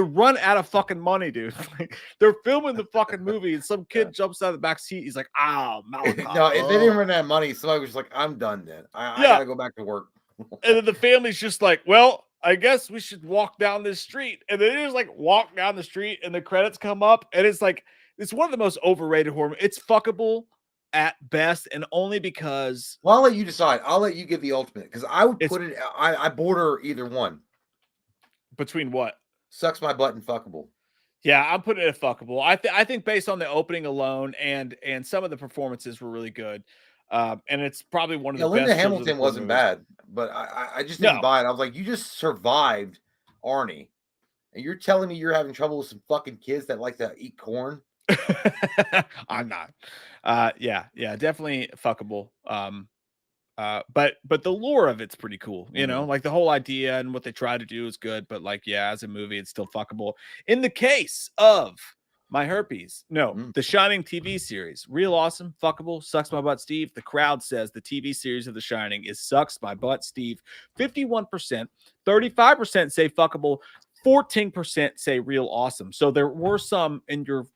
run out of fucking money, dude. Like, they're filming the fucking movie and some kid jumps out of the back seat. He's like, Malachi. No, if they didn't run out of money, somebody was like, I'm done then. I gotta go back to work. And then the family's just like, well, I guess we should walk down this street. And then they just like walk down the street and the credits come up. And it's like, it's one of the most overrated horror. It's fuckable at best, and only because. Well, I'll let you decide. I'll let you give the ultimate because I would put it. I border either one. Between what? Sucks My Butt and Fuckable. Yeah, I'm putting it at Fuckable. I think based on the opening alone and some of the performances were really good. And it's probably one of the best. Linda Hamilton wasn't bad, but I just didn't buy it. I was like, you just survived Arnie, and you're telling me you're having trouble with some fucking kids that like to eat corn? I'm not. Yeah, definitely Fuckable. But the lore of it's pretty cool, you know, like the whole idea and what they try to do is good, but like, as a movie, it's still Fuckable. In the case of My Herpes, The Shining TV series, Real Awesome, Fuckable, Sucks My Butt Steve. The crowd says the TV series of The Shining is Sucks My Butt Steve. 51%, 35% say Fuckable, 14% say Real Awesome. So there were some in you're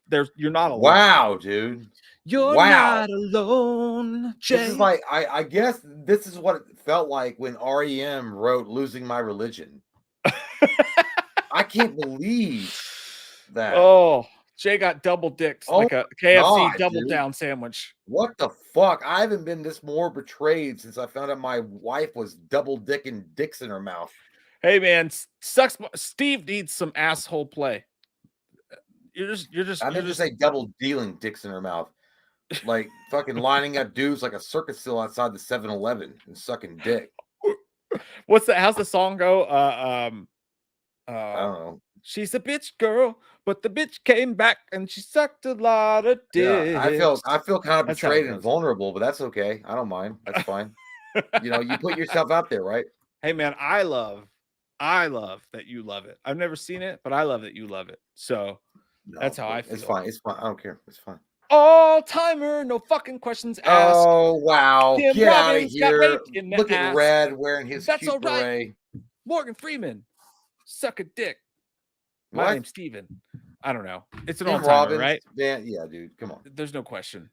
not alone. Wow, dude. You're not alone, Jay. This is like, I guess this is what it felt like when REM wrote Losing My Religion. I can't believe that. Oh, Jay got double dicked like a KFC double down sandwich. What the fuck? I haven't been this more betrayed since I found out my wife was double dicking dicks in her mouth. Hey man, Steve needs some asshole play. You're just I meant to say double dealing dicks in her mouth. Like fucking lining up dudes like a circus still outside the 7-Eleven and sucking dick. What's that? How's the song go? I don't know. She's a bitch girl, but the bitch came back and she sucked a lot of dick. Yeah, I feel kind of betrayed and vulnerable, but that's okay. I don't mind. That's fine. You know, you put yourself out there, right? Hey man, I love that you love it. I've never seen it, but I love that you love it. So that's how I feel. It's fine. It's fine. I don't care. It's fine. All timer, no fucking questions asked. Oh wow! Tim Get out of here! Look at Red wearing his That's cute all right. beret. Morgan Freeman, suck a dick. My name's Steven. I don't know. It's an all timer, right? Yeah, dude. Come on. There's no question.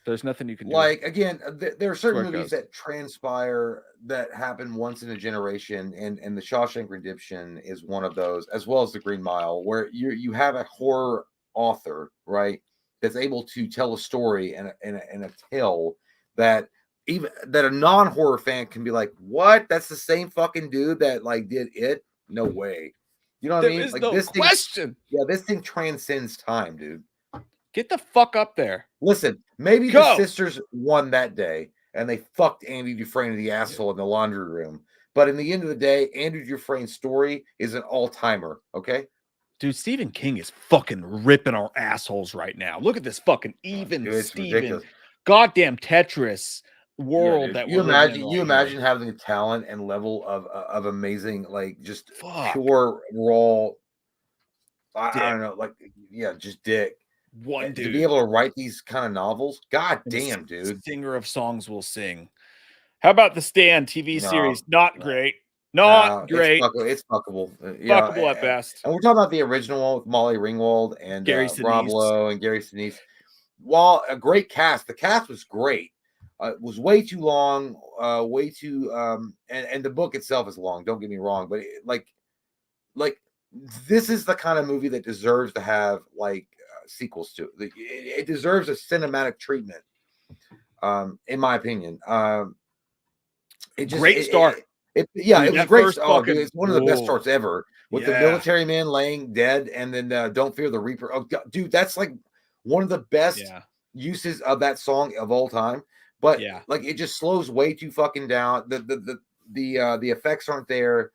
There's nothing you can do. Like again, there are certain movies that transpire that happen once in a generation, and The Shawshank Redemption is one of those, as well as The Green Mile, where you have a horror author, right, that's able to tell a story and a tale that a non-horror fan can be like, what? That's the same fucking dude that like did it? No way. You know what I mean? Like, no question. This thing transcends time, dude. Get the fuck up there. Listen, maybe the sisters won that day, and they fucked Andy Dufresne in the asshole in the laundry room. But in the end of the day, Andrew Dufresne's story is an all-timer, okay? Dude, Stephen King is fucking ripping our assholes right now. Look at this fucking It's Steven, ridiculous. goddamn Tetris world that you we're living in. You imagine having the talent and level of amazing, like just pure raw. I don't know, like just dick. One dude to be able to write these kind of novels. God damn, dude. Singer of songs will sing. How about The Stand TV series? Not great. Not great. It's fuckable. Fuckable at best. And we're talking about the original one with Molly Ringwald and Gary Rob Lowe and Gary Sinise. While a great cast, the cast was great. It was way too long, way too and the book itself is long, don't get me wrong, but like this is the kind of movie that deserves to have like sequels to it. It deserves a cinematic treatment, in my opinion. Great start. It was a great start. It's one of the best starts ever with the military man laying dead and then Don't Fear the Reaper. Oh, God, dude, that's like one of the best uses of that song of all time. But like it just slows way too fucking down. The effects aren't there.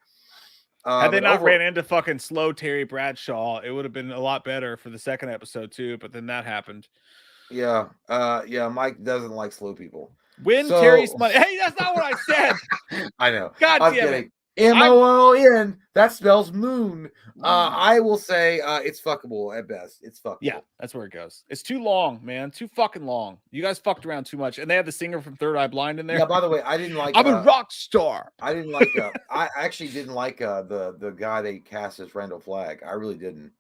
Had they not ran into fucking slow Terry Bradshaw, it would have been a lot better for the second episode too. But then that happened. Yeah, Mike doesn't like slow people. Terry's money. Hey, that's not what I said. I know. God damn it. MOON. That spells moon. I will say it's fuckable at best. It's fuckable. Yeah, that's where it goes. It's too long, man. Too fucking long. You guys fucked around too much. And they had the singer from Third Eye Blind in there. Yeah, by the way, I didn't like I'm a rock star. I didn't like I actually didn't like the guy they cast as Randall Flagg. I really didn't.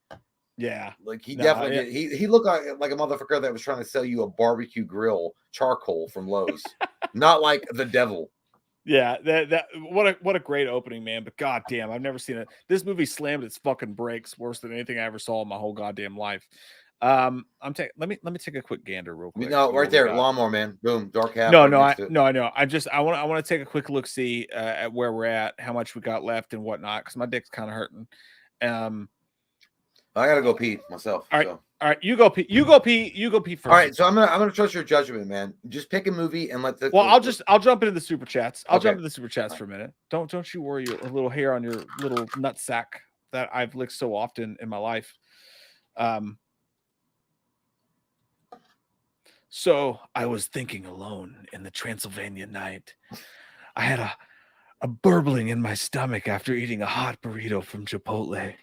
Yeah. Like he definitely did. He looked like a motherfucker that was trying to sell you a barbecue grill charcoal from Lowe's. Not like the devil. Yeah, what a great opening, man. But goddamn, I've never seen it. This movie slammed its fucking brakes worse than anything I ever saw in my whole goddamn life. Let me take a quick gander real quick. No, right there, lawnmower man. Boom, dark half. No, I know. I want to take a quick look, see at where we're at, how much we got left and whatnot, because my dick's kind of hurting. I gotta go pee myself. All right. All right, you go pee. You go pee first. All right, so I'm gonna trust your judgment, man. Just pick a movie and let the. Well, I'll jump into the super chats. I'll jump into the super chats for a minute. Don't you worry a little hair on your little nut sack that I've licked so often in my life. So I was thinking alone in the Transylvania night. I had a burbling in my stomach after eating a hot burrito from Chipotle,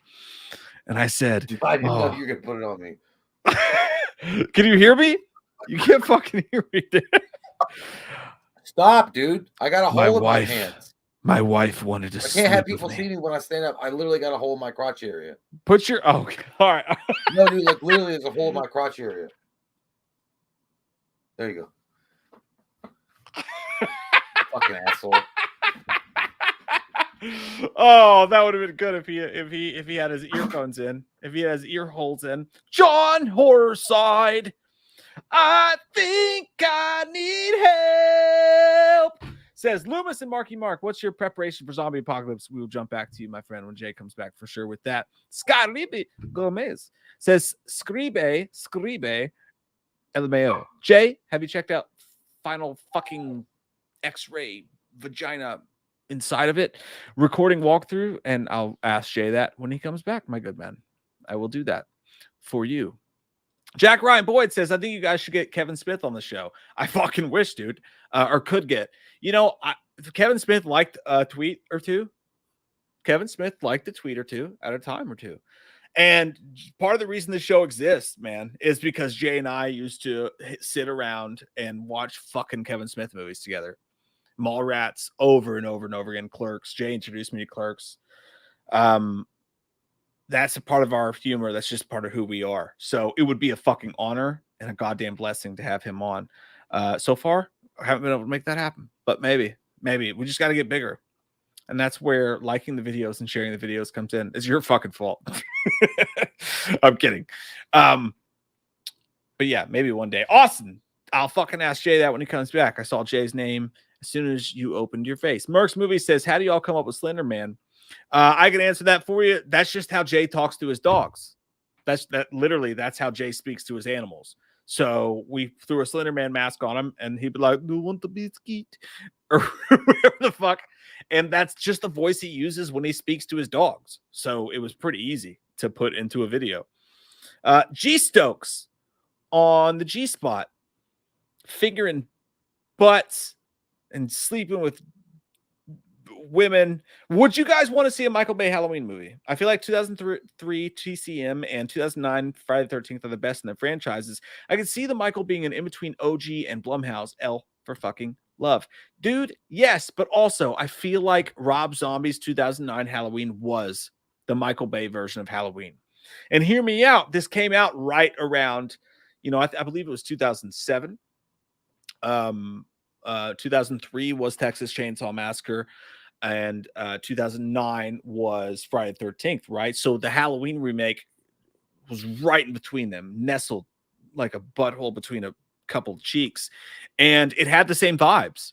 and I said, "I didn't know you were gonna put it on me." Can you hear me? You can't fucking hear me, dude. Stop, dude. I got a hole in my hands. My wife wanted to. I can't have people see me when I stand up. I literally got a hole in my crotch area. Put your all right. No, dude, like literally, there's a hole in my crotch area. There you go. Fucking asshole. Oh, that would have been good if he had his earphones in. If he has ear holes in. John Horside, I think I need help. Says Loomis and Marky Mark, what's your preparation for zombie apocalypse? We will jump back to you, my friend, when Jay comes back for sure with that. Scaribe Gomez says Scribe LMAO. Jay, have you checked out Final fucking X-ray vagina inside of it recording walkthrough? And I'll ask Jay that when he comes back, my good man. I will do that for you. Jack Ryan Boyd says, I think you guys should get Kevin Smith on the show. I fucking wish, dude, or could get. You know, Kevin Smith liked a tweet or two. Kevin Smith liked a tweet or two at a time or two. And part of the reason the show exists, man, is because Jay and I used to sit around and watch fucking Kevin Smith movies together. Mallrats over and over and over again. Clerks. Jay introduced me to Clerks. That's a part of our humor. That's just part of who we are. So it would be a fucking honor and a goddamn blessing to have him on. So far, I haven't been able to make that happen, but maybe we just got to get bigger. And that's where liking the videos and sharing the videos comes in. It's your fucking fault. I'm kidding. But yeah, maybe one day. Austin, I'll fucking ask Jay that when he comes back. I saw Jay's name as soon as you opened your face. Merck's Movie says, how do y'all come up with Slender Man? I can answer that for you. That's just how Jay talks to his dogs. That's how Jay speaks to his animals. So we threw a Slender Man mask on him, and he'd be like, "Do you want to be skeet?" or whatever the fuck. And that's just the voice he uses when he speaks to his dogs. So it was pretty easy to put into a video. G Stokes on the G spot, fingering butts and sleeping with women. Would you guys want to see a Michael Bay Halloween movie? I feel like 2003 TCM and 2009 Friday the 13th are the best in the franchises. I can see the Michael being an in-between OG and Blumhouse. L for fucking love. Dude, yes, but also I feel like Rob Zombie's 2009 Halloween was the Michael Bay version of Halloween. And hear me out. This came out right around, I believe it was 2007. 2003 was Texas Chainsaw Massacre, and 2009 was Friday the 13th, right? So the Halloween remake was right in between them, nestled like a butthole between a couple of cheeks, and it had the same vibes.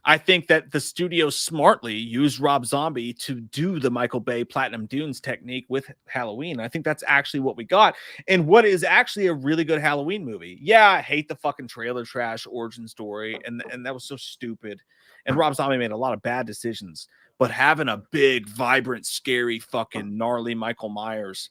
I think that the studio smartly used Rob Zombie to do the Michael Bay Platinum Dunes technique with Halloween. I think that's actually what we got, and what is actually a really good Halloween movie. Yeah, I hate the fucking trailer trash origin story, and that was so stupid. And Rob Zombie made a lot of bad decisions, but having a big, vibrant, scary, fucking gnarly Michael Myers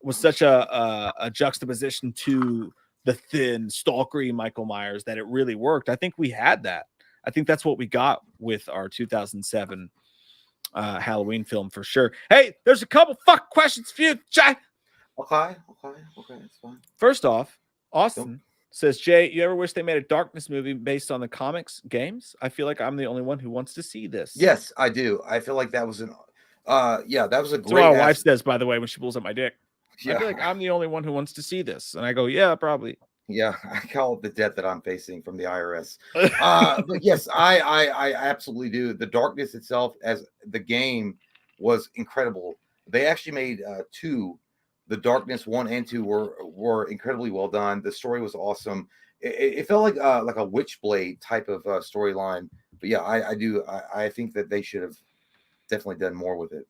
was such a juxtaposition to the thin, stalkery Michael Myers that it really worked. I think we had that. I think that's what we got with our 2007 Halloween film for sure. Hey, there's a couple questions for you, Jay. Okay, that's fine. First off, Austin says, Jay, you ever wish they made a Darkness movie based on the comics games? I feel like I'm the only one who wants to see this. Yes, I do. I feel like that was that was a great. That's what my wife says, by the way, when she pulls up my dick. Yeah. I feel like I'm the only one who wants to see this. And I go, yeah, probably. Yeah, I call it the debt that I'm facing from the IRS. But yes, I absolutely do. The Darkness itself as the game was incredible. They actually made two. The Darkness 1 and 2 were incredibly well done. The story was awesome. It felt like a Witchblade type of storyline. But yeah, I think that they should have definitely done more with it,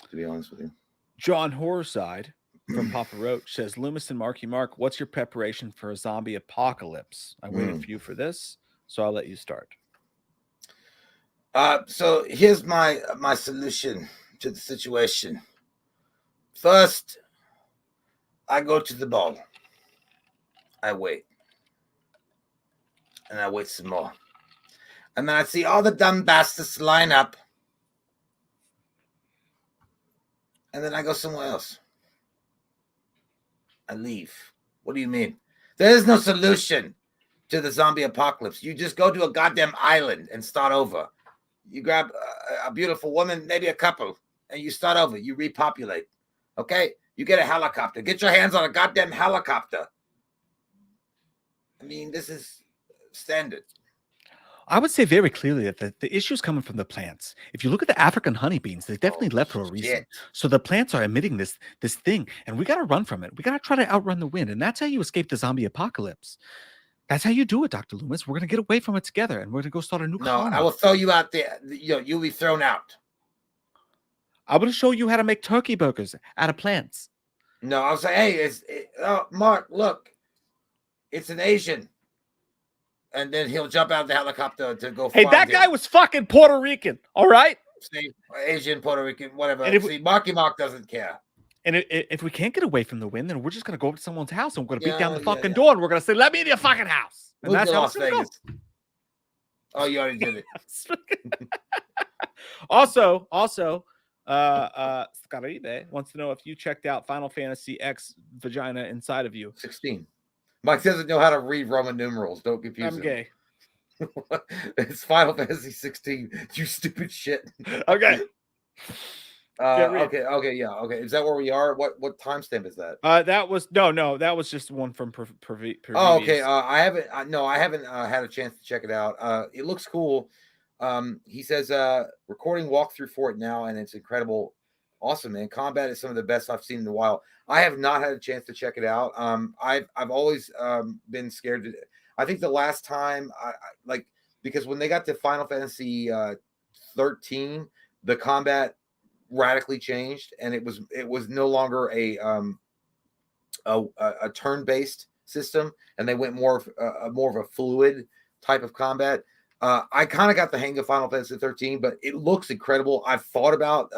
to be honest with you. John Horserside from Papa Roach says, Loomis and Marky Mark, what's your preparation for a zombie apocalypse? I waited for you for this, so I'll let you start. So here's my solution to the situation. First, I go to the ball. I wait. And I wait some more. And then I see all the dumb bastards line up. And then I go somewhere else. I leave. What do you mean? There is no solution to the zombie apocalypse. You just go to a goddamn island and start over. You grab a beautiful woman, maybe a couple, and you start over. You repopulate. Okay? You get a helicopter. Get your hands on a goddamn helicopter. I mean, this is standard. I would say very clearly that the issue is coming from the plants. If you look at the African honeybees, they definitely left for a reason. So the plants are emitting this thing, and we got to run from it. We got to try to outrun the wind, and that's how you escape the zombie apocalypse. That's how you do it, Dr. Loomis. We're going to get away from it together, and we're going to go start a new colony. No, I will throw you out there. You'll be thrown out. I'm going to show you how to make turkey burgers out of plants. No, I'll say, hey, Mark, look, it's an Asian. And then he'll jump out of the helicopter to go. Hey, that guy was fucking Puerto Rican. All right. See, Asian, Puerto Rican, whatever. And See, Marky Mark doesn't care. And if we can't get away from the wind, then we're just going to go up to someone's house and we're going to beat down the fucking door and we're going to say, let me in your fucking house. And that's how Las Vegas. Oh, you already did it. Also, Scaribe wants to know if you checked out Final Fantasy X Vagina Inside of You. 16. Mike doesn't know how to read Roman numerals. Don't confuse him. I'm gay. It's Final Fantasy 16. You stupid shit. Okay. Okay. Is that where we are? What timestamp is that? That was that was just one from previous. Oh, okay. I haven't had a chance to check it out. It looks cool. He says recording walkthrough for it now, and it's incredible. Awesome, man. Combat is some of the best I've seen in a while. I have not had a chance to check it out. I've always been scared to. I think the last time because when they got to Final Fantasy 13, the combat radically changed, and it was no longer a turn-based system, and they went more of a fluid type of combat. I kind of got the hang of Final Fantasy 13, but it looks incredible. I've thought about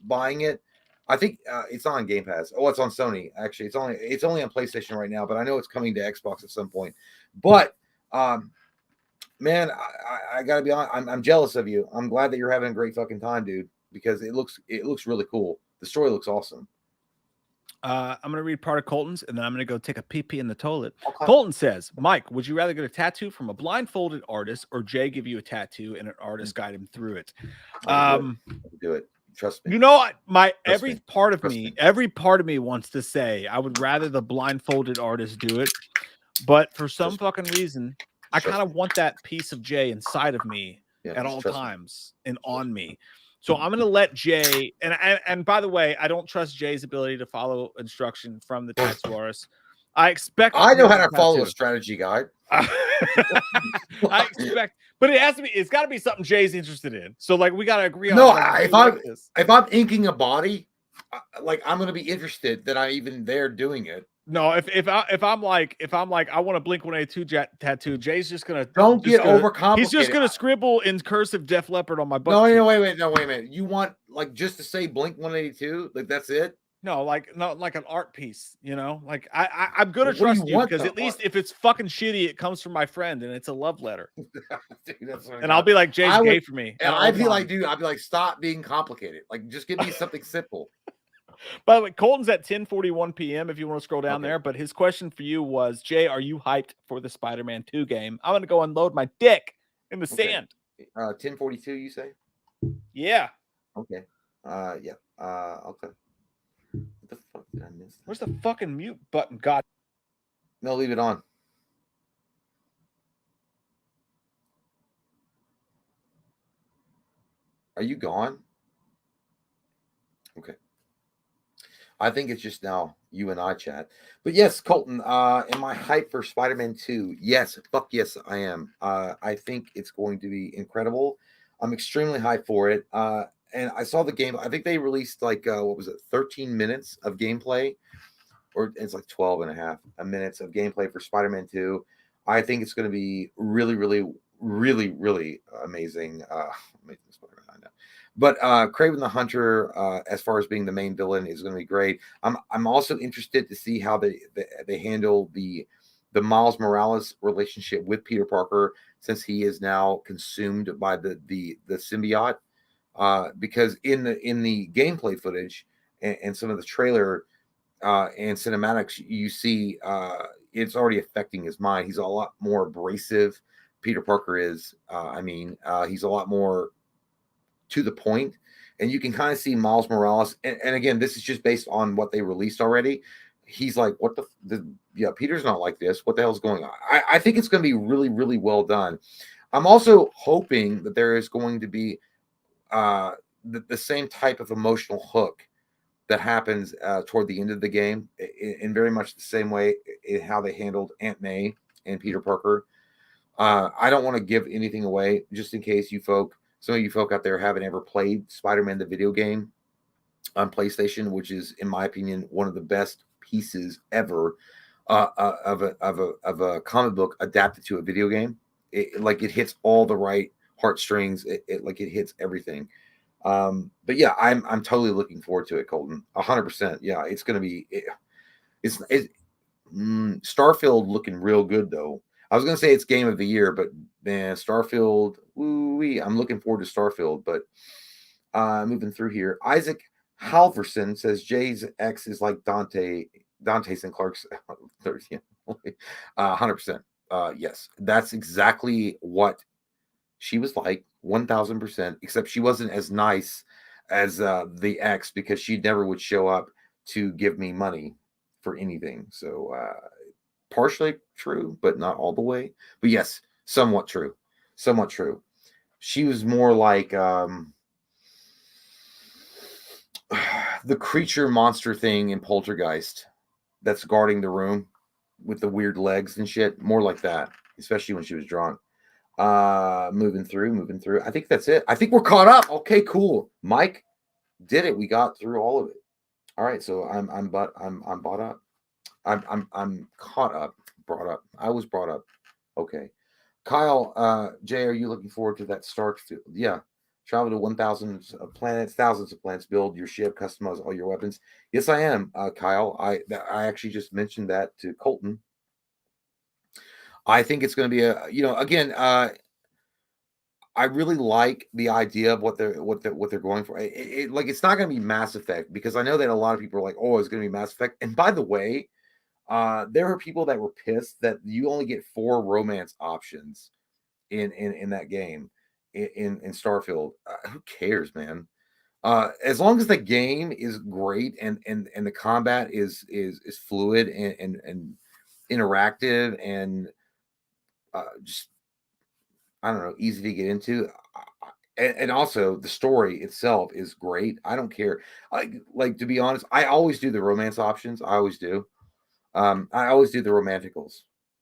buying it. I think it's on Game Pass. Oh, it's on Sony. Actually, it's only on PlayStation right now, but I know it's coming to Xbox at some point. But man, I gotta be honest. I'm jealous of you. I'm glad that you're having a great fucking time, dude, because it looks really cool. The story looks awesome. I'm going to read part of Colton's, and then I'm going to go take a pee-pee in the toilet. Okay. Colton says, Mike, would you rather get a tattoo from a blindfolded artist or Jay give you a tattoo and an artist guide him through it? Do it. Trust me. You know, every part of me wants to say I would rather the blindfolded artist do it, but for some fucking reason, I kind of want that piece of Jay inside of me at all times and on me. So I'm going to let Jay, and by the way, I don't trust Jay's ability to follow instruction from the tattoo artist. I know how to follow a strategy guide. I expect, but it's got to be something Jay's interested in. So like, we got to agree on. No, if I'm inking a body, like I'm going to be interested that I even there doing it. No, if I'm like I want a Blink-182 tattoo, Jay's just gonna overcomplicated. He's just gonna scribble in cursive Def Leppard on my butt. No, wait a minute. You want like just to say Blink-182? Like that's it? No, like an art piece, you know? Like I'm gonna trust you because at least if it's fucking shitty, it comes from my friend and it's a love letter. Dude, and I'll be like, Jay's gay for me. And I'd be like, stop being complicated. Like just give me something simple. By the way, Colton's at 10:41 p.m. if you want to scroll down there. But his question for you was, Jay, are you hyped for the Spider-Man 2 game? I'm going to go unload my dick in the sand. 10:42, you say? Yeah. Okay. Yeah. Okay. What the fuck did I miss? Where's the fucking mute button? God. No, leave it on. Are you gone? Okay. I think it's just now you and I chat. But yes, Colton, am I hyped for Spider-Man 2? Yes, fuck yes, I am. I think it's going to be incredible. I'm extremely hyped for it. And I saw the game. I think they released like, 13 minutes of gameplay, or it's like 12 and a half minutes of gameplay for Spider-Man 2. I think it's going to be really, really, really, really amazing. But Kraven the Hunter, as far as being the main villain, is going to be great. I'm also interested to see how they handle the Miles Morales relationship with Peter Parker, since he is now consumed by the symbiote. Because in the gameplay footage and some of the trailer and cinematics, you see it's already affecting his mind. He's a lot more abrasive. Peter Parker is. He's a lot more to the point, and you can kind of see Miles Morales. And again, this is just based on what they released already. He's like, what Peter's not like this. What the hell's going on? I think it's going to be really, really well done. I'm also hoping that there is going to be the same type of emotional hook that happens toward the end of the game, in very much the same way in how they handled Aunt May and Peter Parker. I don't want to give anything away, just in case some of you folk out there haven't ever played Spider-Man the video game on PlayStation, which is, in my opinion, one of the best pieces ever of a comic book adapted to a video game. It hits all the right heartstrings. It hits everything. But yeah, I'm totally looking forward to it, Colton. 100%. Yeah, it's gonna be. Starfield looking real good though. I was gonna say it's game of the year, but man, Starfield. Woo-wee, I'm looking forward to Starfield. But moving through here, Isaac Halverson says Jay's ex is like Dante's and Clark's. 100%. Yes, that's exactly what she was like, 1000%, except she wasn't as nice as the ex, because she never would show up to give me money for anything. So partially true, but not all the way. But yes, somewhat true. She was more like the creature monster thing in Poltergeist that's guarding the room with the weird legs and shit. More like that, especially when she was drunk. Moving through. I think that's it. I think we're caught up. Okay, cool. Mike did it. We got through all of it. All right, so I'm bought up. I'm caught up. brought up. I was brought up. Okay. Kyle, Jay, are you looking forward to that Starfield? Yeah. Travel to 1,000 planets, thousands of planets, build your ship, customize all your weapons. Yes, I am, Kyle. I actually just mentioned that to Colton. I think it's going to be again, I really like the idea of what they're going for. Like it's not going to be Mass Effect, because I know that a lot of people are like, oh, it's going to be Mass Effect. And by the way, there are people that were pissed that you only get 4 romance options in that game in Starfield. Who cares, man? As long as the game is great and the combat is fluid and interactive and just, I don't know, easy to get into. And also the story itself is great. I don't care. Like to be honest, I always do the romance options. I always do. I always do the romanticals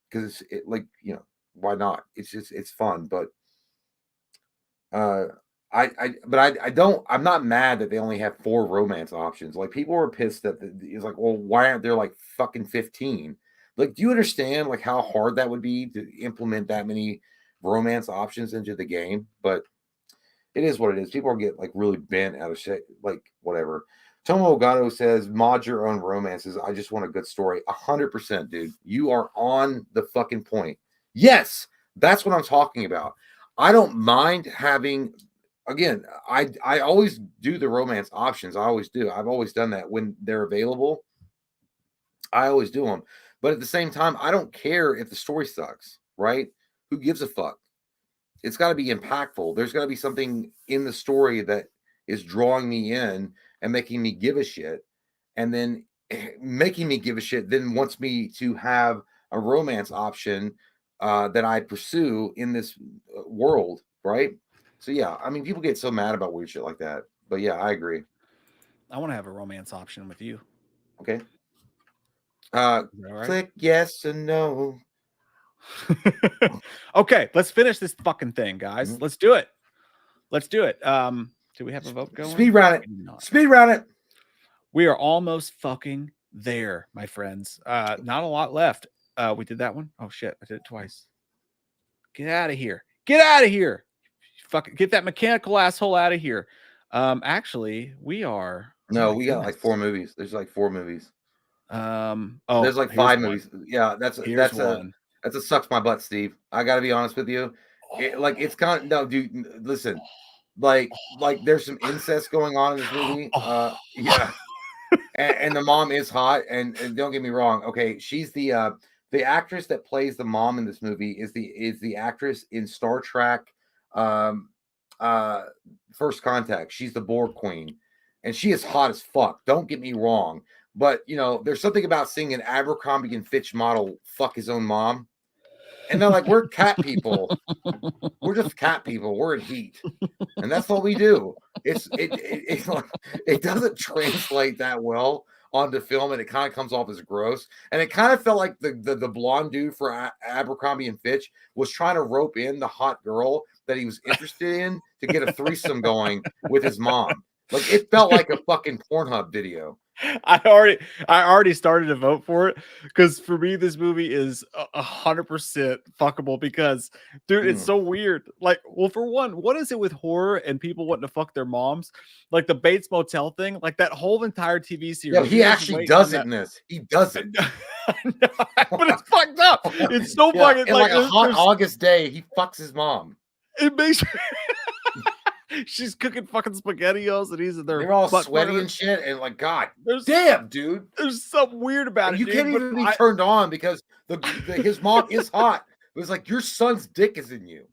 because it's like, why not? It's just, it's fun. But I don't, I'm not mad that they only have 4 romance options. Like people were pissed that it's like, well, why aren't there like fucking 15? Like, do you understand like how hard that would be to implement that many romance options into the game? But it is what it is. People get like really bent out of shit, like whatever. Tomo Ogano says, mod your own romances. I just want a good story. 100%, dude. You are on the fucking point. Yes, that's what I'm talking about. I don't mind having, again, I always do the romance options. I always do. I've always done that when they're available. I always do them. But at the same time, I don't care if the story sucks, right? Who gives a fuck? It's got to be impactful. There's got to be something in the story that is drawing me in and making me give a shit. And then making me give a shit then wants me to have a romance option that I pursue in this world, right? So, yeah, I mean, people get so mad about weird shit like that. But, yeah, I agree. I want to have a romance option with you. Okay. Right? Click yes or no. Okay, let's finish this fucking thing, guys. Mm-hmm. Let's do it. Let's do it. Do we have a vote going? Speed round it. Speed round it. We are almost fucking there, my friends. Not a lot left. We did that one. Oh shit, I did it twice. Get out of here. Get out of here. Fucking get that mechanical asshole out of here. Actually, we are. No, we got like 4 movies. There's like 4 movies. Oh, there's like 5 movies. Yeah, that's one. That's a sucks my butt, Steve. I got to be honest with you. It's kind of, no, dude. Listen, like there's some incest going on in this movie. Yeah, and the mom is hot. And don't get me wrong. Okay, she's the actress that plays the mom in this movie is the actress in Star Trek, First Contact. She's the Borg Queen, and she is hot as fuck. Don't get me wrong. But, there's something about seeing an Abercrombie and Fitch model fuck his own mom. And they're like, we're cat people. We're just cat people. We're in heat. And that's what we do. It doesn't translate that well onto film, and it kind of comes off as gross. And it kind of felt like the blonde dude for Abercrombie and Fitch was trying to rope in the hot girl that he was interested in to get a threesome going with his mom. Like, it felt like a fucking Pornhub video. I already started to vote for it because for me this movie is 100% fuckable because, dude, it's so weird. Like, well, for one, what is it with horror and people wanting to fuck their moms? Like the Bates Motel thing, like that whole entire TV series. Yeah, he actually does it in this. He does it. But it's fucked up. It's so fucking like a hot August day. He fucks his mom. It makes. She's cooking fucking SpaghettiOs and he's in there. They're all sweaty and shit. And like, God damn, dude. There's something weird about it. You can't even be turned on because his mom is hot. It was like, your son's dick is in you.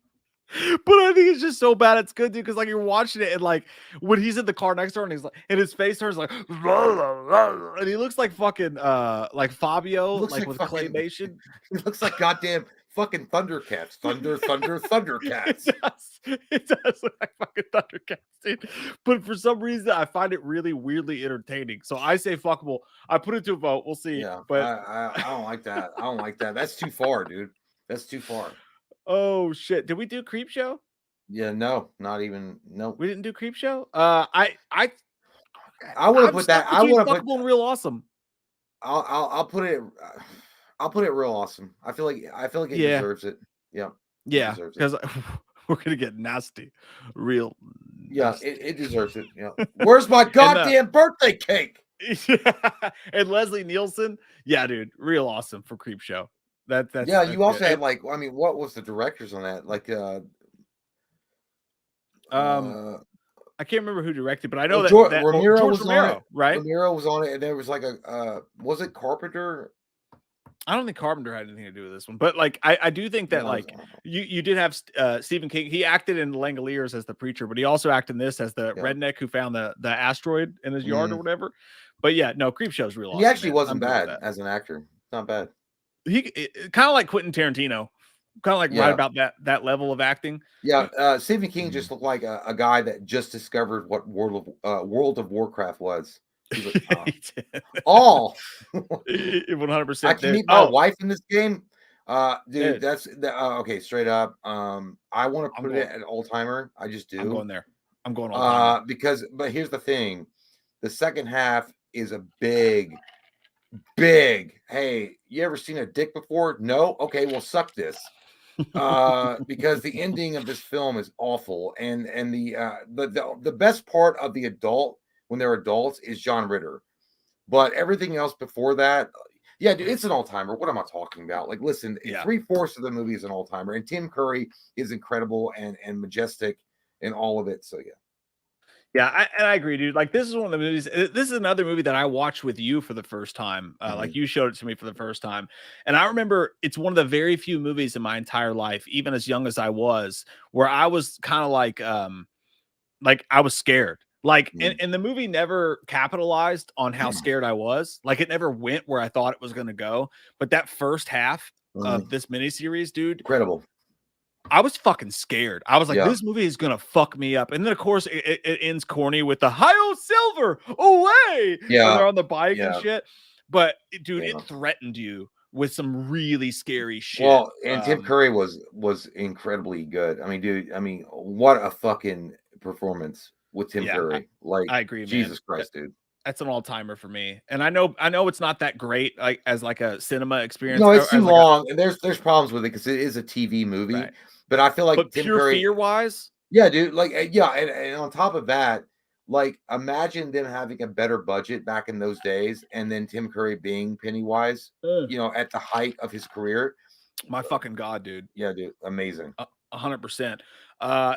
But I think it's just so bad. It's good, dude, because like you're watching it and like when he's in the car next door and he's like, and his face turns like, and he looks like fucking like Fabio, like with fucking, claymation. He looks like goddamn fucking Thundercats. Thundercats. It does look like fucking Thundercats, dude. But for some reason, I find it really weirdly entertaining. So I say fuckable. I put it to a vote. We'll see. Yeah, but I don't like that. I don't like that. That's too far, dude. That's too far. Oh shit! Did we do Creep Show? Yeah, no, not even. No, we didn't do Creep Show. I would have put that. I would have put Real Awesome. I'll put it. I'll put it real awesome. I feel like it deserves it. Yeah. Yeah, because we're gonna get nasty, real. Yeah, nasty. it deserves it. Yeah. Where's my goddamn birthday cake? And Leslie Nielsen, yeah, dude, real awesome for Creep Show. That's yeah. You also good. had like, I mean, what was the directors on that? Like, I can't remember who directed, but I know George Romero was Romero, on it. right? Romero was on it, and there was like a was it Carpenter? I don't think Carpenter had anything to do with this one, but like I do think that like you did have Stephen King. He acted in Langoliers as the preacher, but he also acted in this as the redneck who found the asteroid in his yard or whatever. But yeah, no, Creep Show's real awesome. He actually wasn't bad as an actor. Not bad. He kind of like Quentin Tarantino, kind of like right about that level of acting. Yeah, Stephen King just looked like a guy that just discovered what World of Warcraft was. He's like, all 100%. I can meet my wife in this game. Dude, that's okay. Straight up, I want to put it at all timer. I just do. I'm going there. I'm going all timer but here's the thing: the second half is a big. Hey, you ever seen a dick before? No. Okay, well, suck this. Because the ending of this film is awful, and the best part of the adult when they're adults is John Ritter, but everything else before that, yeah, dude, it's an all-timer. What am I talking about? Like, listen, 3/4 of the movie is an all-timer, and Tim Curry is incredible and majestic in all of it. So yeah, I agree, dude. Like, this is one of the movies. This is another movie that I watched with you for the first time. Like, you showed it to me for the first time, and I remember it's one of the very few movies in my entire life, even as young as I was, where I was kind of like I was scared. Like, and the movie never capitalized on how scared I was. Like, it never went where I thought it was going to go. But that first half of this miniseries, dude, incredible. I was fucking scared. I was like, this movie is gonna fuck me up. And then of course it ends corny with the Hi-Yo Silver away. Yeah, they're on the bike and shit. But dude, it threatened you with some really scary shit. Well, and Tim Curry was incredibly good. I mean, dude, what a fucking performance with Tim Curry. Like, I agree, man. Jesus Christ, dude. That's an all-timer for me. And I know it's not that great like as like a cinema experience. No, it's too long, and there's problems with it because it is a TV movie. Right. But I feel like Tim pure Curry, fear-wise, yeah, dude. Like, and on top of that, like, imagine them having a better budget back in those days, and then Tim Curry being Pennywise, at the height of his career. My fucking God, dude. Yeah, dude, amazing. 100%.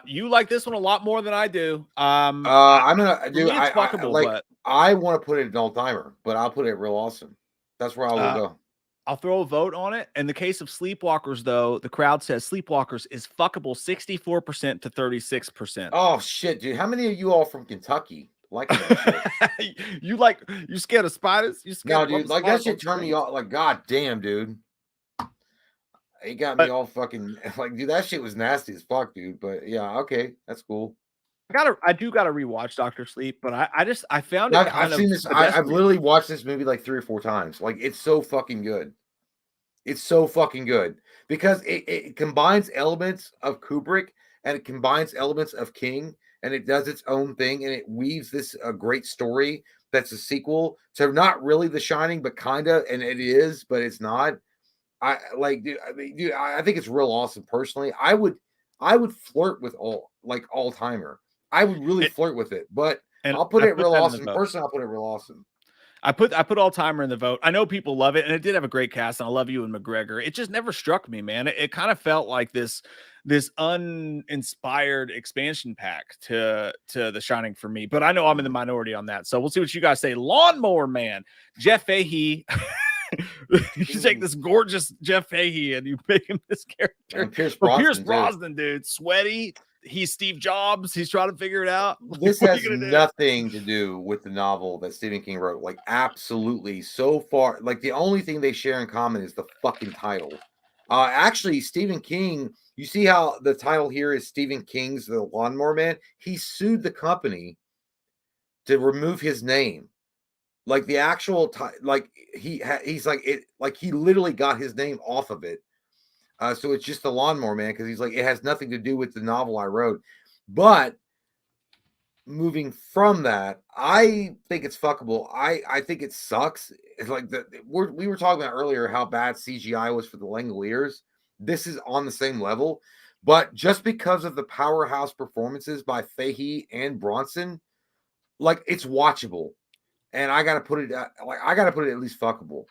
You like this one a lot more than I do. I'm gonna do. I want to put it an all-timer, but I'll put it real awesome. That's where I will go. I'll throw a vote on it. In the case of Sleepwalkers, though, the crowd says Sleepwalkers is fuckable 64% to 36%. Oh shit, dude! How many of you all from Kentucky like that shit? You scared of spiders? You scared? No, dude. Like, that shit turned me off. Like, god damn, dude. It got me all fucking like, dude. That shit was nasty as fuck, dude. But yeah, okay, that's cool. I do gotta rewatch Dr. Sleep, but I found it. I've seen this. I've literally watched this movie like 3 or 4 times. Like, it's so fucking good. It's so fucking good because it combines elements of Kubrick and it combines elements of King, and it does its own thing, and it weaves this a great story that's a sequel to not really The Shining, but kind of, and it is, but it's not. I think it's real awesome. Personally, I would flirt with all timer. I would really flirt with it, but I'll put it real awesome. Personally, I'll put it real awesome. I put all timer in the vote. I know people love it, and it did have a great cast, and I love Ewan McGregor. It just never struck me, man. It kind of felt like this uninspired expansion pack to The Shining for me. But I know I'm in the minority on that, so we'll see what you guys say. Lawnmower Man, Jeff Fahey. You take this gorgeous Jeff Fahey and you make him this character. And Pierce Brosnan, dude, sweaty. He's Steve Jobs. He's trying to figure it out. This has nothing to do with the novel that Stephen King wrote. Like, absolutely. So far, like, the only thing they share in common is the fucking title. Actually, Stephen King, you see how the title here is Stephen King's The Lawnmower Man? He sued the company to remove his name. Like, the actual he's like it, like, he literally got his name off of it. So it's just The Lawnmower Man, because he's like, it has nothing to do with the novel I wrote. But moving from that, I think it's fuckable. I think it sucks. It's like we were talking about earlier how bad CGI was for the Langoliers. This is on the same level, but just because of the powerhouse performances by Fahey and Bronson, like it's watchable, and I gotta put it at least fuckable.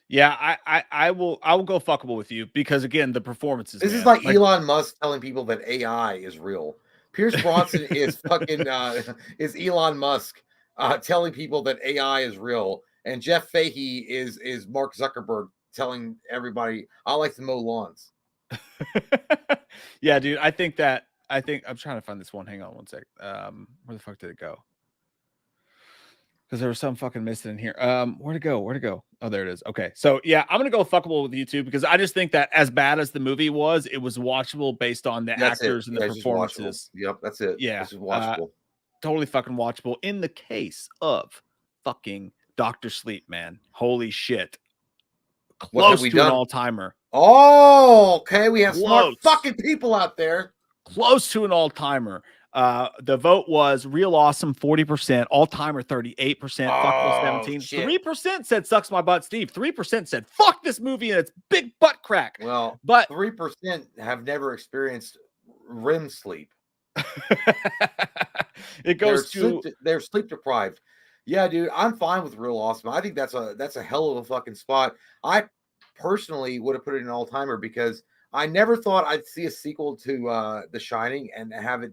Yeah, I will go fuckable with you because again, the performances. This is like Elon Musk telling people that AI is real. Pierce Bronson is fucking is Elon Musk telling people that AI is real, and Jeff Fahey is Mark Zuckerberg telling everybody I like to mow lawns. Yeah, dude. I think I'm trying to find this one. Hang on one sec. Where the fuck did it go? Because there was some fucking missing in here. Where'd it go? Where'd it go? Oh, there it is. Okay. So yeah, I'm gonna go fuckable with you too, because I just think that as bad as the movie was, it was watchable based on the actors and the performances. Yep, that's it. Yeah. This is watchable. Totally fucking watchable. In the case of fucking Dr. Sleep, man. Holy shit. Close to an all-timer. Oh, okay. We have smart fucking people out there. Close to an all-timer. The vote was Real Awesome 40%, all-timer 38%, fuckable 17. Shit. 3% said Sucks My Butt Steve. 3% said fuck this movie and its big butt crack. Well, but 3% have never REM sleep. It goes they're sleep deprived. Yeah, dude, I'm fine with Real Awesome. I think that's a hell of a fucking spot. I personally would have put it in all-timer because I never thought I'd see a sequel to The Shining and have it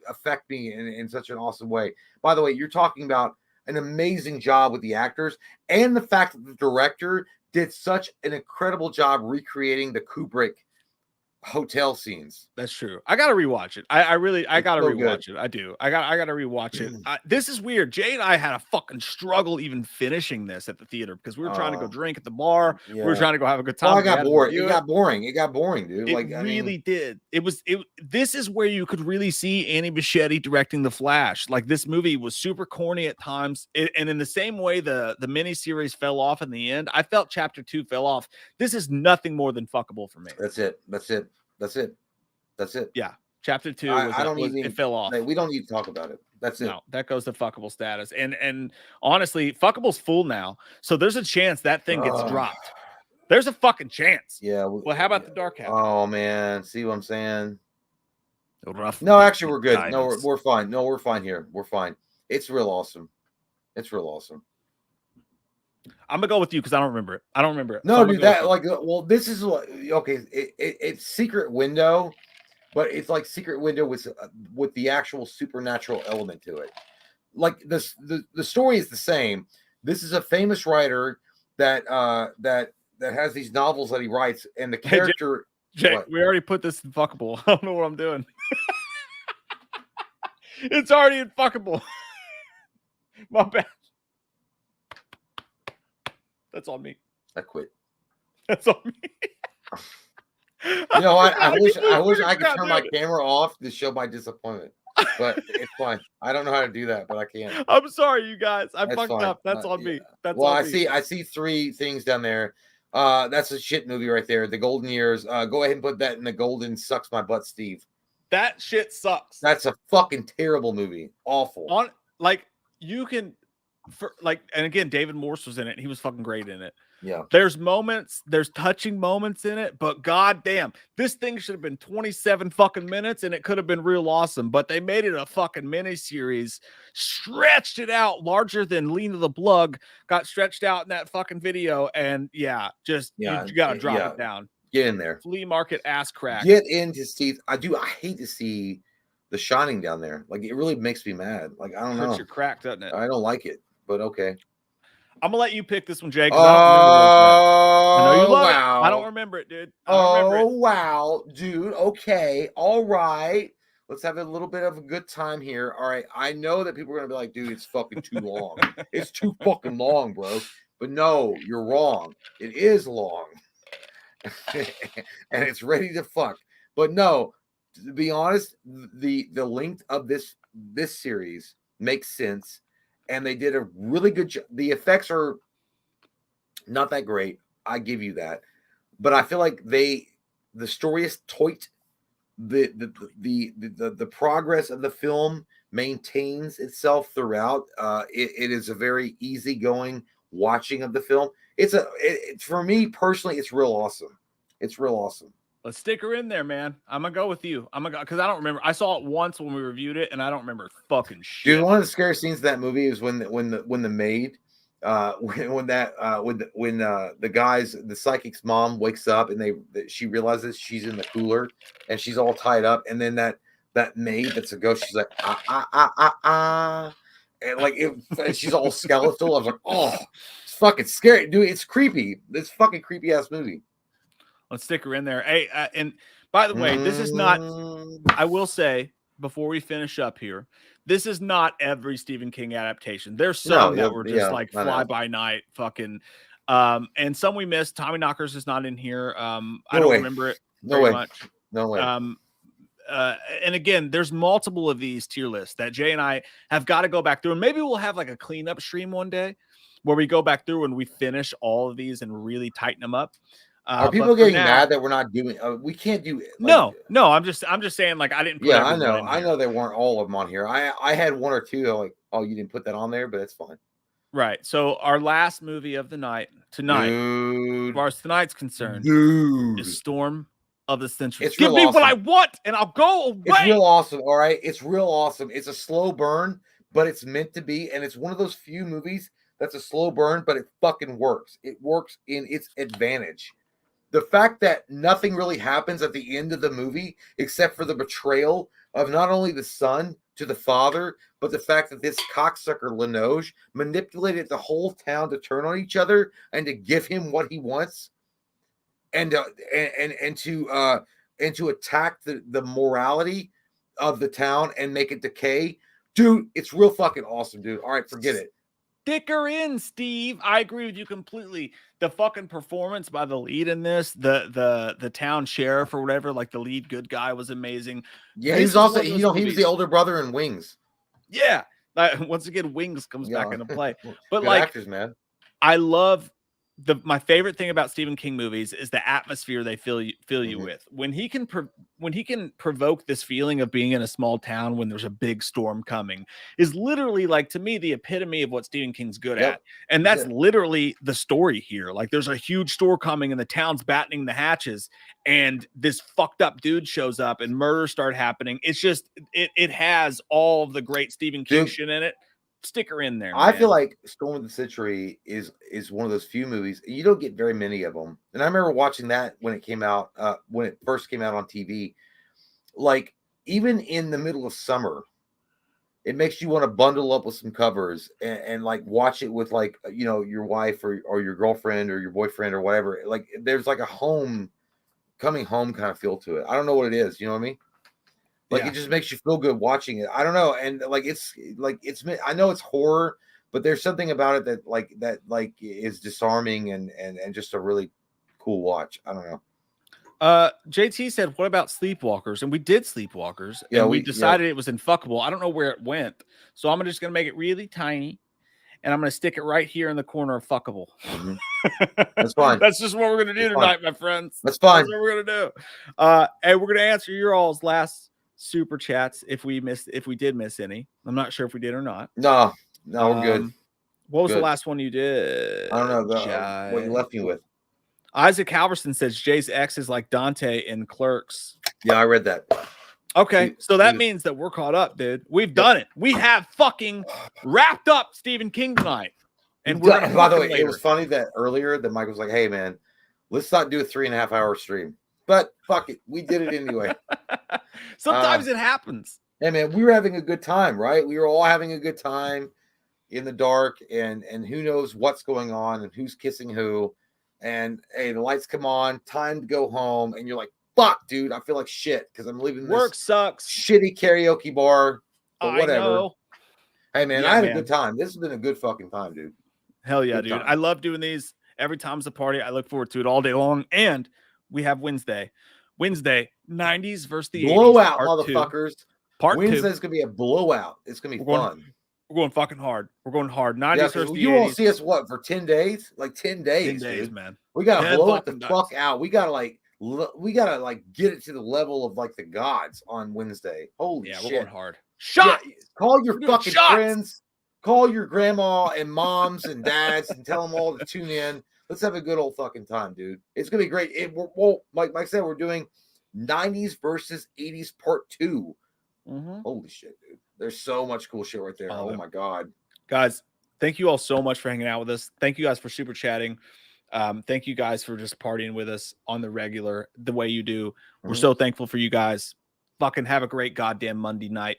affect me in such an awesome way. By the way, you're talking about an amazing job with the actors and the fact that the director did such an incredible job recreating the Kubrick hotel scenes. That's true. I gotta rewatch it. I gotta rewatch it. I do. I gotta rewatch it. This is weird. Jay and I had a fucking struggle even finishing this at the theater because we were trying to go drink at the bar. Yeah. We were trying to go have a good time. Oh, I got bored. It got boring. It got boring, dude. It did. This is where you could really see Annie Bichetti directing The Flash. Like this movie was super corny at times, and in the same way the miniseries fell off in the end, I felt Chapter 2 fell off. This is nothing more than fuckable for me. That's it. Yeah. Chapter 2 it fell off. We don't need to talk about it. That's it. No, that goes to fuckable status. And honestly, fuckable's full now. So there's a chance that thing gets dropped. There's a fucking chance. Yeah. Well, how about the Dark Hat? Oh man, see what I'm saying? Rough. No, actually we're good. No, we're fine. No, we're fine here. We're fine. It's real awesome. I'm gonna go with you because I don't remember it. No, dude, this is okay. It's Secret Window, but it's like Secret Window with the actual supernatural element to it. Like the story is the same. This is a famous writer that has these novels that he writes, and the character. Jake, we already put this in fuckable. I don't know what I'm doing. It's already in fuckable. My bad. That's on me. I quit. That's on me. You know what? I wish I could turn my camera off to show my disappointment. But it's fine. I don't know how to do that, but I can. I'm sorry, you guys. I fucked up. That's on me. That's on me. I see 3 things down there. That's a shit movie right there. The Golden Years. Go ahead and put that in the golden Sucks My Butt Steve. That shit sucks. That's a fucking terrible movie. Awful. And again, David Morse was in it. He was fucking great in it. Yeah. There's touching moments in it, but goddamn, this thing should have been 27 fucking minutes and it could have been real awesome. But they made it a fucking mini series, stretched it out larger than Lean to the Plug, got stretched out in that fucking video. And you gotta drop it down. Get in there. Flea market ass crack. Get into Steve. I hate to see The Shining down there. Like it really makes me mad. Like I don't know. Hurts your crack, doesn't it? I don't like it. But okay. I'm gonna let you pick this one, Jake. Oh, I know you love it. I don't remember it, dude. Wow, dude. Okay, all right. Let's have a little bit of a good time here. All right. I know that people are gonna be like, dude, it's fucking too long. It's too fucking long, bro. But no, you're wrong. It is long, and it's ready to fuck. But no, to be honest, the length of this series makes sense. And they did a really good job. The effects are not that great. I give you that. But I feel like the story is tight. The progress of the film maintains itself throughout. It is a very easygoing watching of the film. For me personally, it's real awesome. It's real awesome. Let's stick her in there, man. I'm gonna go with you. I'm gonna go because I don't remember. I saw it once when we reviewed it, and I don't remember fucking shit. Dude, one of the scary scenes of that movie is when the maid, when the guy's the psychic's mom wakes up and she realizes she's in the cooler and she's all tied up, and then that maid that's a ghost, she's like and like and she's all skeletal. I was like, oh, it's fucking scary, dude. It's creepy. This fucking creepy ass movie. Let's stick her in there. Hey, and by the way, this is not. I will say before we finish up here, this is not every Stephen King adaptation. There's some that were just like fly by night, fucking. And some we missed. Tommy Knockers is not in here. I don't remember it very much. No way. And again, there's multiple of these tier lists that Jay and I have got to go back through, and maybe we'll have like a cleanup stream one day where we go back through and we finish all of these and really tighten them up. Are people getting mad that we're not doing? We can't do. No. I'm just saying. Like I didn't. Put I know. I know they weren't all of them on here. I had one or two. Like, oh, you didn't put that on there, but it's fine. Right. So our last movie of the night tonight, as far as tonight's concerned, is Storm of the Century. Give me what I want, and I'll go away. It's real awesome. All right, it's real awesome. It's a slow burn, but it's meant to be, and it's one of those few movies that's a slow burn, but it fucking works. It works in its advantage. The fact that nothing really happens at the end of the movie except for the betrayal of not only the son to the father, but the fact that this cocksucker Linoge manipulated the whole town to turn on each other and to give him what he wants, and to attack the morality of the town and make it decay. Dude, it's real fucking awesome, dude. All right, forget it. Stick her in, Steve. I agree with you completely. The fucking performance by the lead in this, the town sheriff or whatever, like the lead good guy, was amazing. Yeah, he was also he was the older brother in Wings. Yeah, once again, Wings comes back into play. But good like, actors, man. I love my favorite thing about Stephen King movies is the atmosphere they fill you with. When he can provoke this feeling of being in a small town when there's a big storm coming is literally, like, to me, the epitome of what Stephen King's good at. And that's literally the story here. Like, there's a huge storm coming and the town's battening the hatches, and this fucked up dude shows up and murders start happening. It's just it has all of the great Stephen King shit in it. Stick her in there. I feel like Storm of the Century is one of those few movies. You don't get very many of them. And I remember watching that when it came out, when it first came out on TV. Like, even in the middle of summer, it makes you want to bundle up with some covers and like watch it with, like, you know, your wife or your girlfriend or your boyfriend or whatever. Like, there's like a coming home kind of feel to it. I don't know what it is. You know what I mean? Like, it just makes you feel good watching it. I don't know. And it's I know it's horror, but there's something about it that is disarming and just a really cool watch. I don't know. JT said, what about Sleepwalkers? And we did Sleepwalkers. Yeah, and we decided it was infuckable. I don't know where it went. So I'm just going to make it really tiny. And I'm going to stick it right here in the corner of fuckable. That's fine. That's just what we're going to do tonight, my friends. That's fine. That's what we're going to do. And we're going to answer your all's last super chats if we did miss any. I'm not sure if we did or not. No, we're good. What was the last one you did? I don't know what you left me with. Isaac Halverson says Jay's ex is like Dante in Clerks. Yeah, I read that. Okay, so that means that we're caught up, dude. We've done it. We have fucking wrapped up Stephen King tonight. And by the way, it was funny that earlier that Mike was like, "Hey, man, let's not do a 3.5 hour stream." But fuck it, we did it anyway. Sometimes it happens. Hey, man, we were having a good time, right? We were all having a good time in the dark, and who knows what's going on and who's kissing who. And hey, the lights come on, time to go home, and you're like, "Fuck, dude, I feel like shit because I'm leaving this work sucks, shitty karaoke bar or whatever." Know. Hey, man, I had a good time. This has been a good fucking time, dude. Hell yeah, dude! I love doing these. Every time's a party. I look forward to it all day long, and we have Wednesday, 90s versus the blowout, 80s, motherfuckers. Wednesday's gonna be a blowout. It's gonna be fun. We're going fucking hard. We're going hard. 90s versus the 80s. You won't see us for 10 days? Like 10 days, 10 days, dude. man. We gotta blow it the fuck out. We gotta get it to the level of like the gods on Wednesday. Holy shit. We're going hard. Shot. Yeah, call your We're doing fucking shots. friends. Call your grandma and moms and dads and tell them all to tune in. Let's have a good old fucking time, dude. It's gonna be great. Like Mike said, we're doing 90s versus 80s part 2. Holy shit, dude. There's so much cool shit right there. Oh my God. Guys, thank you all so much for hanging out with us. Thank you guys for super chatting. Thank you guys for just partying with us on the regular, the way you do. We're so thankful for you guys. Fucking have a great goddamn Monday night.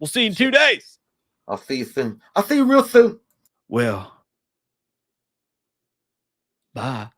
We'll see you in 2 days. I'll see you soon. I'll see you real soon. Well, bye.